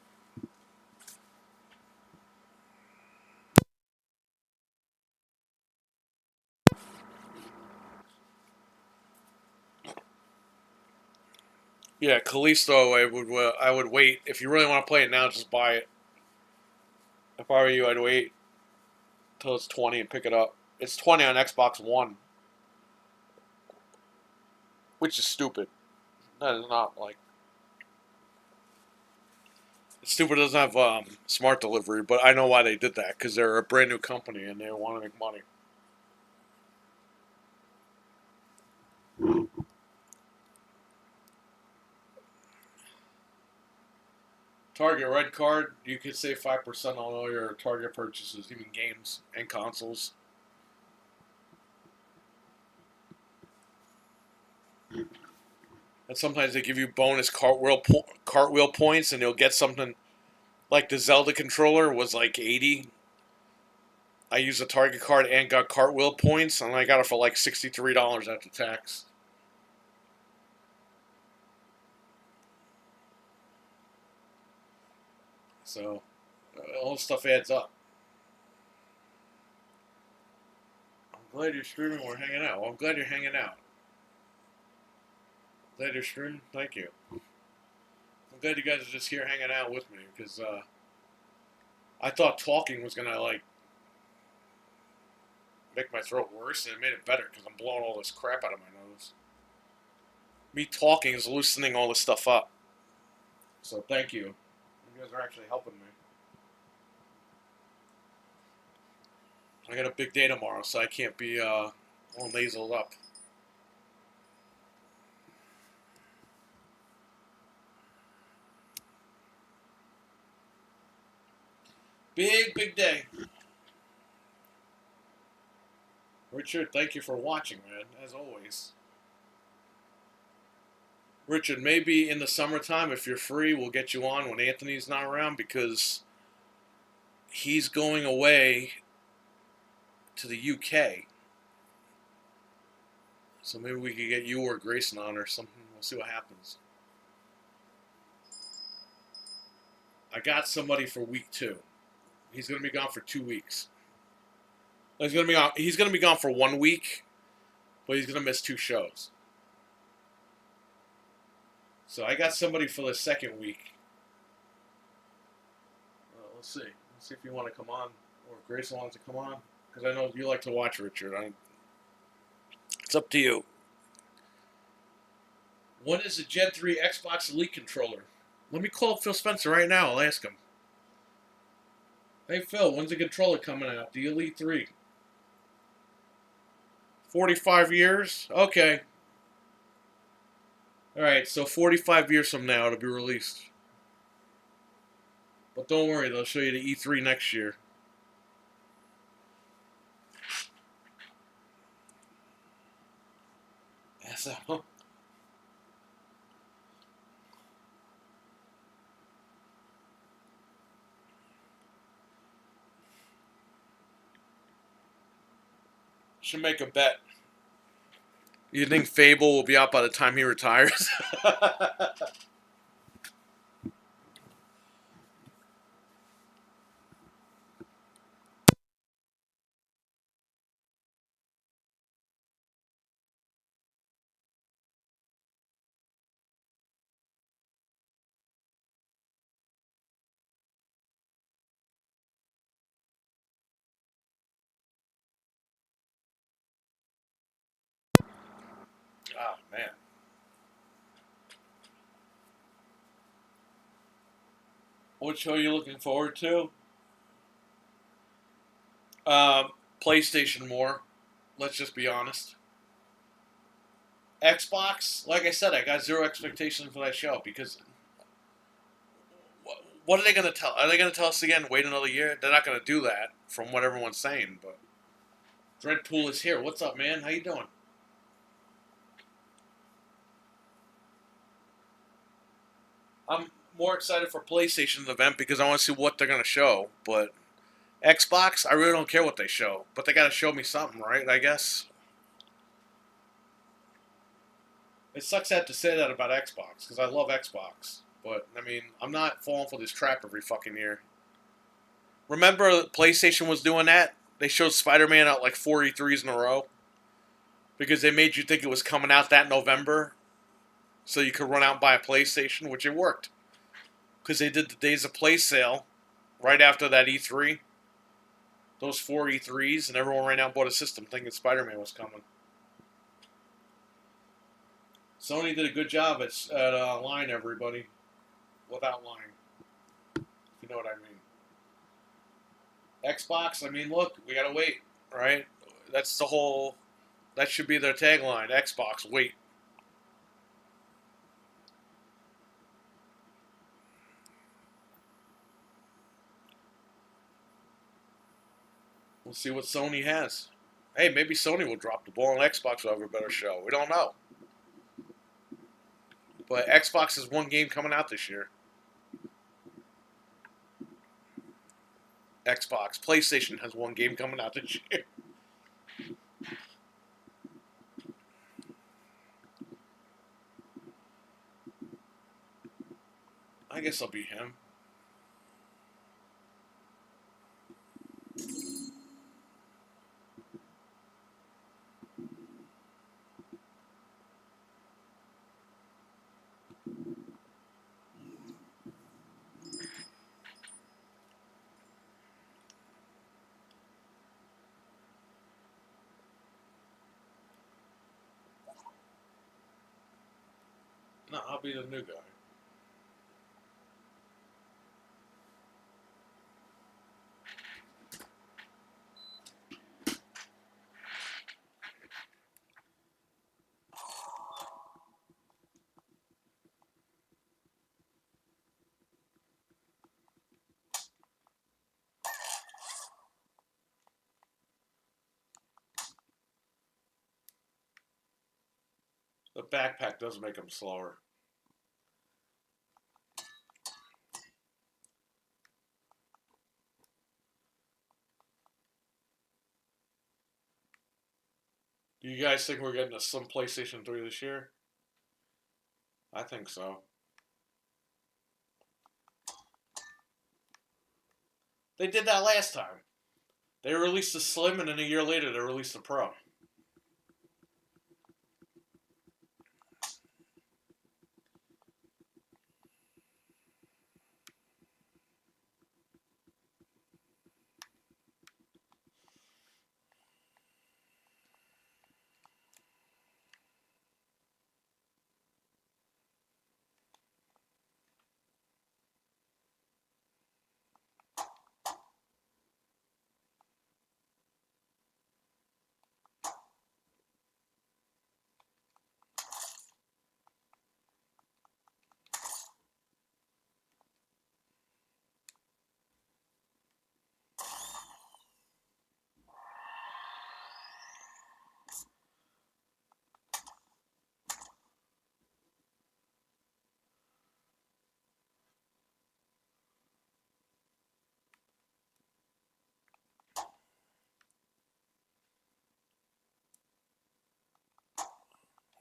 Yeah, Callisto. I would wait. If you really want to play it now, just buy it. If I were you, I'd wait till it's 20 and pick it up. It's 20 on Xbox One, which is stupid. That is not like it's stupid. It doesn't have smart delivery, but I know why they did that because they're a brand new company and they want to make money. Target Red Card, you can save 5% on all your Target purchases, even games and consoles. And sometimes they give you bonus cartwheel points, and you'll get something like the Zelda controller was like 80. I used a Target card and got cartwheel points, and I got it for like $63 after tax. So all this stuff adds up. I'm glad you're streaming. We're hanging out. Well, I'm glad you're hanging out. Glad you're streaming. Thank you. I'm glad you guys are just here hanging out with me because I thought talking was gonna like make my throat worse, and it made it better because I'm blowing all this crap out of my nose. Me talking is loosening all this stuff up. So thank you. You guys are actually helping me. I got a big day tomorrow, so I can't be all nasaled up. Big day. Richard, thank you for watching, man, as always. Richard, maybe in the summertime, if you're free, we'll get you on when Anthony's not around because he's going away to the UK. So maybe we could get you or Grayson on or something. We'll see what happens. I got somebody for week 2. He's going to be gone for 2 weeks. He's going to be gone for 1 week, but he's going to miss 2 shows. So I got somebody for the second week. Let's see. Let's see if you want to come on. Or if Grayson wants to come on, because I know you like to watch Richard. It's up to you. When is the Gen 3 Xbox Elite controller? Let me call Phil Spencer right now. I'll ask him. Hey Phil, when's the controller coming out? The Elite 3. 45 years? Okay. Alright, so 45 years from now it'll be released. But don't worry, they'll show you the E3 next year. That's how. Should make a bet. You think Fable will be out by the time he retires? Oh, man. What show are you looking forward to? PlayStation more. Let's just be honest. Xbox, like I said, I got zero expectations for that show because what are they going to tell? Are they going to tell us again, wait another year? They're not going to do that from what everyone's saying, but Dreadpool is here. What's up, man? How you doing? I'm more excited for PlayStation's event because I want to see what they're going to show, but Xbox, I really don't care what they show, but they got to show me something, right? I guess. It sucks I have to say that about Xbox because I love Xbox, but I mean, I'm not falling for this trap every fucking year. Remember, PlayStation was doing that? They showed Spider-Man out like 4 E3s in a row because they made you think it was coming out that November, so you could run out and buy a PlayStation, which it worked because they did the Days of Play sale right after that E3. Those 4 E3s, and everyone ran out and bought a system thinking Spider-Man was coming. Sony did a good job at lying, everybody, without lying. If you know what I mean. Xbox, I mean, look, we gotta wait, right? That's the whole. That should be their tagline. Xbox, wait. We'll see what Sony has. Hey, maybe Sony will drop the ball and Xbox will have a better show. We don't know. But Xbox has one game coming out this year. Xbox. PlayStation has one game coming out this year. I guess I'll be him. No, I'll be the new guy. The backpack does make him slower. Do you guys think we're getting some PlayStation 3 this year? I think so. They did that last time. They released the Slim, and then a year later they released the Pro.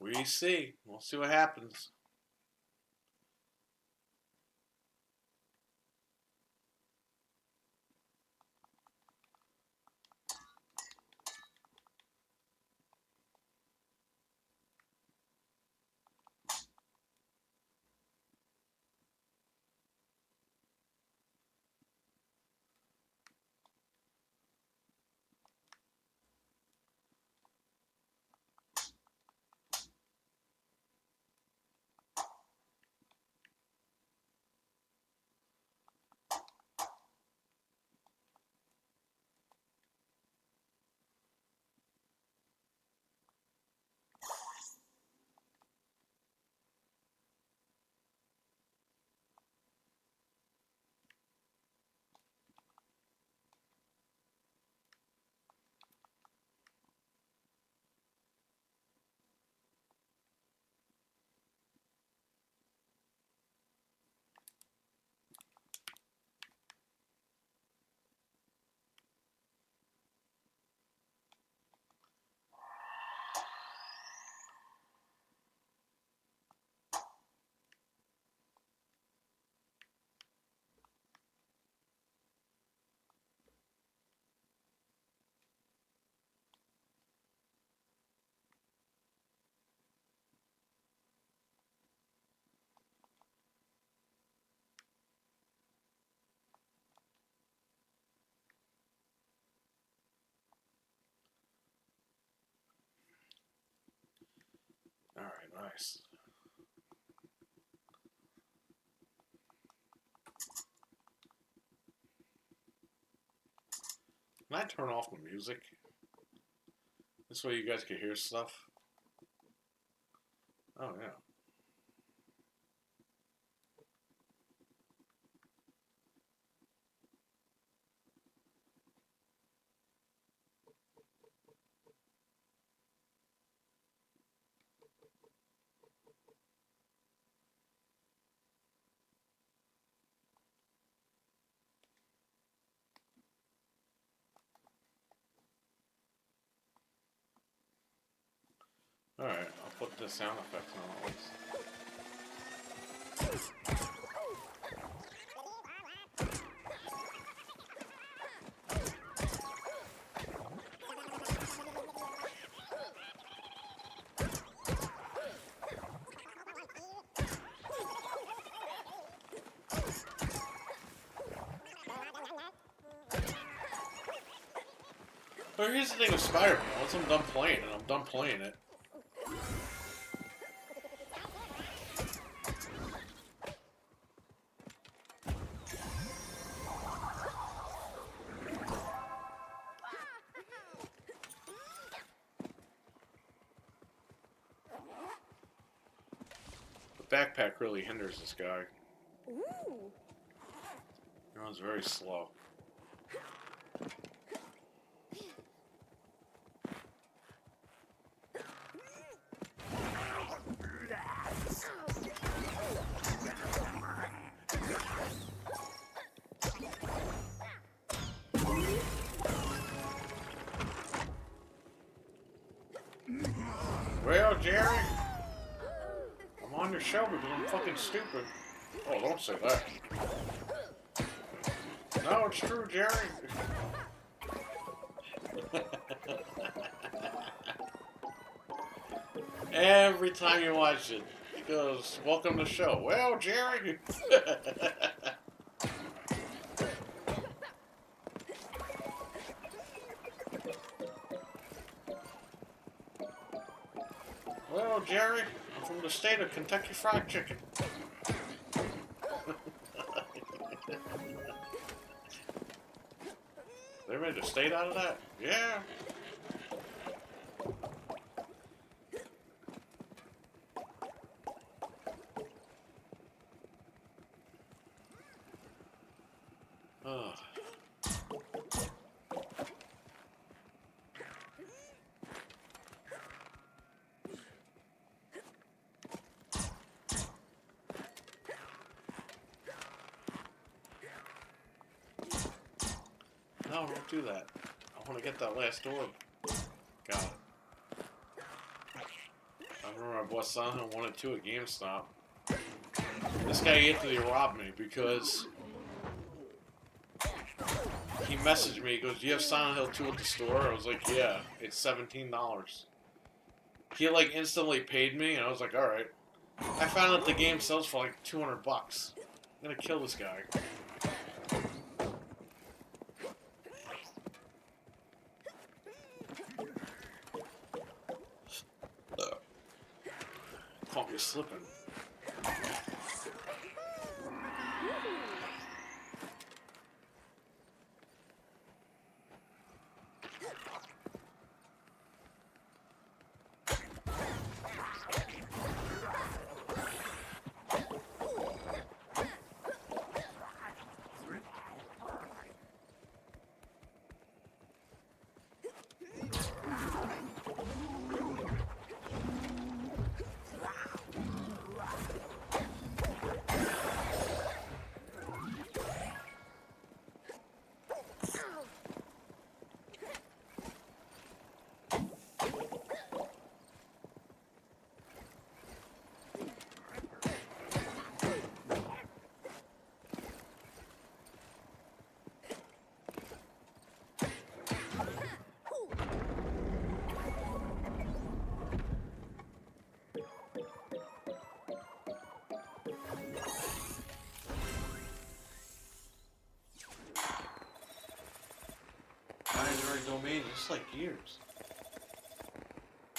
We see. We'll see what happens. Alright, nice. Can I turn off the music? This way you guys can hear stuff. Oh, yeah. Alright, I'll put the sound effects on at least. But here's the thing with Spider-Man, once I'm done playing it, I'm done playing it. The backpack really hinders this guy. He runs very slow. Well, Jerry, I'm on your show because I'm fucking stupid. Oh, don't say that. No, it's true, Jerry. Every time you watch it, he goes, "Welcome to the show." Well, Jerry. Well, Jerry, I'm from the state of Kentucky Fried Chicken. They made a state out of that? Yeah. Ugh. No, don't do that. I want to get that last orb. Got it. I'm remember I bought Silent Hill 1 and 2 at GameStop. This guy Anthony robbed me because he messaged me. He goes, "Do you have Silent Hill 2 at the store?" I was like, "Yeah, it's $17." He like instantly paid me, and I was like, "All right." I found out the game sells for like $200. I'm gonna kill this guy. Caught me slipping. Binary domain, just like years.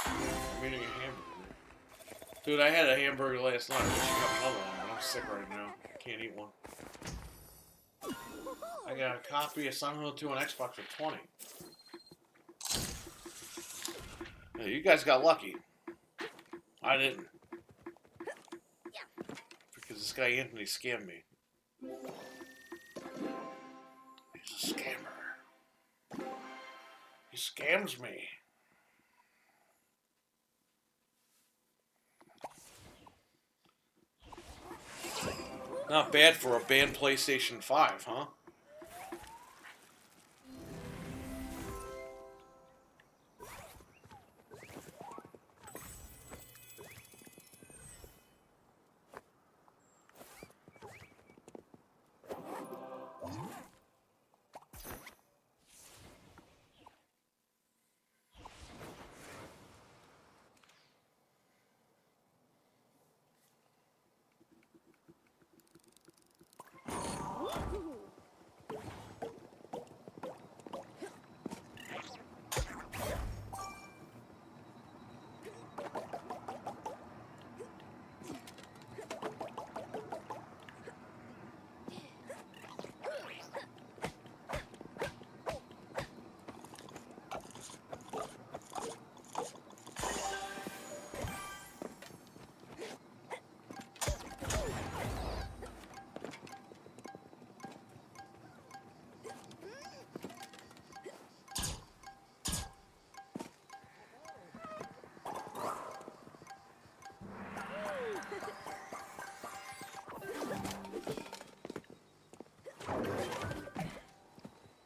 I'm eating a hamburger. Dude, I had a hamburger last night. I wish I got another one, but I'm sick right now. I can't eat one. I got a copy of Silent Hill 2 on Xbox for 20. Yeah, you guys got lucky. I didn't. Because this guy Anthony scammed me. He's a scammer. He scams me. Not bad for a banned PlayStation 5, huh?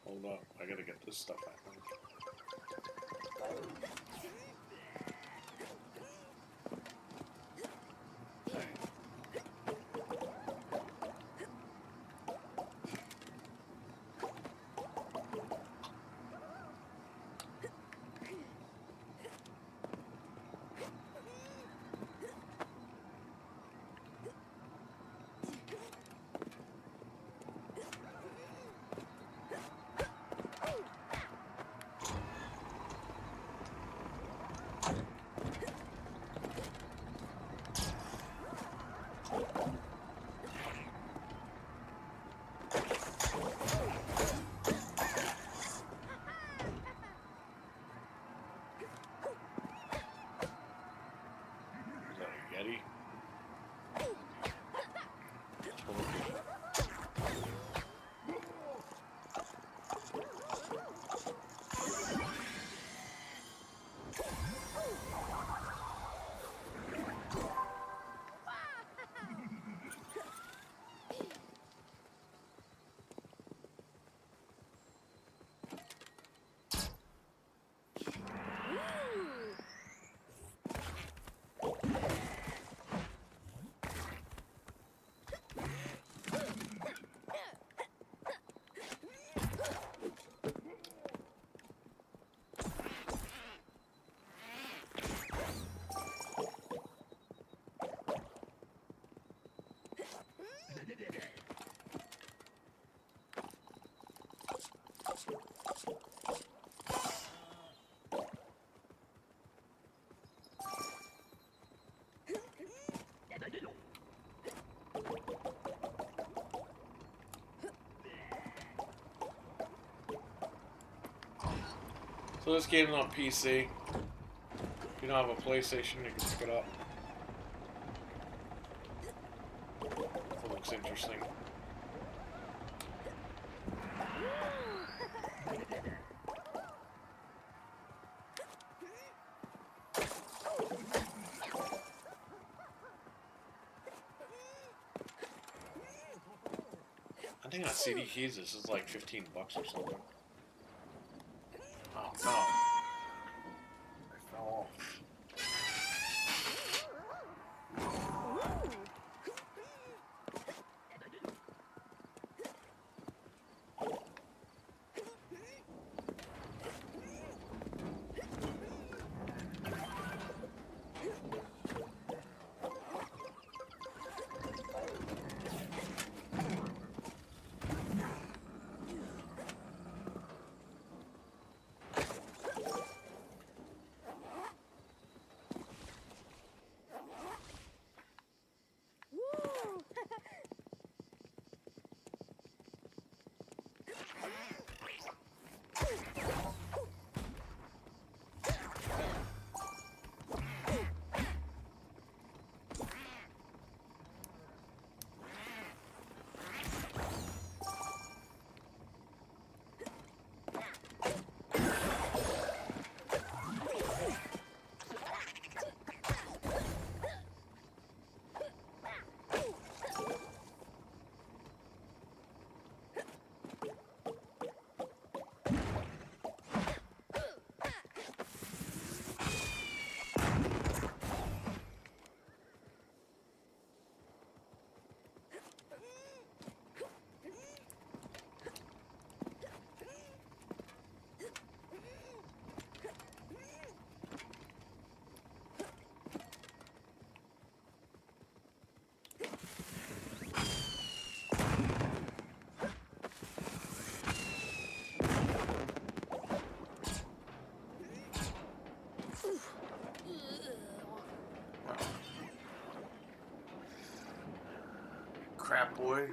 Hold up, I gotta get this stuff out. So this game's on PC. If you don't have a PlayStation, you can pick it up. It looks interesting. I think on CD keys this is like $15 or something. Oh no. I fell off. Crap boy.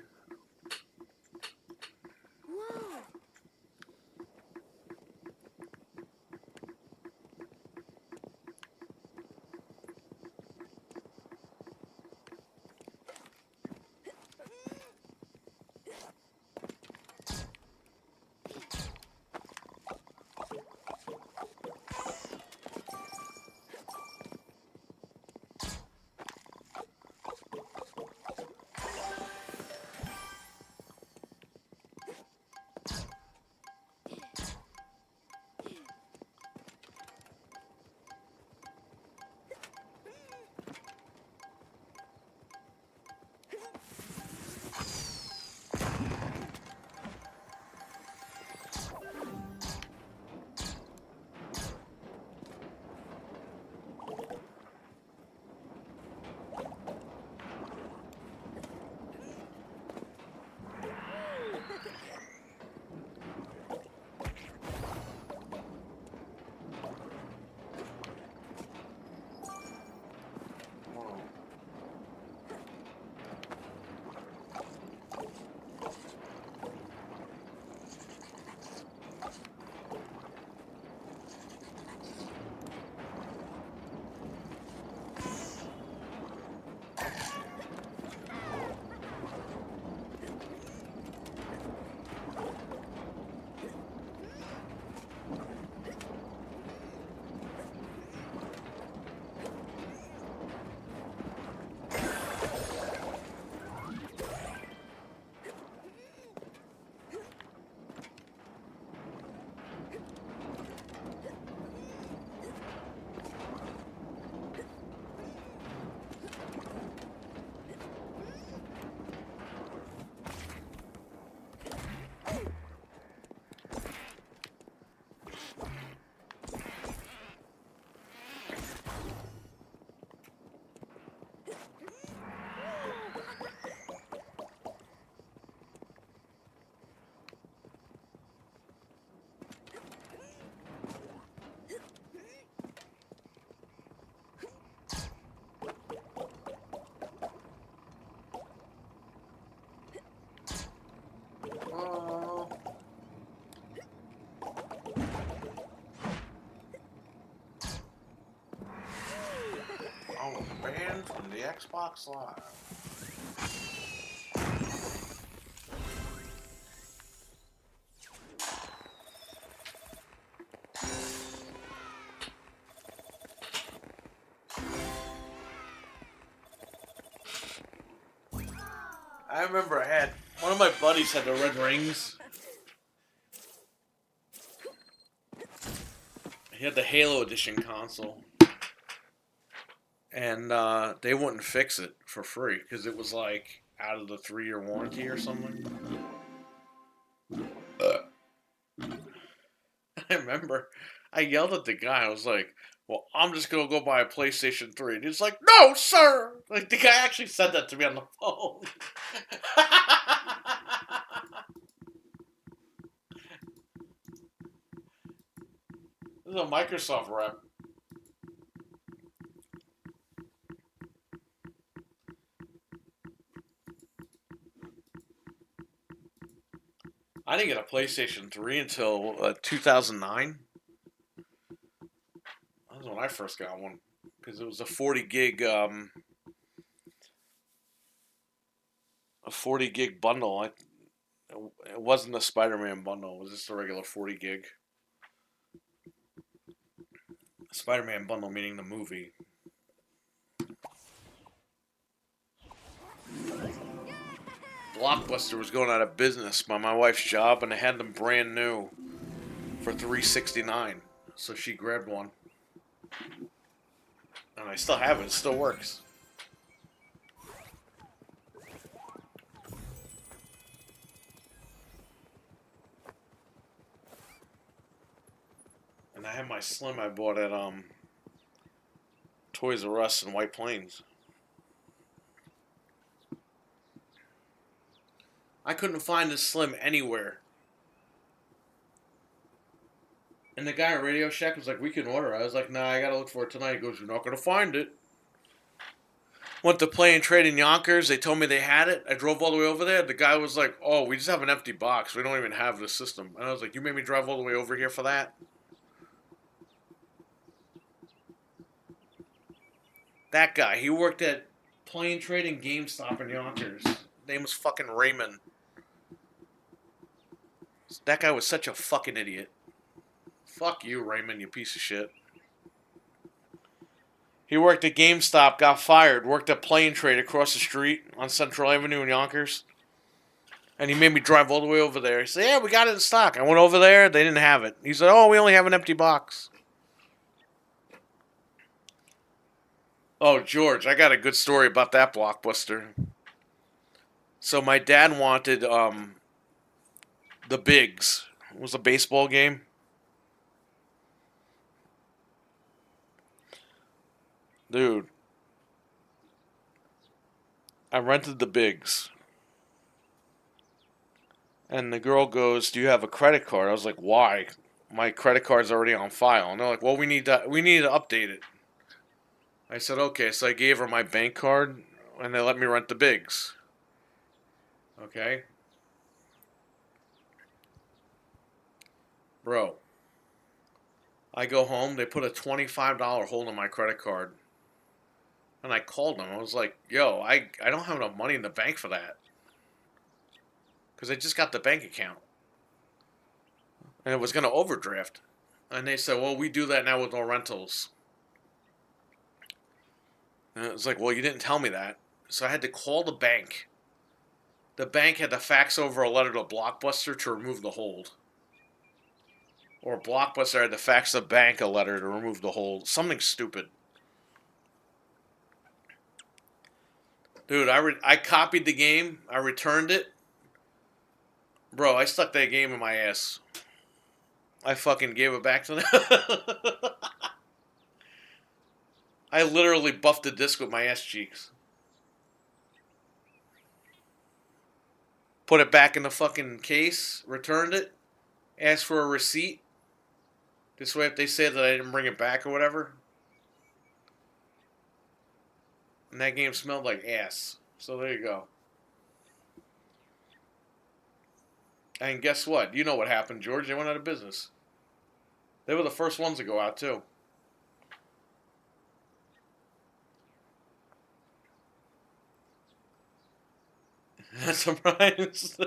Xbox Live. I remember I had one of my buddies had the red rings. He had the Halo Edition console. And they wouldn't fix it for free because it was like out of the 3-year warranty or something. I remember I yelled at the guy. I was like, well, I'm just going to go buy a PlayStation 3. And he's like, no, sir. Like, the guy actually said that to me on the phone. This is a Microsoft rep. I didn't get a PlayStation 3 until 2009. That was when I first got one. Because it was a 40 gig, a 40 gig bundle. It wasn't a Spider-Man bundle. It was just a regular 40 gig. Spider-Man bundle meaning the movie. Blockbuster was going out of business by my wife's job, and they had them brand new for $3.69. So she grabbed one, and I still have it. It still works. And I have my Slim I bought at Toys R Us in White Plains. I couldn't find this Slim anywhere. And the guy at Radio Shack was like, we can order it. I was like, nah, I gotta look for it tonight. He goes, you're not gonna find it. Went to Play and Trade in Yonkers. They told me they had it. I drove all the way over there. The guy was like, oh, we just have an empty box. We don't even have the system. And I was like, you made me drive all the way over here for that? That guy, he worked at Play and Trade and GameStop in Yonkers. His name was fucking Raymond. That guy was such a fucking idiot. Fuck you, Raymond, you piece of shit. He worked at GameStop, got fired, worked at Play and Trade across the street on Central Avenue in Yonkers. And he made me drive all the way over there. He said, yeah, we got it in stock. I went over there, they didn't have it. He said, oh, we only have an empty box. Oh, George, I got a good story about that Blockbuster. So my dad wanted the Bigs. It was a baseball game. Dude. I rented the Bigs. And the girl goes, do you have a credit card? I was like, why? My credit card's already on file. And they're like, well, we need to update it. I said, okay. So I gave her my bank card, and they let me rent the Bigs. Okay? Bro. I go home, they put a $25 hold on my credit card. And I called them. I was like, yo, I don't have enough money in the bank for that. Because I just got the bank account. And it was going to overdraft. And they said, well, we do that now with no rentals. And it was like, well, you didn't tell me that. So I had to call the bank. The bank had to fax over a letter to Blockbuster to remove the hold. Or Blockbuster had to fax the bank a letter to remove the hold. Something stupid. Dude, I copied the game. I returned it. Bro, I stuck that game in my ass. I fucking gave it back to them. I literally buffed the disc with my ass cheeks. Put it back in the fucking case. Returned it. Asked for a receipt. This way if they say that I didn't bring it back or whatever. And that game smelled like ass. So there you go. And guess what? You know what happened, George. They went out of business. They were the first ones to go out, too. Not surprised.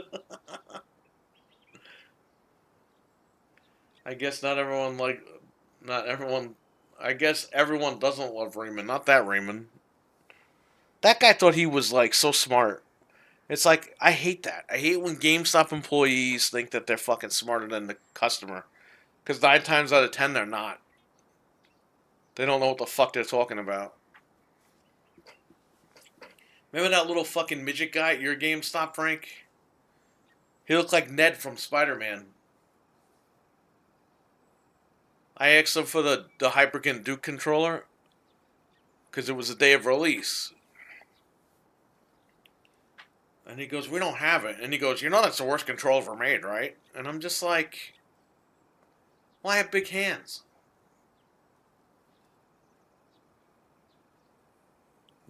I guess not everyone not everyone. I guess everyone doesn't love Raymond. Not that Raymond. That guy thought he was like so smart. It's like I hate that. I hate when GameStop employees think that they're fucking smarter than the customer. Because 9 times out of 10 they're not. They don't know what the fuck they're talking about. Remember that little fucking midget guy at your GameStop, Frank? He looked like Ned from Spider-Man. I asked him for the Hyperkin Duke controller. Because it was the day of release. And he goes, we don't have it. And he goes, you know that's the worst controller ever made, right? And I'm just like, well, I have big hands.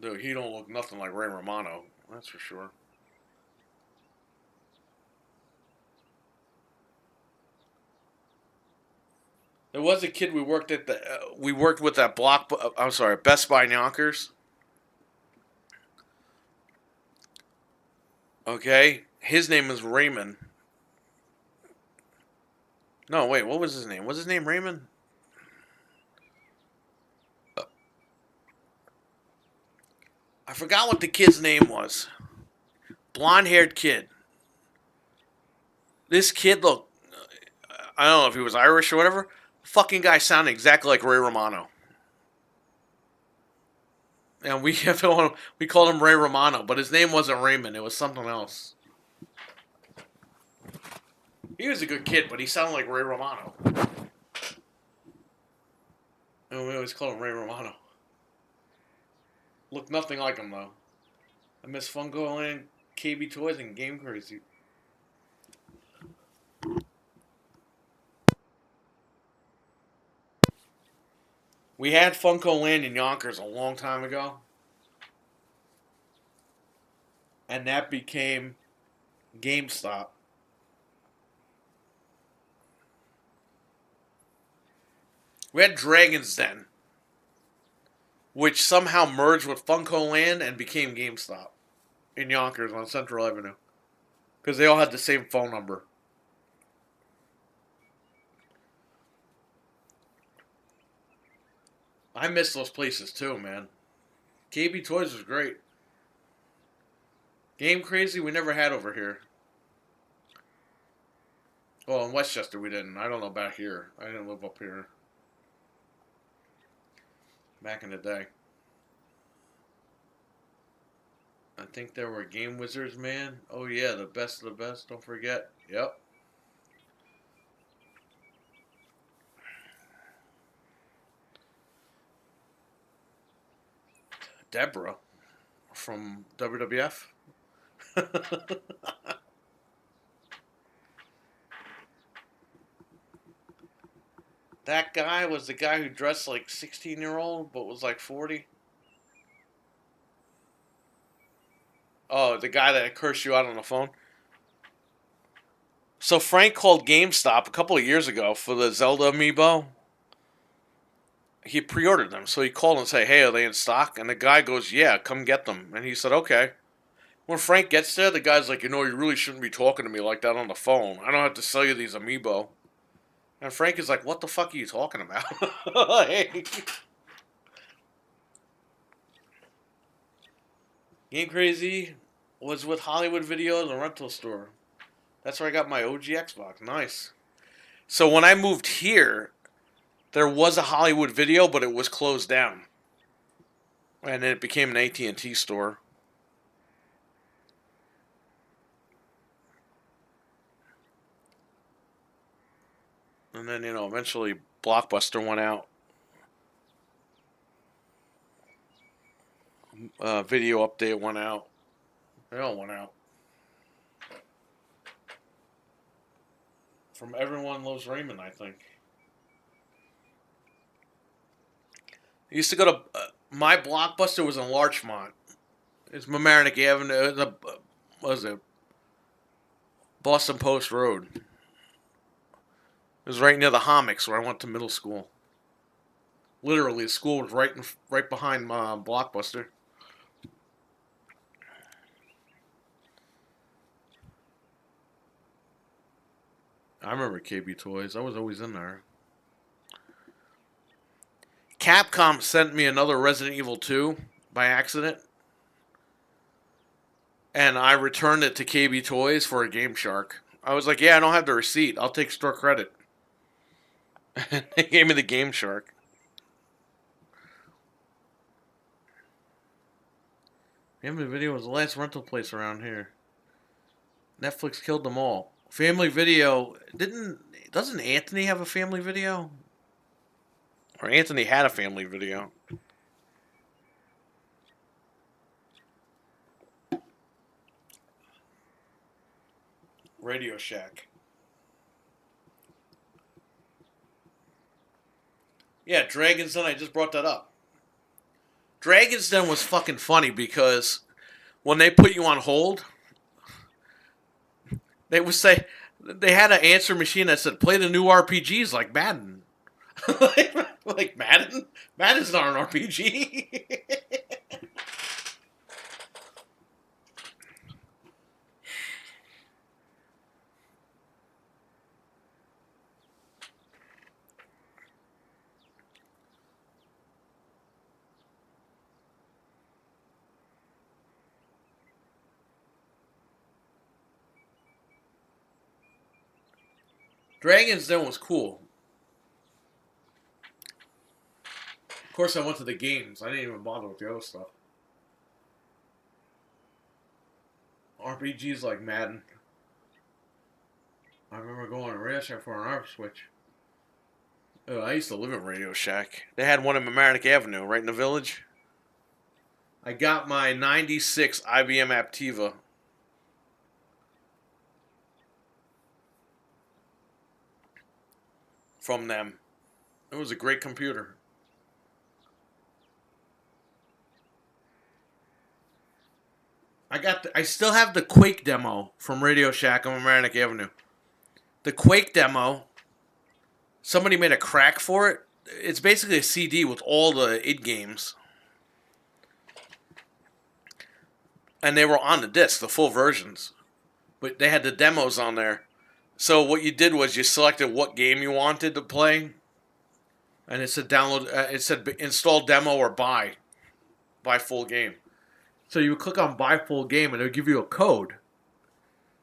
Dude, he don't look nothing like Ray Romano. That's for sure. There was a kid we worked at we worked with at Best Buy in Yonkers. Okay, his name is Raymond. No, wait, what was his name? Was his name Raymond? I forgot what the kid's name was. Blonde-haired kid. This kid looked, I don't know if he was Irish or whatever. Fucking guy sounded exactly like Ray Romano. And we called him Ray Romano, but his name wasn't Raymond. It was something else. He was a good kid, but he sounded like Ray Romano. And we always called him Ray Romano. Looked nothing like him, though. I miss Funko Land, KB Toys, and Game Crazy. We had Funko Land in Yonkers a long time ago. And that became GameStop. We had Dragon's Den, which somehow merged with Funko Land and became GameStop in Yonkers on Central Avenue. Because they all had the same phone number. I miss those places too, man. KB Toys was great. Game Crazy we never had over here. Well, in Westchester we didn't. I don't know about here. I didn't live up here. Back in the day. I think there were Game Wizards, man. Oh yeah, the best of the best. Don't forget. Yep. Deborah from WWF. That guy was the guy who dressed like 16-year-old but was like 40. Oh, the guy that cursed you out on the phone. So Frank called GameStop a couple of years ago for the Zelda amiibo. He pre-ordered them, so he called and said, hey, are they in stock? And the guy goes, yeah, come get them. And he said, okay. When Frank gets there, the guy's like, you know, you really shouldn't be talking to me like that on the phone. I don't have to sell you these amiibo. And Frank is like, what the fuck are you talking about? Hey. Game Crazy was with Hollywood Video, the rental store. That's where I got my OG Xbox. Nice. So when I moved here, there was a Hollywood Video, but it was closed down. And then it became an AT&T store. And then, you know, eventually Blockbuster went out. Video Update went out. They all went out. From Everyone Loves Raymond, I think. I used to go to... my Blockbuster was in Larchmont. It's Mamaroneck Avenue. What was it? Boston Post Road. It was right near the Homics where I went to middle school. Literally, the school was right behind Blockbuster. I remember KB Toys. I was always in there. Capcom sent me another Resident Evil 2 by accident. And I returned it to KB Toys for a Game Shark. I was like, yeah, I don't have the receipt. I'll take store credit. And they gave me the Game Shark. Family Video was the last rental place around here. Netflix killed them all. Family Video doesn't Anthony have a Family Video? Or Anthony had a Family Video. Radio Shack. Yeah, Dragon's Den, I just brought that up. Dragon's Den was fucking funny because when they put you on hold, they would say, they had an answer machine that said, play the new RPGs like Madden. Like Madden? Madden's not an RPG. Dragon's Den was cool. Of course, I went to the games. I didn't even bother with the other stuff. RPGs like Madden. I remember going to Radio Shack for an ARP switch. Oh, I used to live in Radio Shack. They had one in Mamaroneck Avenue, right in the village. I got my 96 IBM Aptiva. From them. It was a great computer. I still have the Quake demo from Radio Shack on Mamaroneck Avenue. The Quake demo, somebody made a crack for it. It's basically a CD with all the id games. And they were on the disc, the full versions. But they had the demos on there. So what you did was you selected what game you wanted to play, and it said download. It said install demo or buy full game. So you would click on buy full game, and it would give you a code,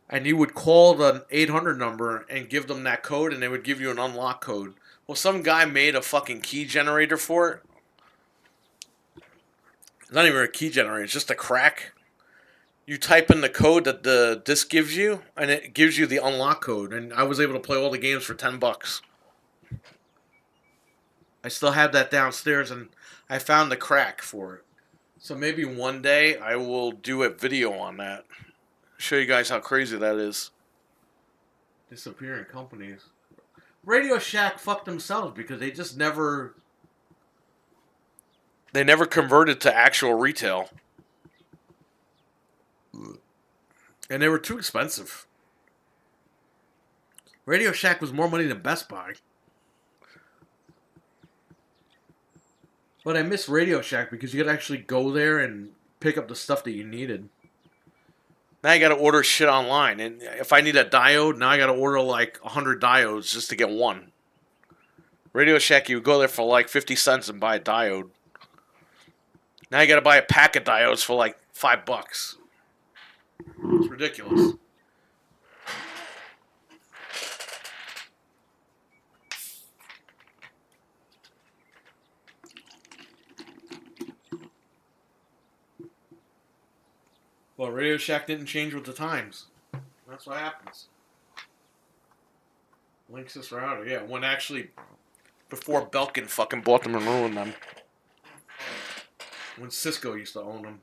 and you would call the 800 number and give them that code, and they would give you an unlock code. Well, some guy made a fucking key generator for it. It's not even a key generator; it's just a crack. You type in the code that the disc gives you, and it gives you the unlock code. And I was able to play all the games for $10. I still have that downstairs, and I found the crack for it. So maybe one day I will do a video on that. Show you guys how crazy that is. Disappearing companies. Radio Shack fucked themselves because they just never... They never converted to actual retail. And they were too expensive. Radio Shack was more money than Best Buy. But I miss Radio Shack because you could actually go there and pick up the stuff that you needed. Now you gotta order shit online. And if I need a diode, now I gotta order like 100 diodes just to get one. Radio Shack, you would go there for like 50 cents and buy a diode. Now you gotta buy a pack of diodes for like $5. It's ridiculous. Well, Radio Shack didn't change with the times. That's what happens. Linksys router, yeah. When actually, before Belkin fucking bought them and ruined them. When Cisco used to own them.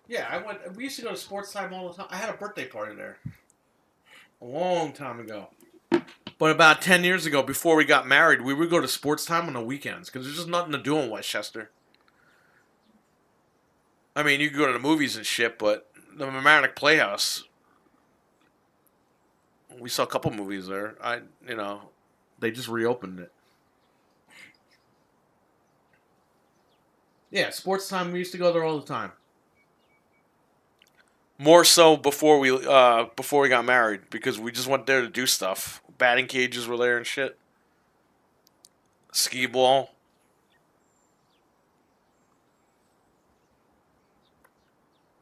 Yeah, we used to go to Sports Time all the time. I had a birthday party there. A long time ago. But about 10 years ago, before we got married, we would go to Sports Time on the weekends. Because there's just nothing to do in Westchester. I mean, you can go to the movies and shit, but the Mamaroneck Playhouse, we saw a couple movies there. They just reopened it. Yeah, sports time. We used to go there all the time. More so before we got married because we just went there to do stuff. Batting cages were there and shit. Skee ball.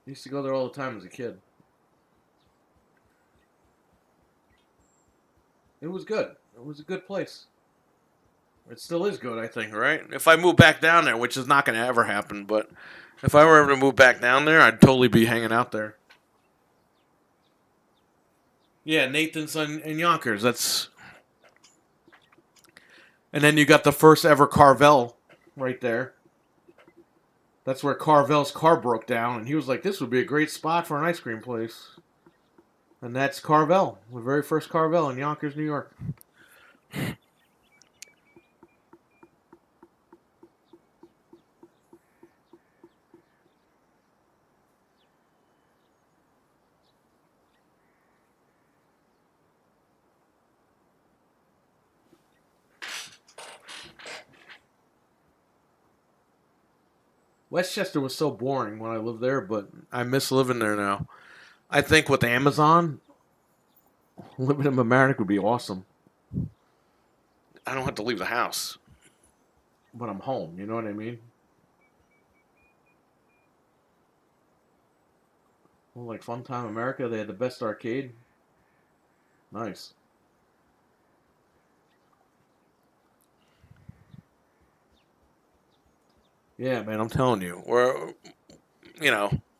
Used to go there all the time as a kid. It was good. It was a good place. It still is good, I think, right? If I move back down there, which is not going to ever happen, but if I were ever to move back down there, I'd totally be hanging out there. Yeah, Nathan's in Yonkers. That's, and then you got the first ever Carvel right there. That's where Carvel's car broke down, and he was like, "This would be a great spot for an ice cream place." And that's Carvel, the very first Carvel in Yonkers, New York. Westchester was so boring when I lived there, but I miss living there now. I think with Amazon, living in Mamaroneck would be awesome. I don't have to leave the house, but I'm home. You know what I mean? Well, like Funtime America, they had the best arcade. Nice. Yeah, man, I'm telling you,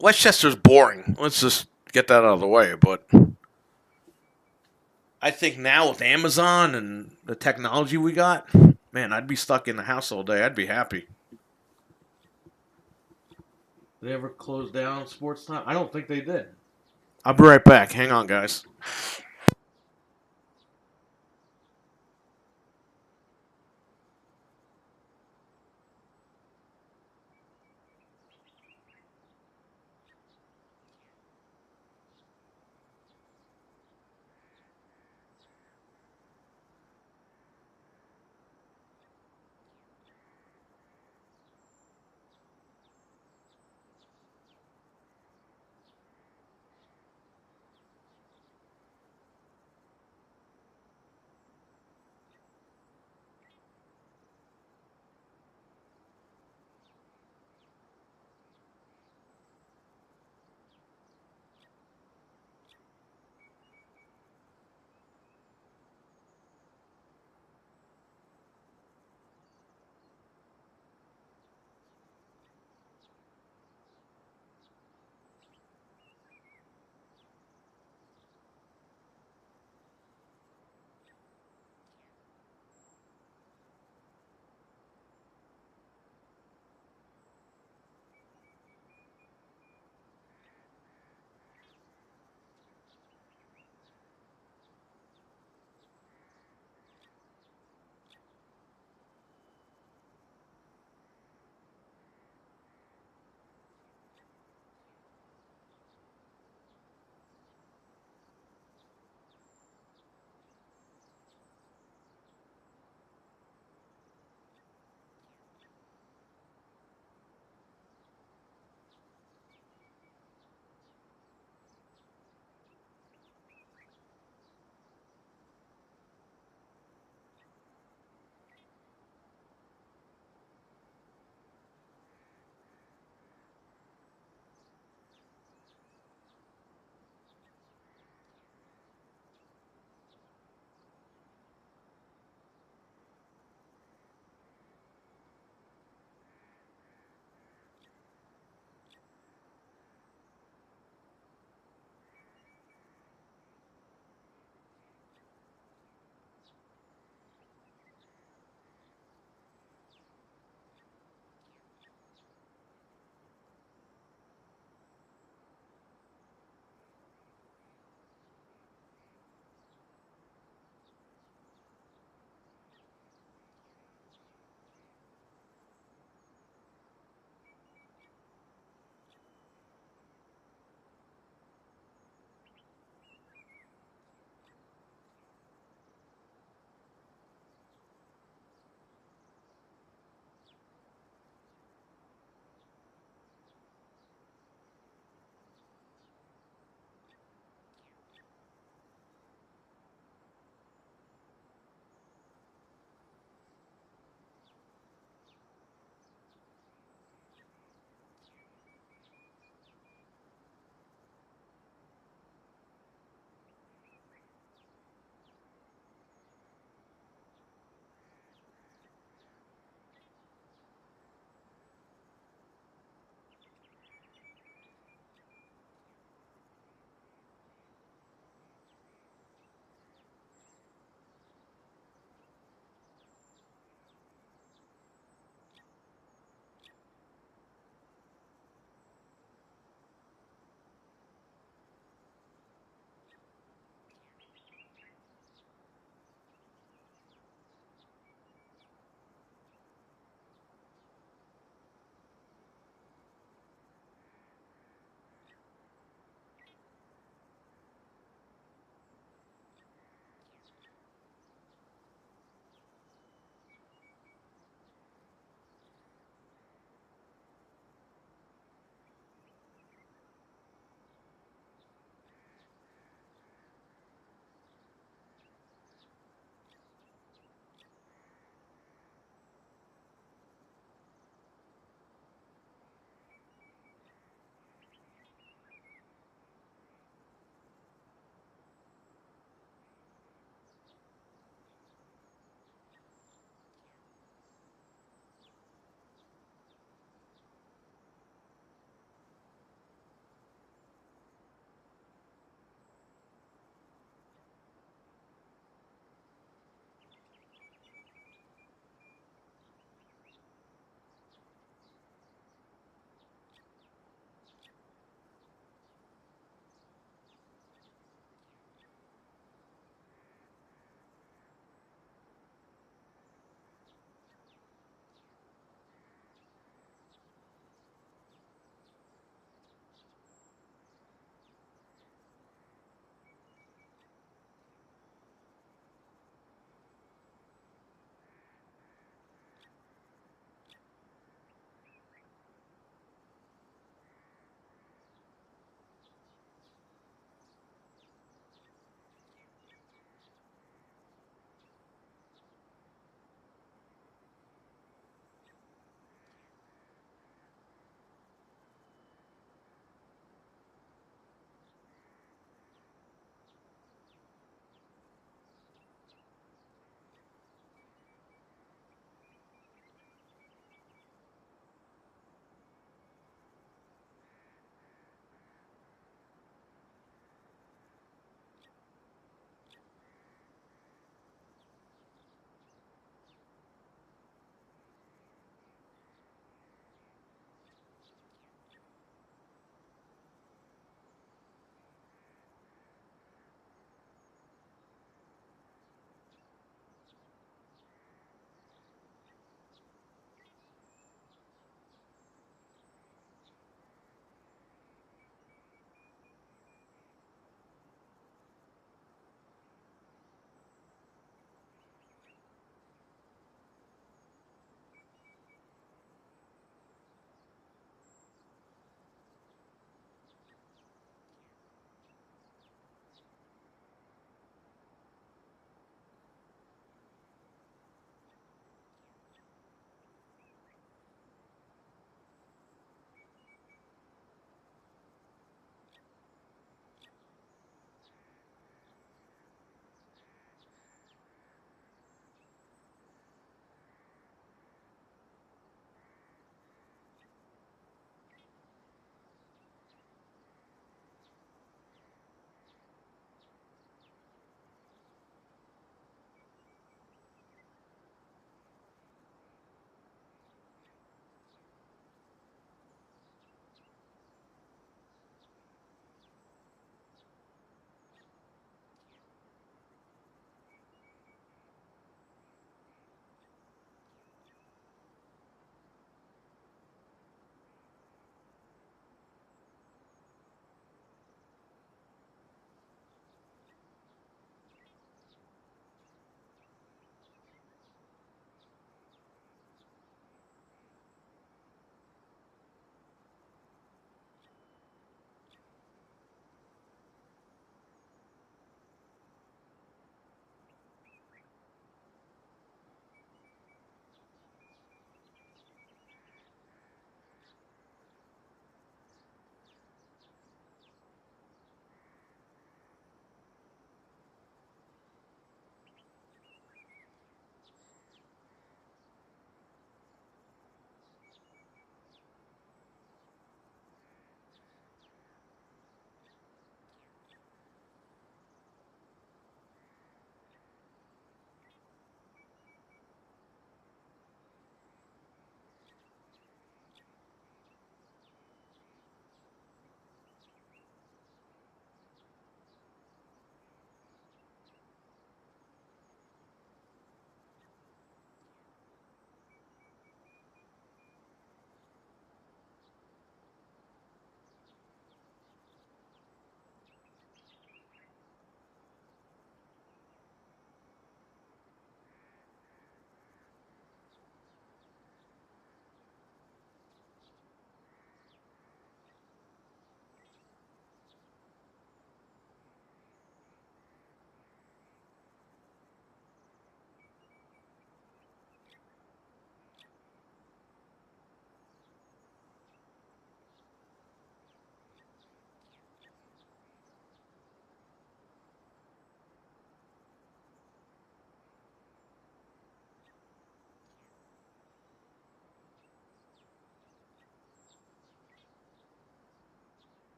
Westchester's boring. Let's just get that out of the way. But I think now with Amazon and the technology we got, man, I'd be stuck in the house all day. I'd be happy. Did they ever close down sports time? I don't think they did. I'll be right back. Hang on, guys.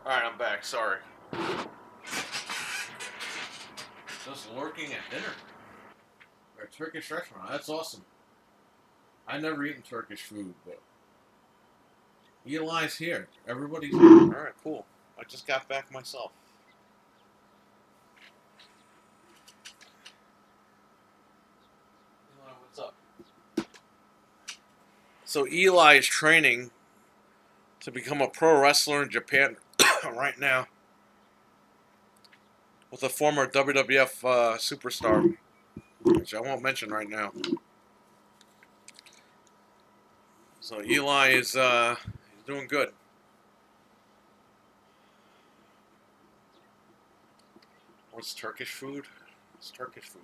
Alright, I'm back. Sorry. Just lurking at dinner. Or a Turkish restaurant. That's awesome. I never eaten Turkish food, but Eli's here. Everybody's here. Alright, cool. I just got back myself. Eli, what's up? So Eli is training to become a pro wrestler in Japan right now with a former WWF superstar, which I won't mention right now. So Eli is he's doing good. What's Turkish food? It's Turkish food.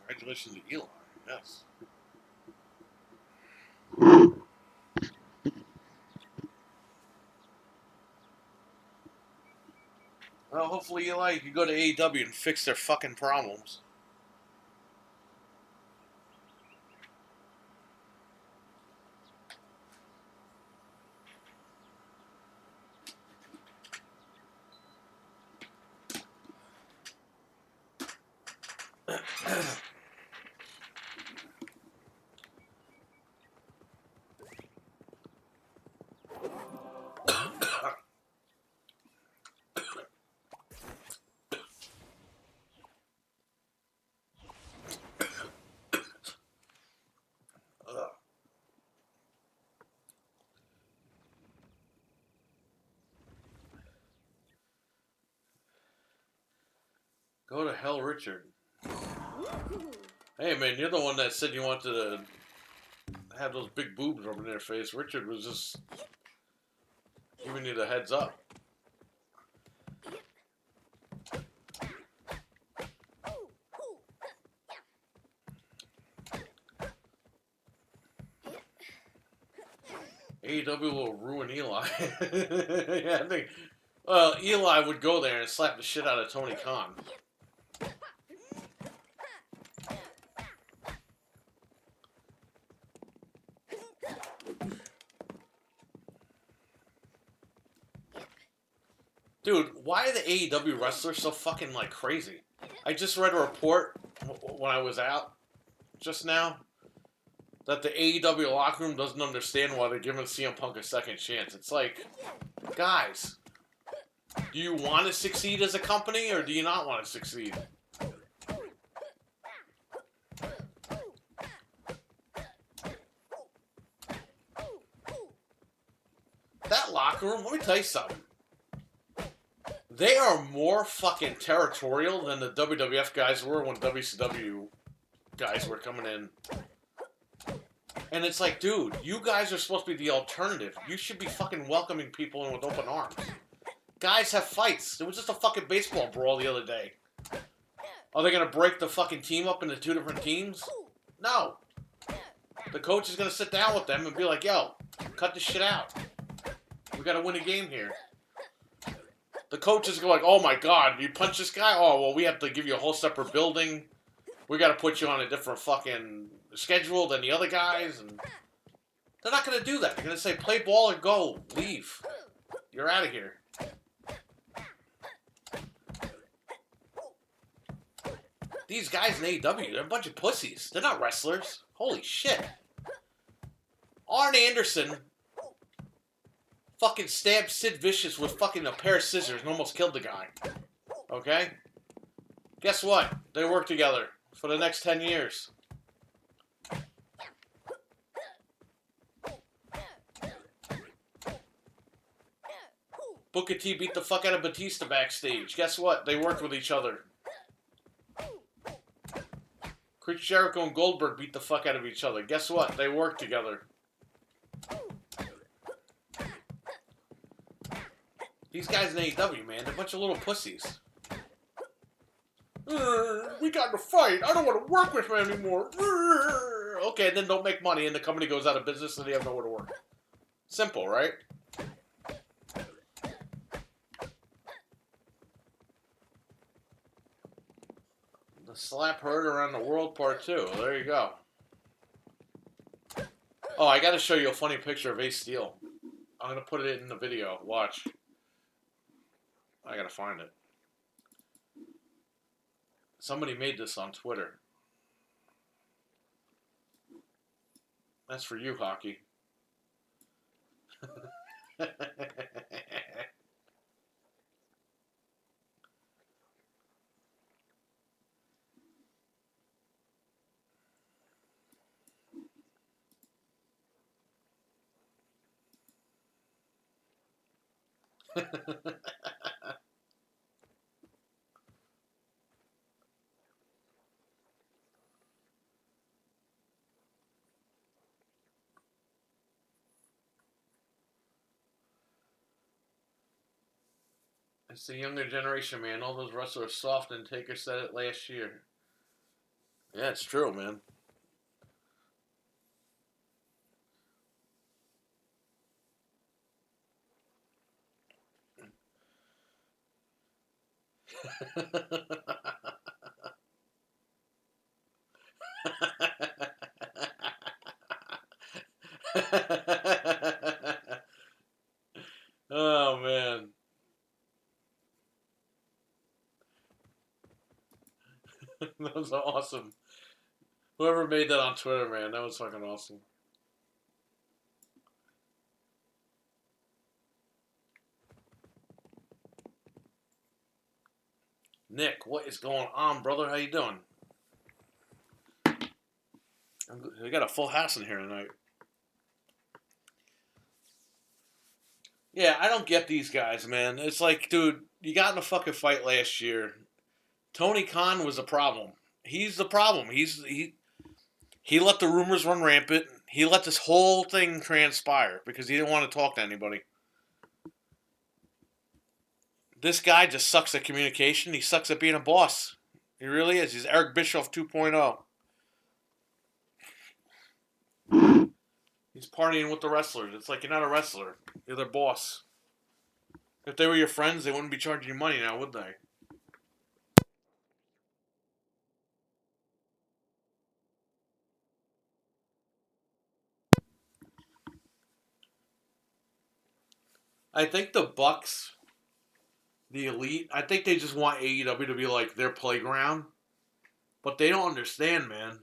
Congratulations to Eli. Yes. Well, hopefully Eli, you can go to AEW and fix their fucking problems. Go to hell, Richard. Hey, man, you're the one that said you wanted to have those big boobs rubbing in your face. Richard was just giving you the heads up. AEW will ruin Eli. Yeah, I think. Well, Eli would go there and slap the shit out of Tony Khan. Dude, why are the AEW wrestlers so fucking, like, crazy? I just read a report when I was out just now that the AEW locker room doesn't understand why they're giving CM Punk a second chance. It's like, guys, do you want to succeed as a company or do you not want to succeed? That locker room, let me tell you something. They are more fucking territorial than the WWF guys were when WCW guys were coming in. And it's like, dude, you guys are supposed to be the alternative. You should be fucking welcoming people in with open arms. Guys have fights. There was just a fucking baseball brawl the other day. Are they going to break the fucking team up into two different teams? No. The coach is going to sit down with them and be like, yo, cut this shit out. We got to win a game here. The coaches go like, oh my god, you punch this guy? Oh, well, we have to give you a whole separate building. We got to put you on a different fucking schedule than the other guys. And they're not going to do that. They're going to say, play ball or go. Leave. You're out of here. These guys in AEW, they're a bunch of pussies. They're not wrestlers. Holy shit. Arn Anderson fucking stabbed Sid Vicious with fucking a pair of scissors and almost killed the guy. Okay? Guess what? They work together for the next 10 years. Booker T beat the fuck out of Batista backstage. Guess what? They worked with each other. Chris Jericho and Goldberg beat the fuck out of each other. Guess what? They worked together. These guys in AEW, man, they're a bunch of little pussies. We got in a fight. I don't want to work with him anymore. Okay, then don't make money and the company goes out of business and they have nowhere to work. Simple, right? The slap heard around the world part 2. There you go. Oh, I gotta show you a funny picture of Ace Steel. I'm gonna put it in the video. Watch. I gotta find it. Somebody made this on Twitter. That's for you, Hockey. It's the younger generation, man. All those wrestlers are soft, and Taker said it last year. Yeah, it's true, man. Oh, man. That was awesome. Whoever made that on Twitter, man, that was fucking awesome. Nick, what is going on, brother? How you doing? We got a full house in here tonight. Yeah, I don't get these guys, man. It's like, dude, you got in a fucking fight last year. Tony Khan was a problem. He's the problem. He let the rumors run rampant. He let this whole thing transpire because he didn't want to talk to anybody. This guy just sucks at communication. He sucks at being a boss. He really is. He's Eric Bischoff 2.0. He's partying with the wrestlers. It's like you're not a wrestler. You're their boss. If they were your friends, they wouldn't be charging you money now, would they? I think the Bucks, the Elite, I think they just want AEW to be like their playground. But they don't understand, man.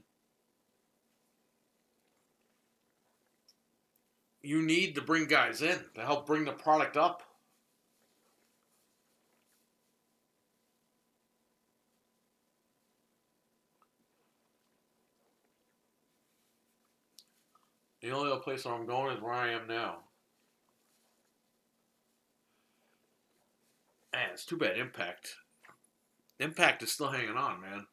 You need to bring guys in to help bring the product up. The only other place where I'm going is where I am now. Man, it's too bad Impact. Impact is still hanging on, man.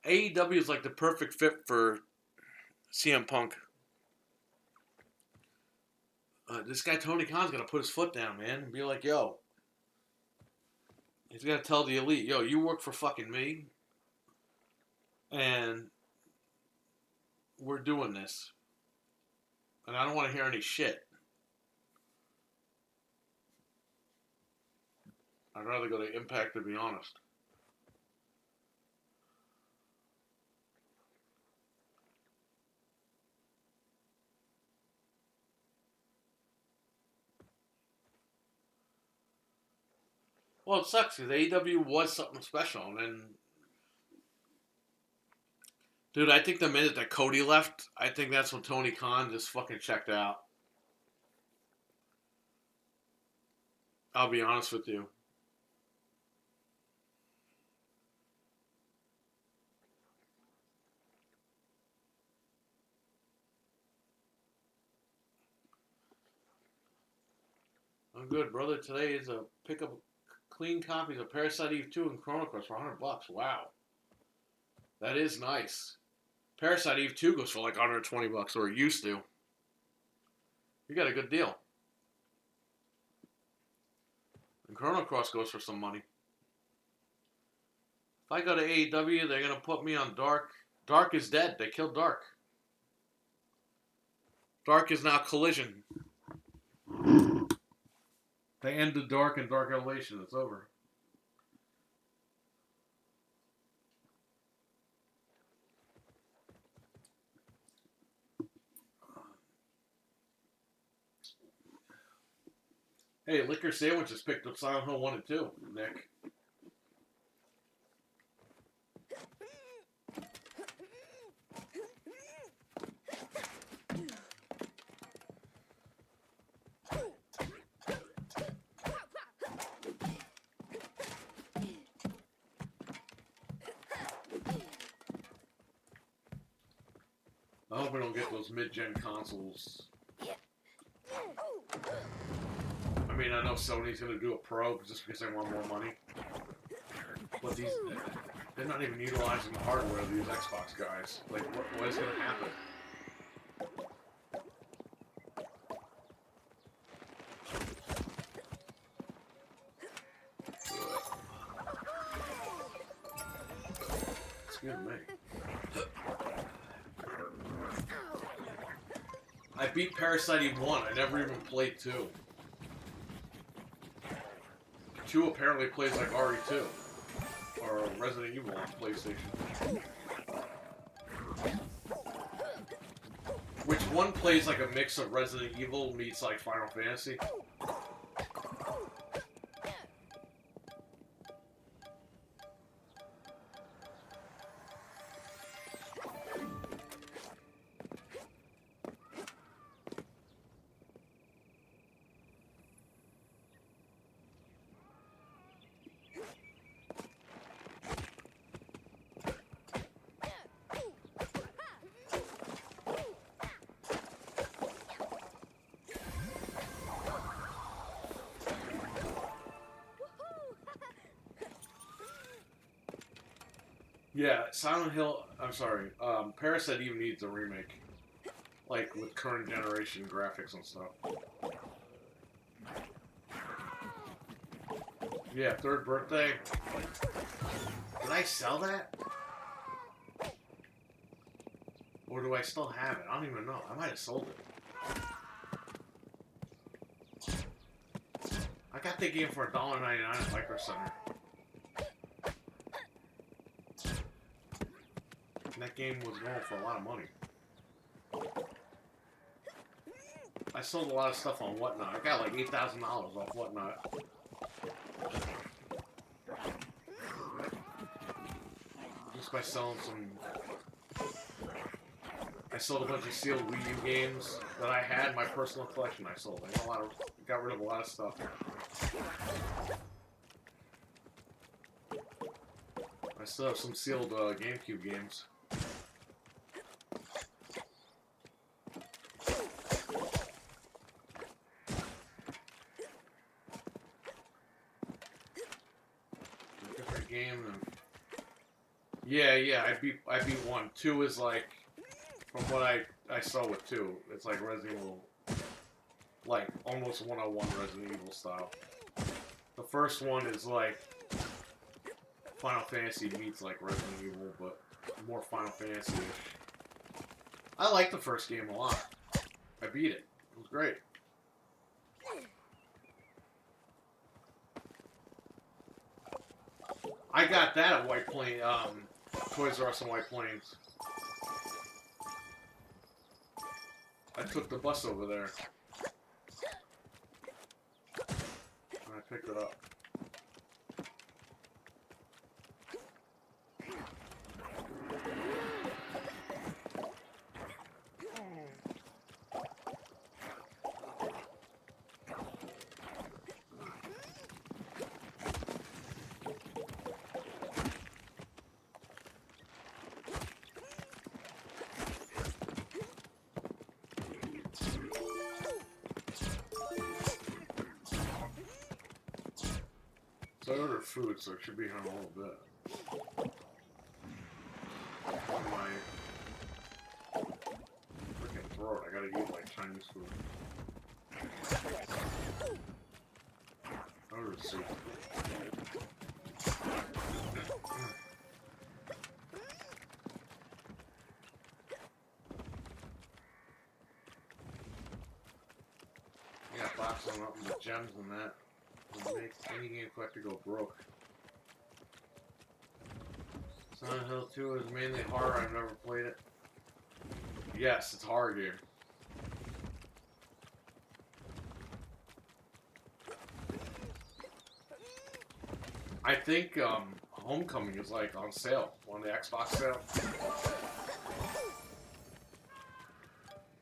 AEW is like the perfect fit for CM Punk. This guy Tony Khan's gonna put his foot down, man, and be like, yo. He's gonna tell the Elite, yo, you work for fucking me. And we're doing this. And I don't want to hear any shit. I'd rather go to Impact, to be honest. Well, it sucks because AEW was something special, and then, dude, I think the minute that Cody left, I think that's when Tony Khan just fucking checked out. I'll be honest with you. I'm good, brother. Today is a pick up clean copies of Parasite Eve 2 and Chrono Cross for $100. Wow. That is nice. Parasite Eve 2 goes for like $120, or it used to. You got a good deal. And Chrono Cross goes for some money. If I go to AEW, they're going to put me on Dark. Dark is dead. They killed Dark. Dark is now Collision. They ended Dark and Dark Elevation. It's over. Hey, Liquor Sandwiches picked up Silent Hill 1 and 2, Nick. I hope we don't get those mid-gen consoles. I mean, I know Sony's gonna do a Pro just because they want more money. But these, they're not even utilizing the hardware of these Xbox guys. Like, what is gonna happen? Excuse me. I beat Parasite Eve 1. I never even played 2. 2 apparently plays like RE2. Or Resident Evil on PlayStation. Which one plays like a mix of Resident Evil meets like Final Fantasy? Yeah, Silent Hill, I'm sorry, Parasite even needs a remake. Like, with current generation graphics and stuff. Yeah, third birthday. Did I sell that? Or do I still have it? I don't even know. I might have sold it. I got the game for $1.99 at Micro Center. And that game was going for a lot of money. I sold a lot of stuff on Whatnot. I got like $8,000 off Whatnot. Just by selling some... I sold a bunch of sealed Wii U games that I had in my personal collection. I sold. I got rid of a lot of stuff. I still have some sealed GameCube games. Different game. Yeah, I beat 1. 2 is like, from what I saw with 2, it's like Resident Evil, like almost 101 Resident Evil style. The first one is like Final Fantasy meets like Resident Evil, but more Final Fantasy-ish. I like the first game a lot. I beat it. It was great. I got that at White Plains, Toys R Us in White Plains. I took the bus over there. And I picked it up. So I ordered food, so it should be here in a little bit. My freaking throat, I gotta eat like Chinese food. I ordered soup. I got boxes on up with gems and that. Make any game collector go broke. Silent Hill 2 is mainly horror. I've never played it. Yes, it's a horror game. I think Homecoming is like on sale on the Xbox sale.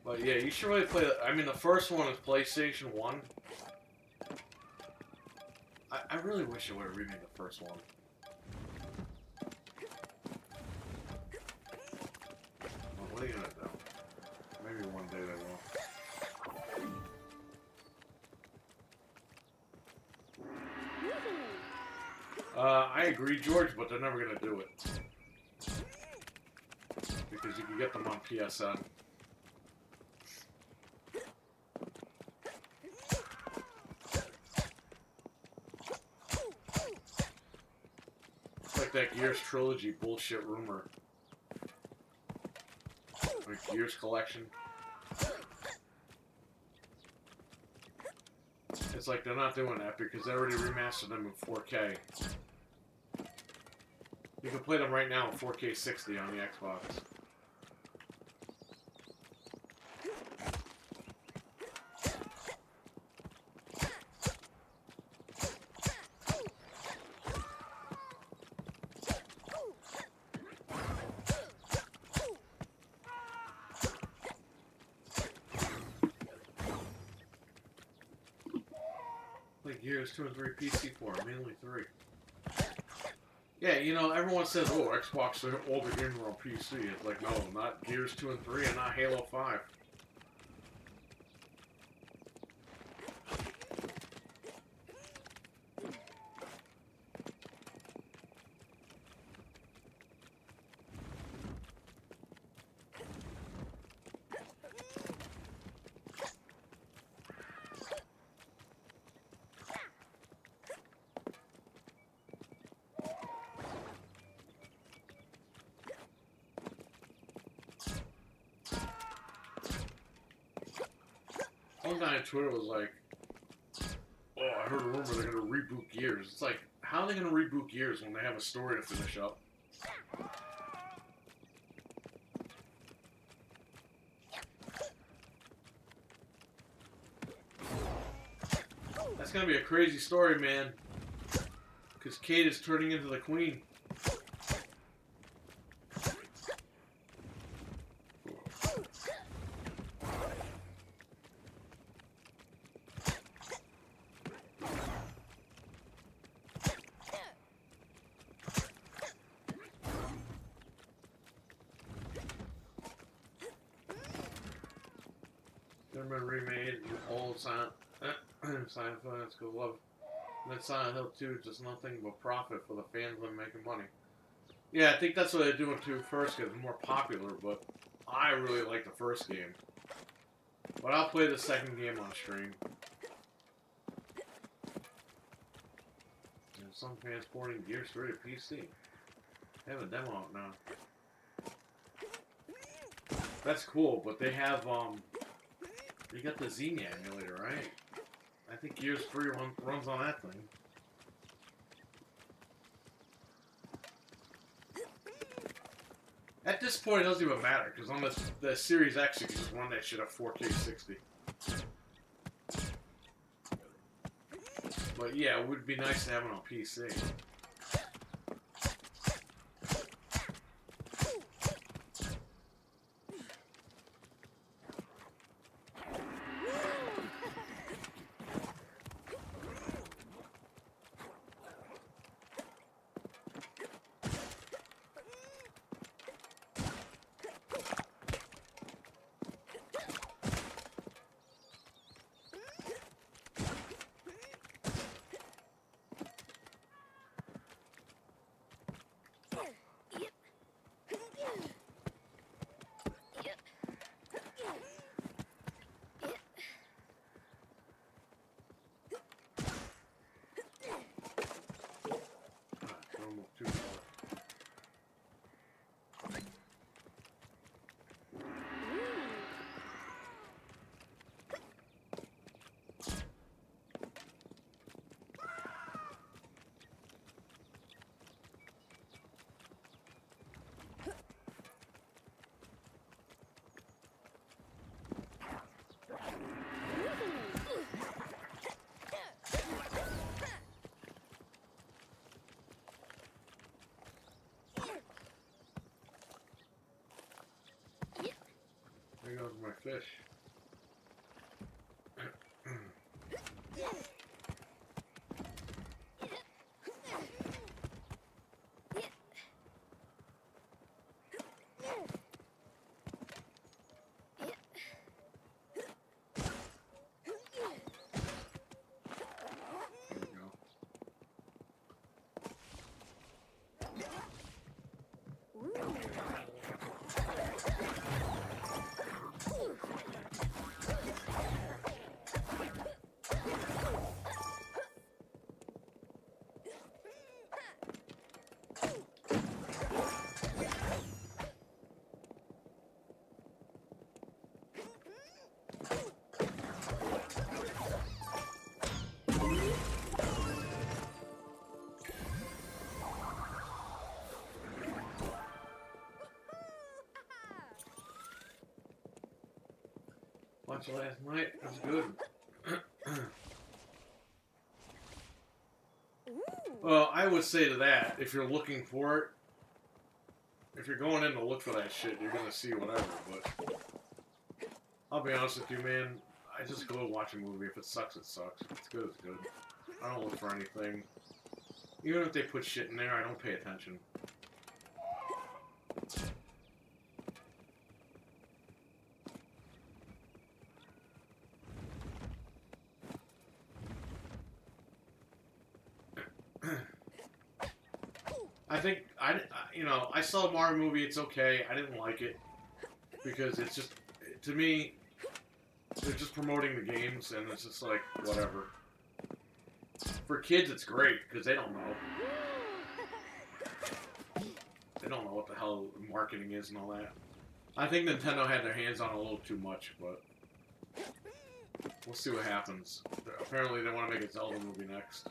But yeah, you should really play. I mean, the first one is PlayStation 1. I really wish I would have remade the first one. Well, what are you gonna do? Maybe one day they will. I agree, George, but they're never gonna do it. Because you can get them on PSN. It's like that Gears Trilogy bullshit rumor. Like Gears Collection. It's like they're not doing that because they already remastered them in 4K. You can play them right now in 4K 60 on the Xbox. Like Gears 2 and 3 PC4, mainly 3. Yeah, you know, everyone says, oh, Xbox, all the games are on PC. It's like, no, not Gears 2 and 3 and not Halo 5. One guy on Twitter was like, oh, I heard a rumor they're going to reboot Gears. It's like, how are they going to reboot Gears when they have a story to finish up? That's going to be a crazy story, man. Because Kate is turning into the queen. Been remade, old Silent Hill, it's good love. And then Silent Hill 2 does nothing but profit for the fans and making money. Yeah, I think that's what they're doing too first because it's more popular, but I really like the first game. But I'll play the second game on stream. And some fans porting Gears 3 to PC. They have a demo out now. That's cool, but they have, you got the Xenia emulator, right? I think Gears 3 runs on that thing. At this point, it doesn't even matter, because on the Series X, you can just run that shit at 4K 60. But yeah, it would be nice to have it on PC. fish. Watched it last night. It was good. Well, I would say to that, if you're looking for it, if you're going in to look for that shit, you're gonna see whatever. But I'll be honest with you, man. I just go watch a movie. If it sucks, it sucks. If it's good, it's good. I don't look for anything. Even if they put shit in there, I don't pay attention. I think I saw a Mario movie. It's okay. I didn't like it because it's just, to me, they're just promoting the games, and it's just like whatever. For kids, it's great because they don't know. They don't know what the hell marketing is and all that. I think Nintendo had their hands on it a little too much, but we'll see what happens. Apparently, they want to make a Zelda movie next,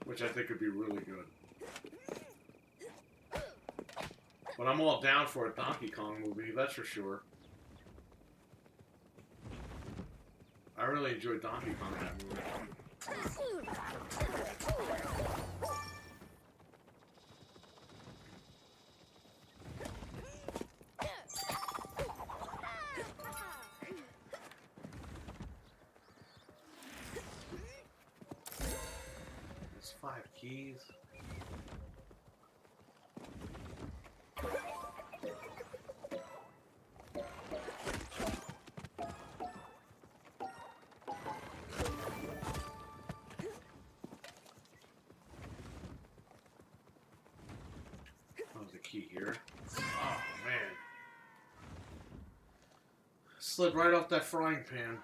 which I think would be really good. But I'm all down for a Donkey Kong movie, that's for sure. I really enjoyed Donkey Kong in that movie. There's 5 keys. Key here. Oh man. Slid right off that frying pan.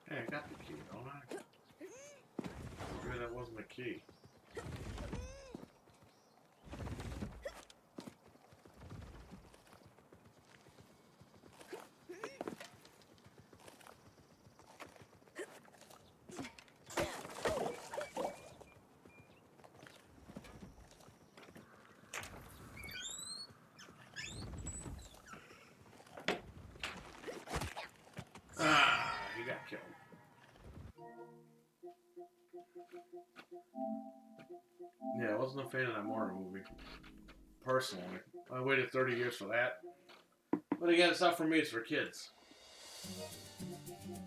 Hey, I got the key, don't I? Maybe that wasn't the key. Ah, he got killed. Yeah, I wasn't a fan of that Mario movie. Personally. I waited 30 years for that. But again, it's not for me, it's for kids.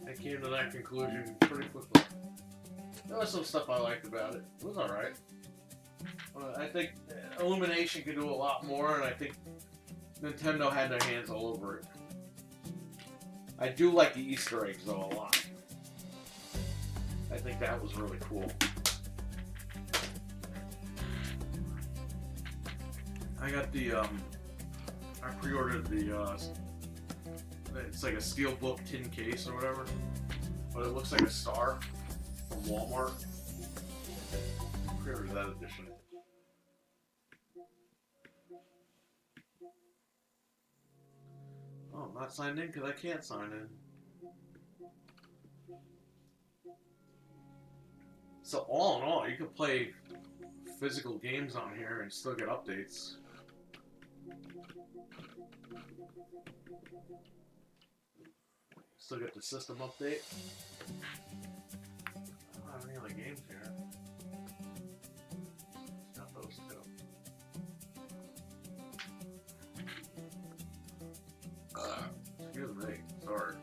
I came to that conclusion pretty quickly. There was some stuff I liked about it. It was alright. I think Illumination could do a lot more, and I think Nintendo had their hands all over it. I do like the Easter eggs, though, a lot. I think that was really cool. I got the, I pre-ordered the, it's like a steelbook tin case or whatever, but it looks like a star. Walmart. Pre-ordered that edition. Oh, I'm not signed in because I can't sign in. So all in all, you can play physical games on here and still get updates. Still get the system update. I don't have any other games here. Got those two. Excuse me. Sorry.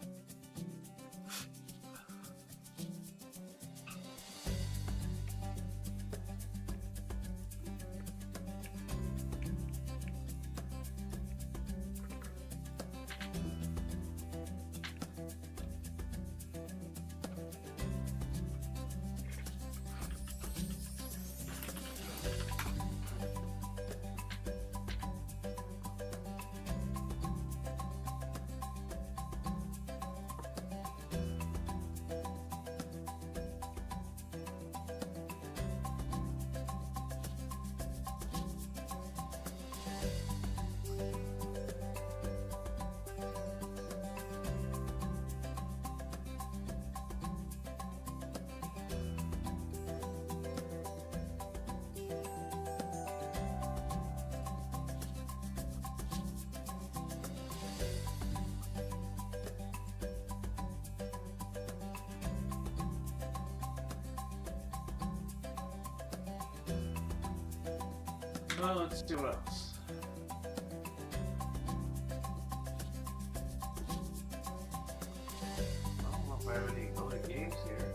Well, let's see what else. I don't know if I have any other games here.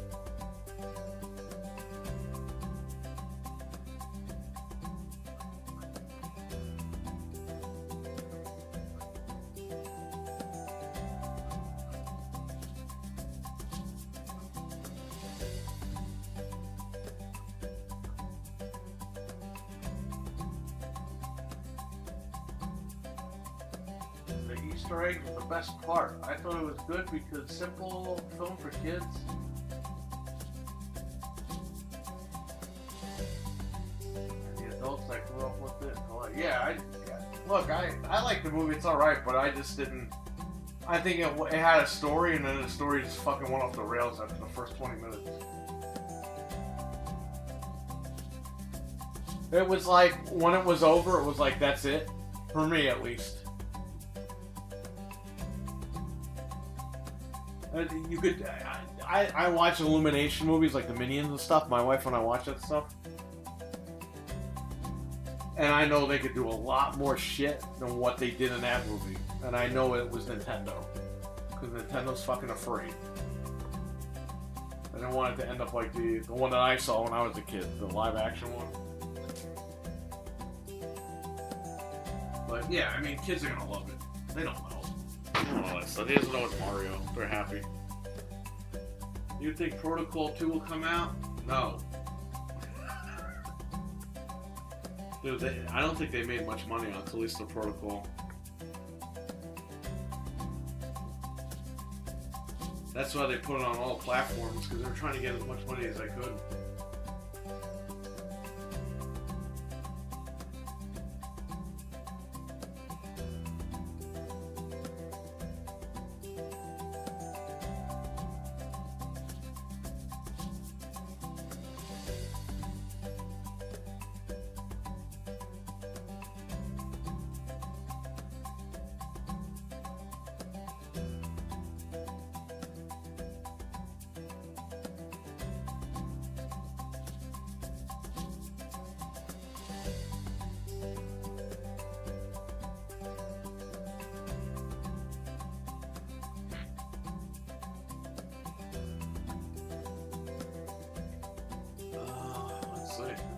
Easter egg was the best part. I thought it was good because simple film for kids. And the adults that grew up with it. Look, I like the movie. It's all right, but I just didn't. I think it had a story, and then the story just fucking went off the rails after the first 20 minutes. It was like when it was over, it was like that's it, for me at least. You could, I watch Illumination movies like the Minions and stuff. My wife and I watch that stuff, and I know they could do a lot more shit than what they did in that movie. And I know it was Nintendo, because Nintendo's fucking afraid. I didn't want it to end up like the one that I saw when I was a kid, the live action one. But yeah, I mean, kids are gonna love it. They don't know. So they just know it's Mario. They're happy. You think Protocol 2 will come out? No. Dude, I don't think they made much money on Callisto Protocol. That's why they put it on all platforms, because they were trying to get as much money as they could.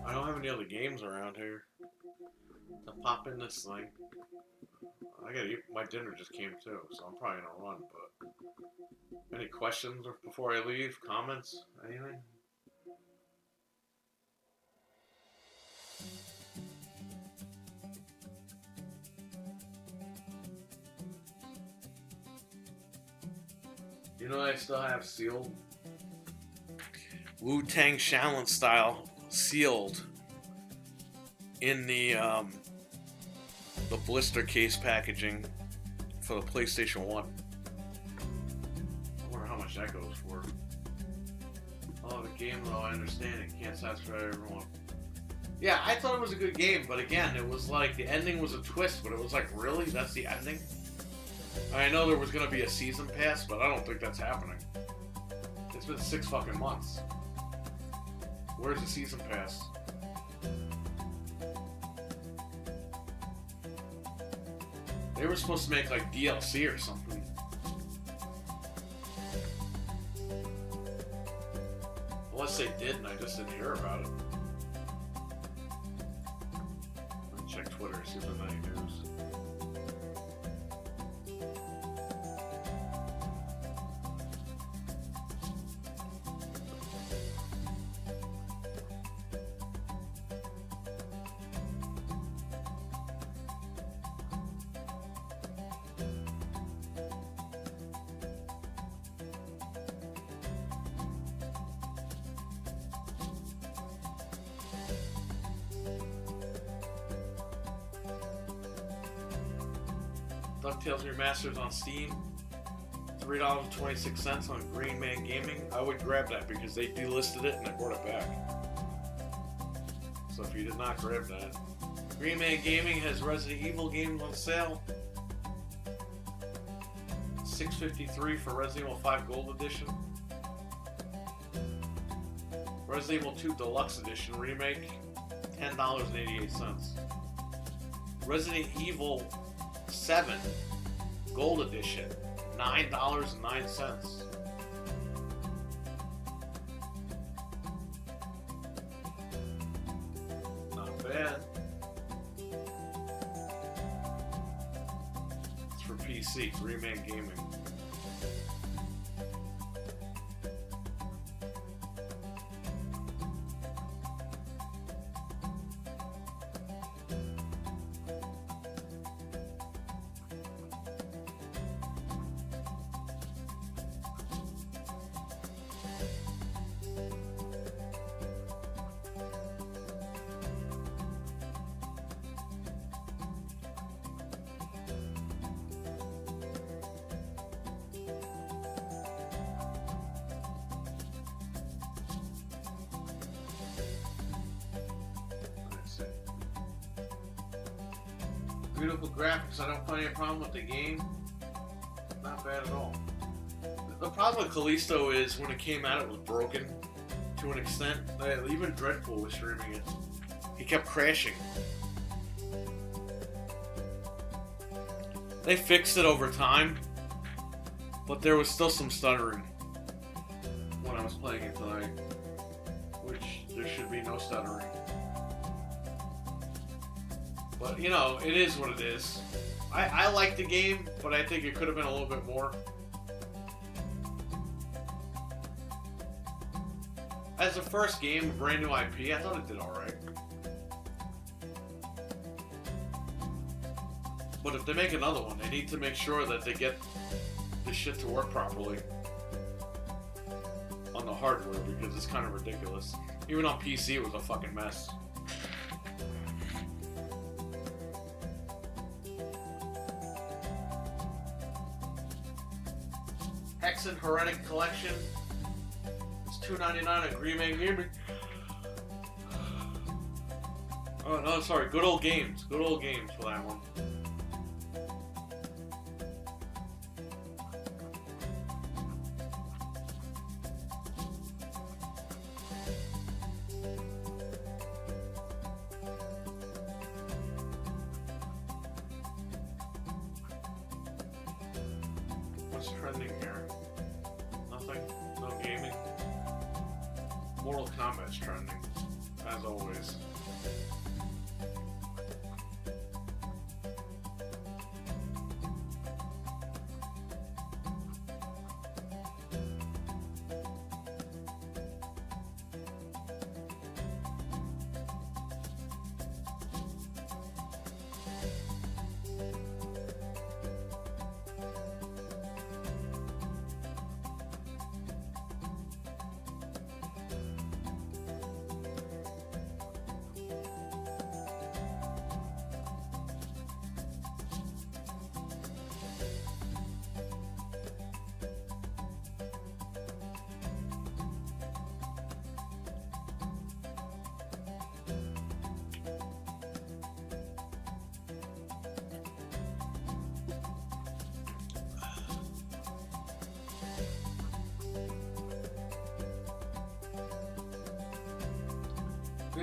I don't have any other games around here to pop in this thing. I gotta eat. My dinner just came too, so I'm probably gonna run. But any questions before I leave? Comments? Anything? You know, I still have sealed Wu-Tang Shaolin style, sealed in the blister case packaging for the PlayStation 1. I wonder how much that goes for. Oh, the game though, I understand it can't satisfy everyone. Yeah, I thought it was a good game, but again, it was like the ending was a twist, but it was like, really? That's the ending? I know there was gonna be a season pass, but I don't think that's happening. It's been 6 fucking months. Where's the season pass? They were supposed to make like DLC or something. Unless they did and I just didn't hear about it. Let me check Twitter, see if there's any news. DuckTales Remastered on Steam, $3.26 on Green Man Gaming. I would grab that because they delisted it and they brought it back. So if you did not grab that, Green Man Gaming has Resident Evil games on sale. $6.53 for Resident Evil 5 Gold Edition. Resident Evil 2 Deluxe Edition Remake, $10.88. Resident Evil 7 Gold Edition, $9.09. Not bad. It's for PC, Green Man Gaming. Beautiful graphics. I don't find any problem with the game. Not bad at all. The problem with Callisto is when it came out, it was broken to an extent. Even Dreadpool was streaming it. He kept crashing. They fixed it over time, but there was still some stuttering when I was playing it tonight, which there should be no stuttering. But, you know, it is what it is. I like the game, but I think it could have been a little bit more. As a first game, brand new IP, I thought it did alright. But if they make another one, they need to make sure that they get the shit to work properly on the hardware, because it's kind of ridiculous. Even on PC, it was a fucking mess. Hexen Heretic Collection. It's $2.99 at Green Man Gaming. Oh no, sorry, Good Old Games. Good Old Games for that one. What's trending here? Nothing? No gaming? Mortal Kombat's trending, as always.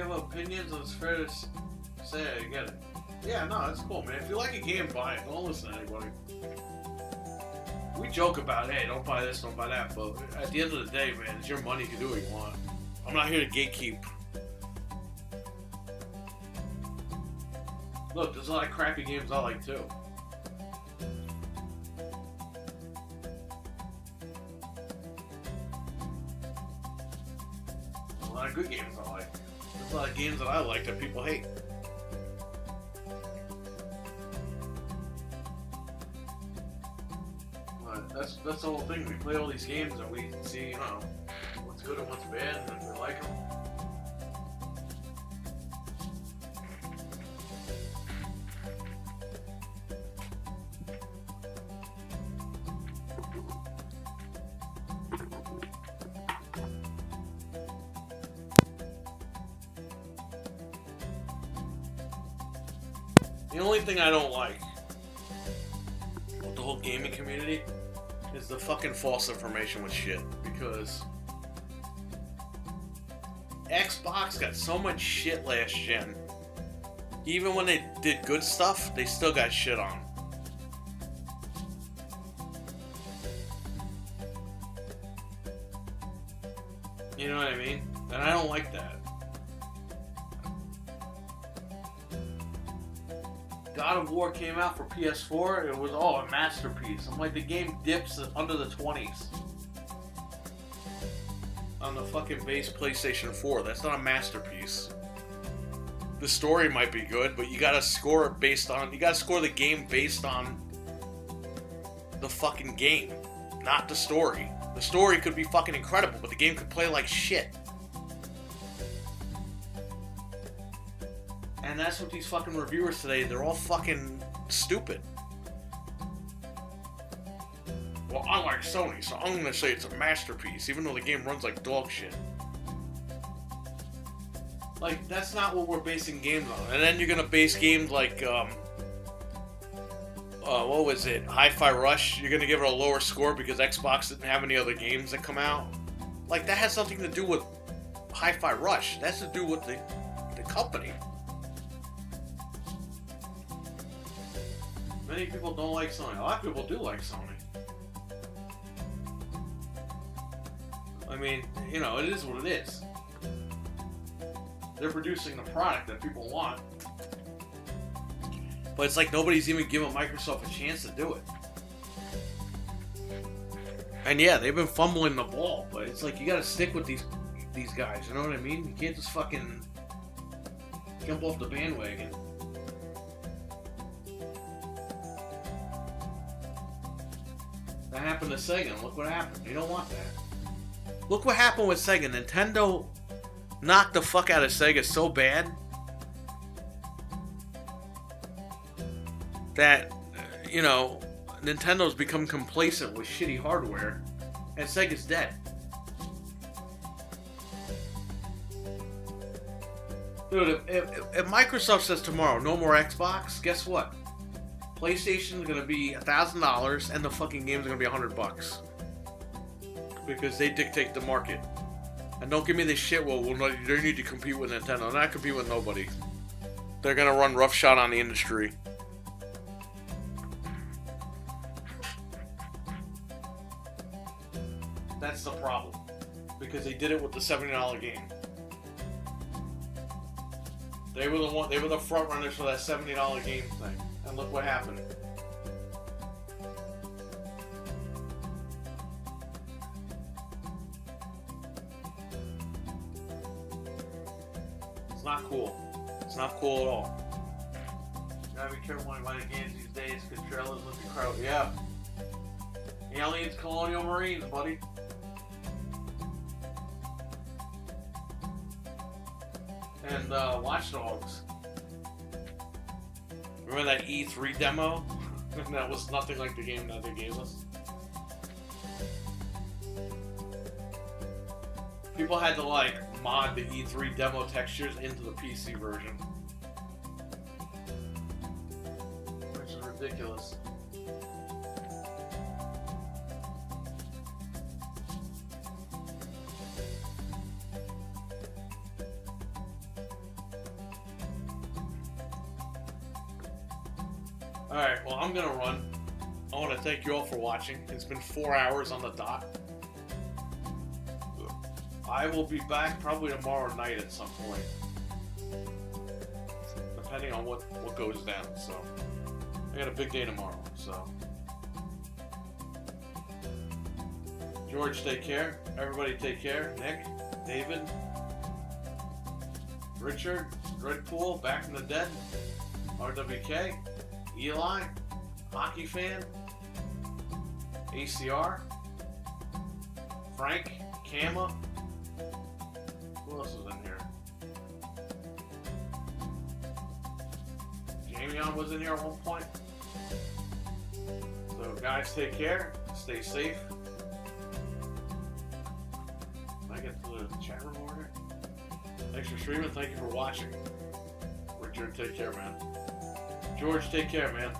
have opinions, and it's fair to say I get it. Yeah, no, that's cool, man. If you like a game, buy it. Don't listen to anybody. We joke about, hey, don't buy this, don't buy that, but at the end of the day, man, it's your money. You can do what you want. I'm not here to gatekeep. Look, there's a lot of crappy games I like, too. There's a lot of good games I like. There's a lot of games that I like that people hate. But that's the whole thing. We play all these games and we see, you know, what's good and what's bad, and if we like them. The only thing I don't like with the whole gaming community is the fucking false information with shit. Because Xbox got so much shit last gen. Even when they did good stuff, they still got shit on. You know what I mean? And I don't like that. God of War came out for PS4, it was a masterpiece. I'm like, the game dips under the 20s on the fucking base PlayStation 4. That's not a masterpiece. The story might be good, but you gotta score it based on, you gotta score the game based on the fucking game, not the story. The story could be fucking incredible, but the game could play like shit. And that's what these fucking reviewers today, they're all fucking stupid. Well, I like Sony, so I'm gonna say it's a masterpiece, even though the game runs like dog shit. Like, that's not what we're basing games on. And then you're gonna base games like, what was it? Hi-Fi Rush, you're gonna give it a lower score because Xbox didn't have any other games that come out. Like, that has nothing to do with Hi-Fi Rush. That has to do with the company. Many people don't like Sony. A lot of people do like Sony. I mean, you know, it is what it is. They're producing the product that people want. But it's like nobody's even giving Microsoft a chance to do it. And yeah, they've been fumbling the ball, but it's like you gotta stick with these guys, you know what I mean? You can't just fucking jump off the bandwagon. That happened to Sega, and look what happened. You don't want that. Look what happened with Sega. Nintendo knocked the fuck out of Sega so bad that, you know, Nintendo's become complacent with shitty hardware, and Sega's dead. Dude, if Microsoft says tomorrow, no more Xbox, guess what? PlayStation is going to be $1,000 and the fucking games are going to be $100. Because they dictate the market. And don't give me this shit, well, they need to compete with Nintendo. They're not compete with nobody. They're going to run roughshod on the industry. That's the problem. Because they did it with the $70 game. They were the front runners for that $70 game thing. And look what happened. It's not cool. It's not cool at all. You gotta be careful when you buy games these days, because trailers look incredible. Yeah. Aliens, Colonial Marines, buddy. And Watch Dogs. Remember that E3 demo? That was nothing like the game that they gave us. People had to like mod the E3 demo textures into the PC version. Which is ridiculous. Alright, well, I'm gonna run. I want to thank you all for watching. It's been 4 hours on the dot. I will be back probably tomorrow night at some point. Depending on what goes down, so. I got a big day tomorrow, so. George, take care. Everybody take care. Nick, David, Richard, Dreadpool, Back from the Dead, RWK, Eli, Hockey Fan, ACR, Frank, Kama. Who else is in here? Jamion was in here at one point. So guys, take care. Stay safe. Can I get to the chat room over here? Thanks for streaming. Thank you for watching. Richard, take care, man. George, take care, man.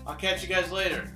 I'll catch you guys later.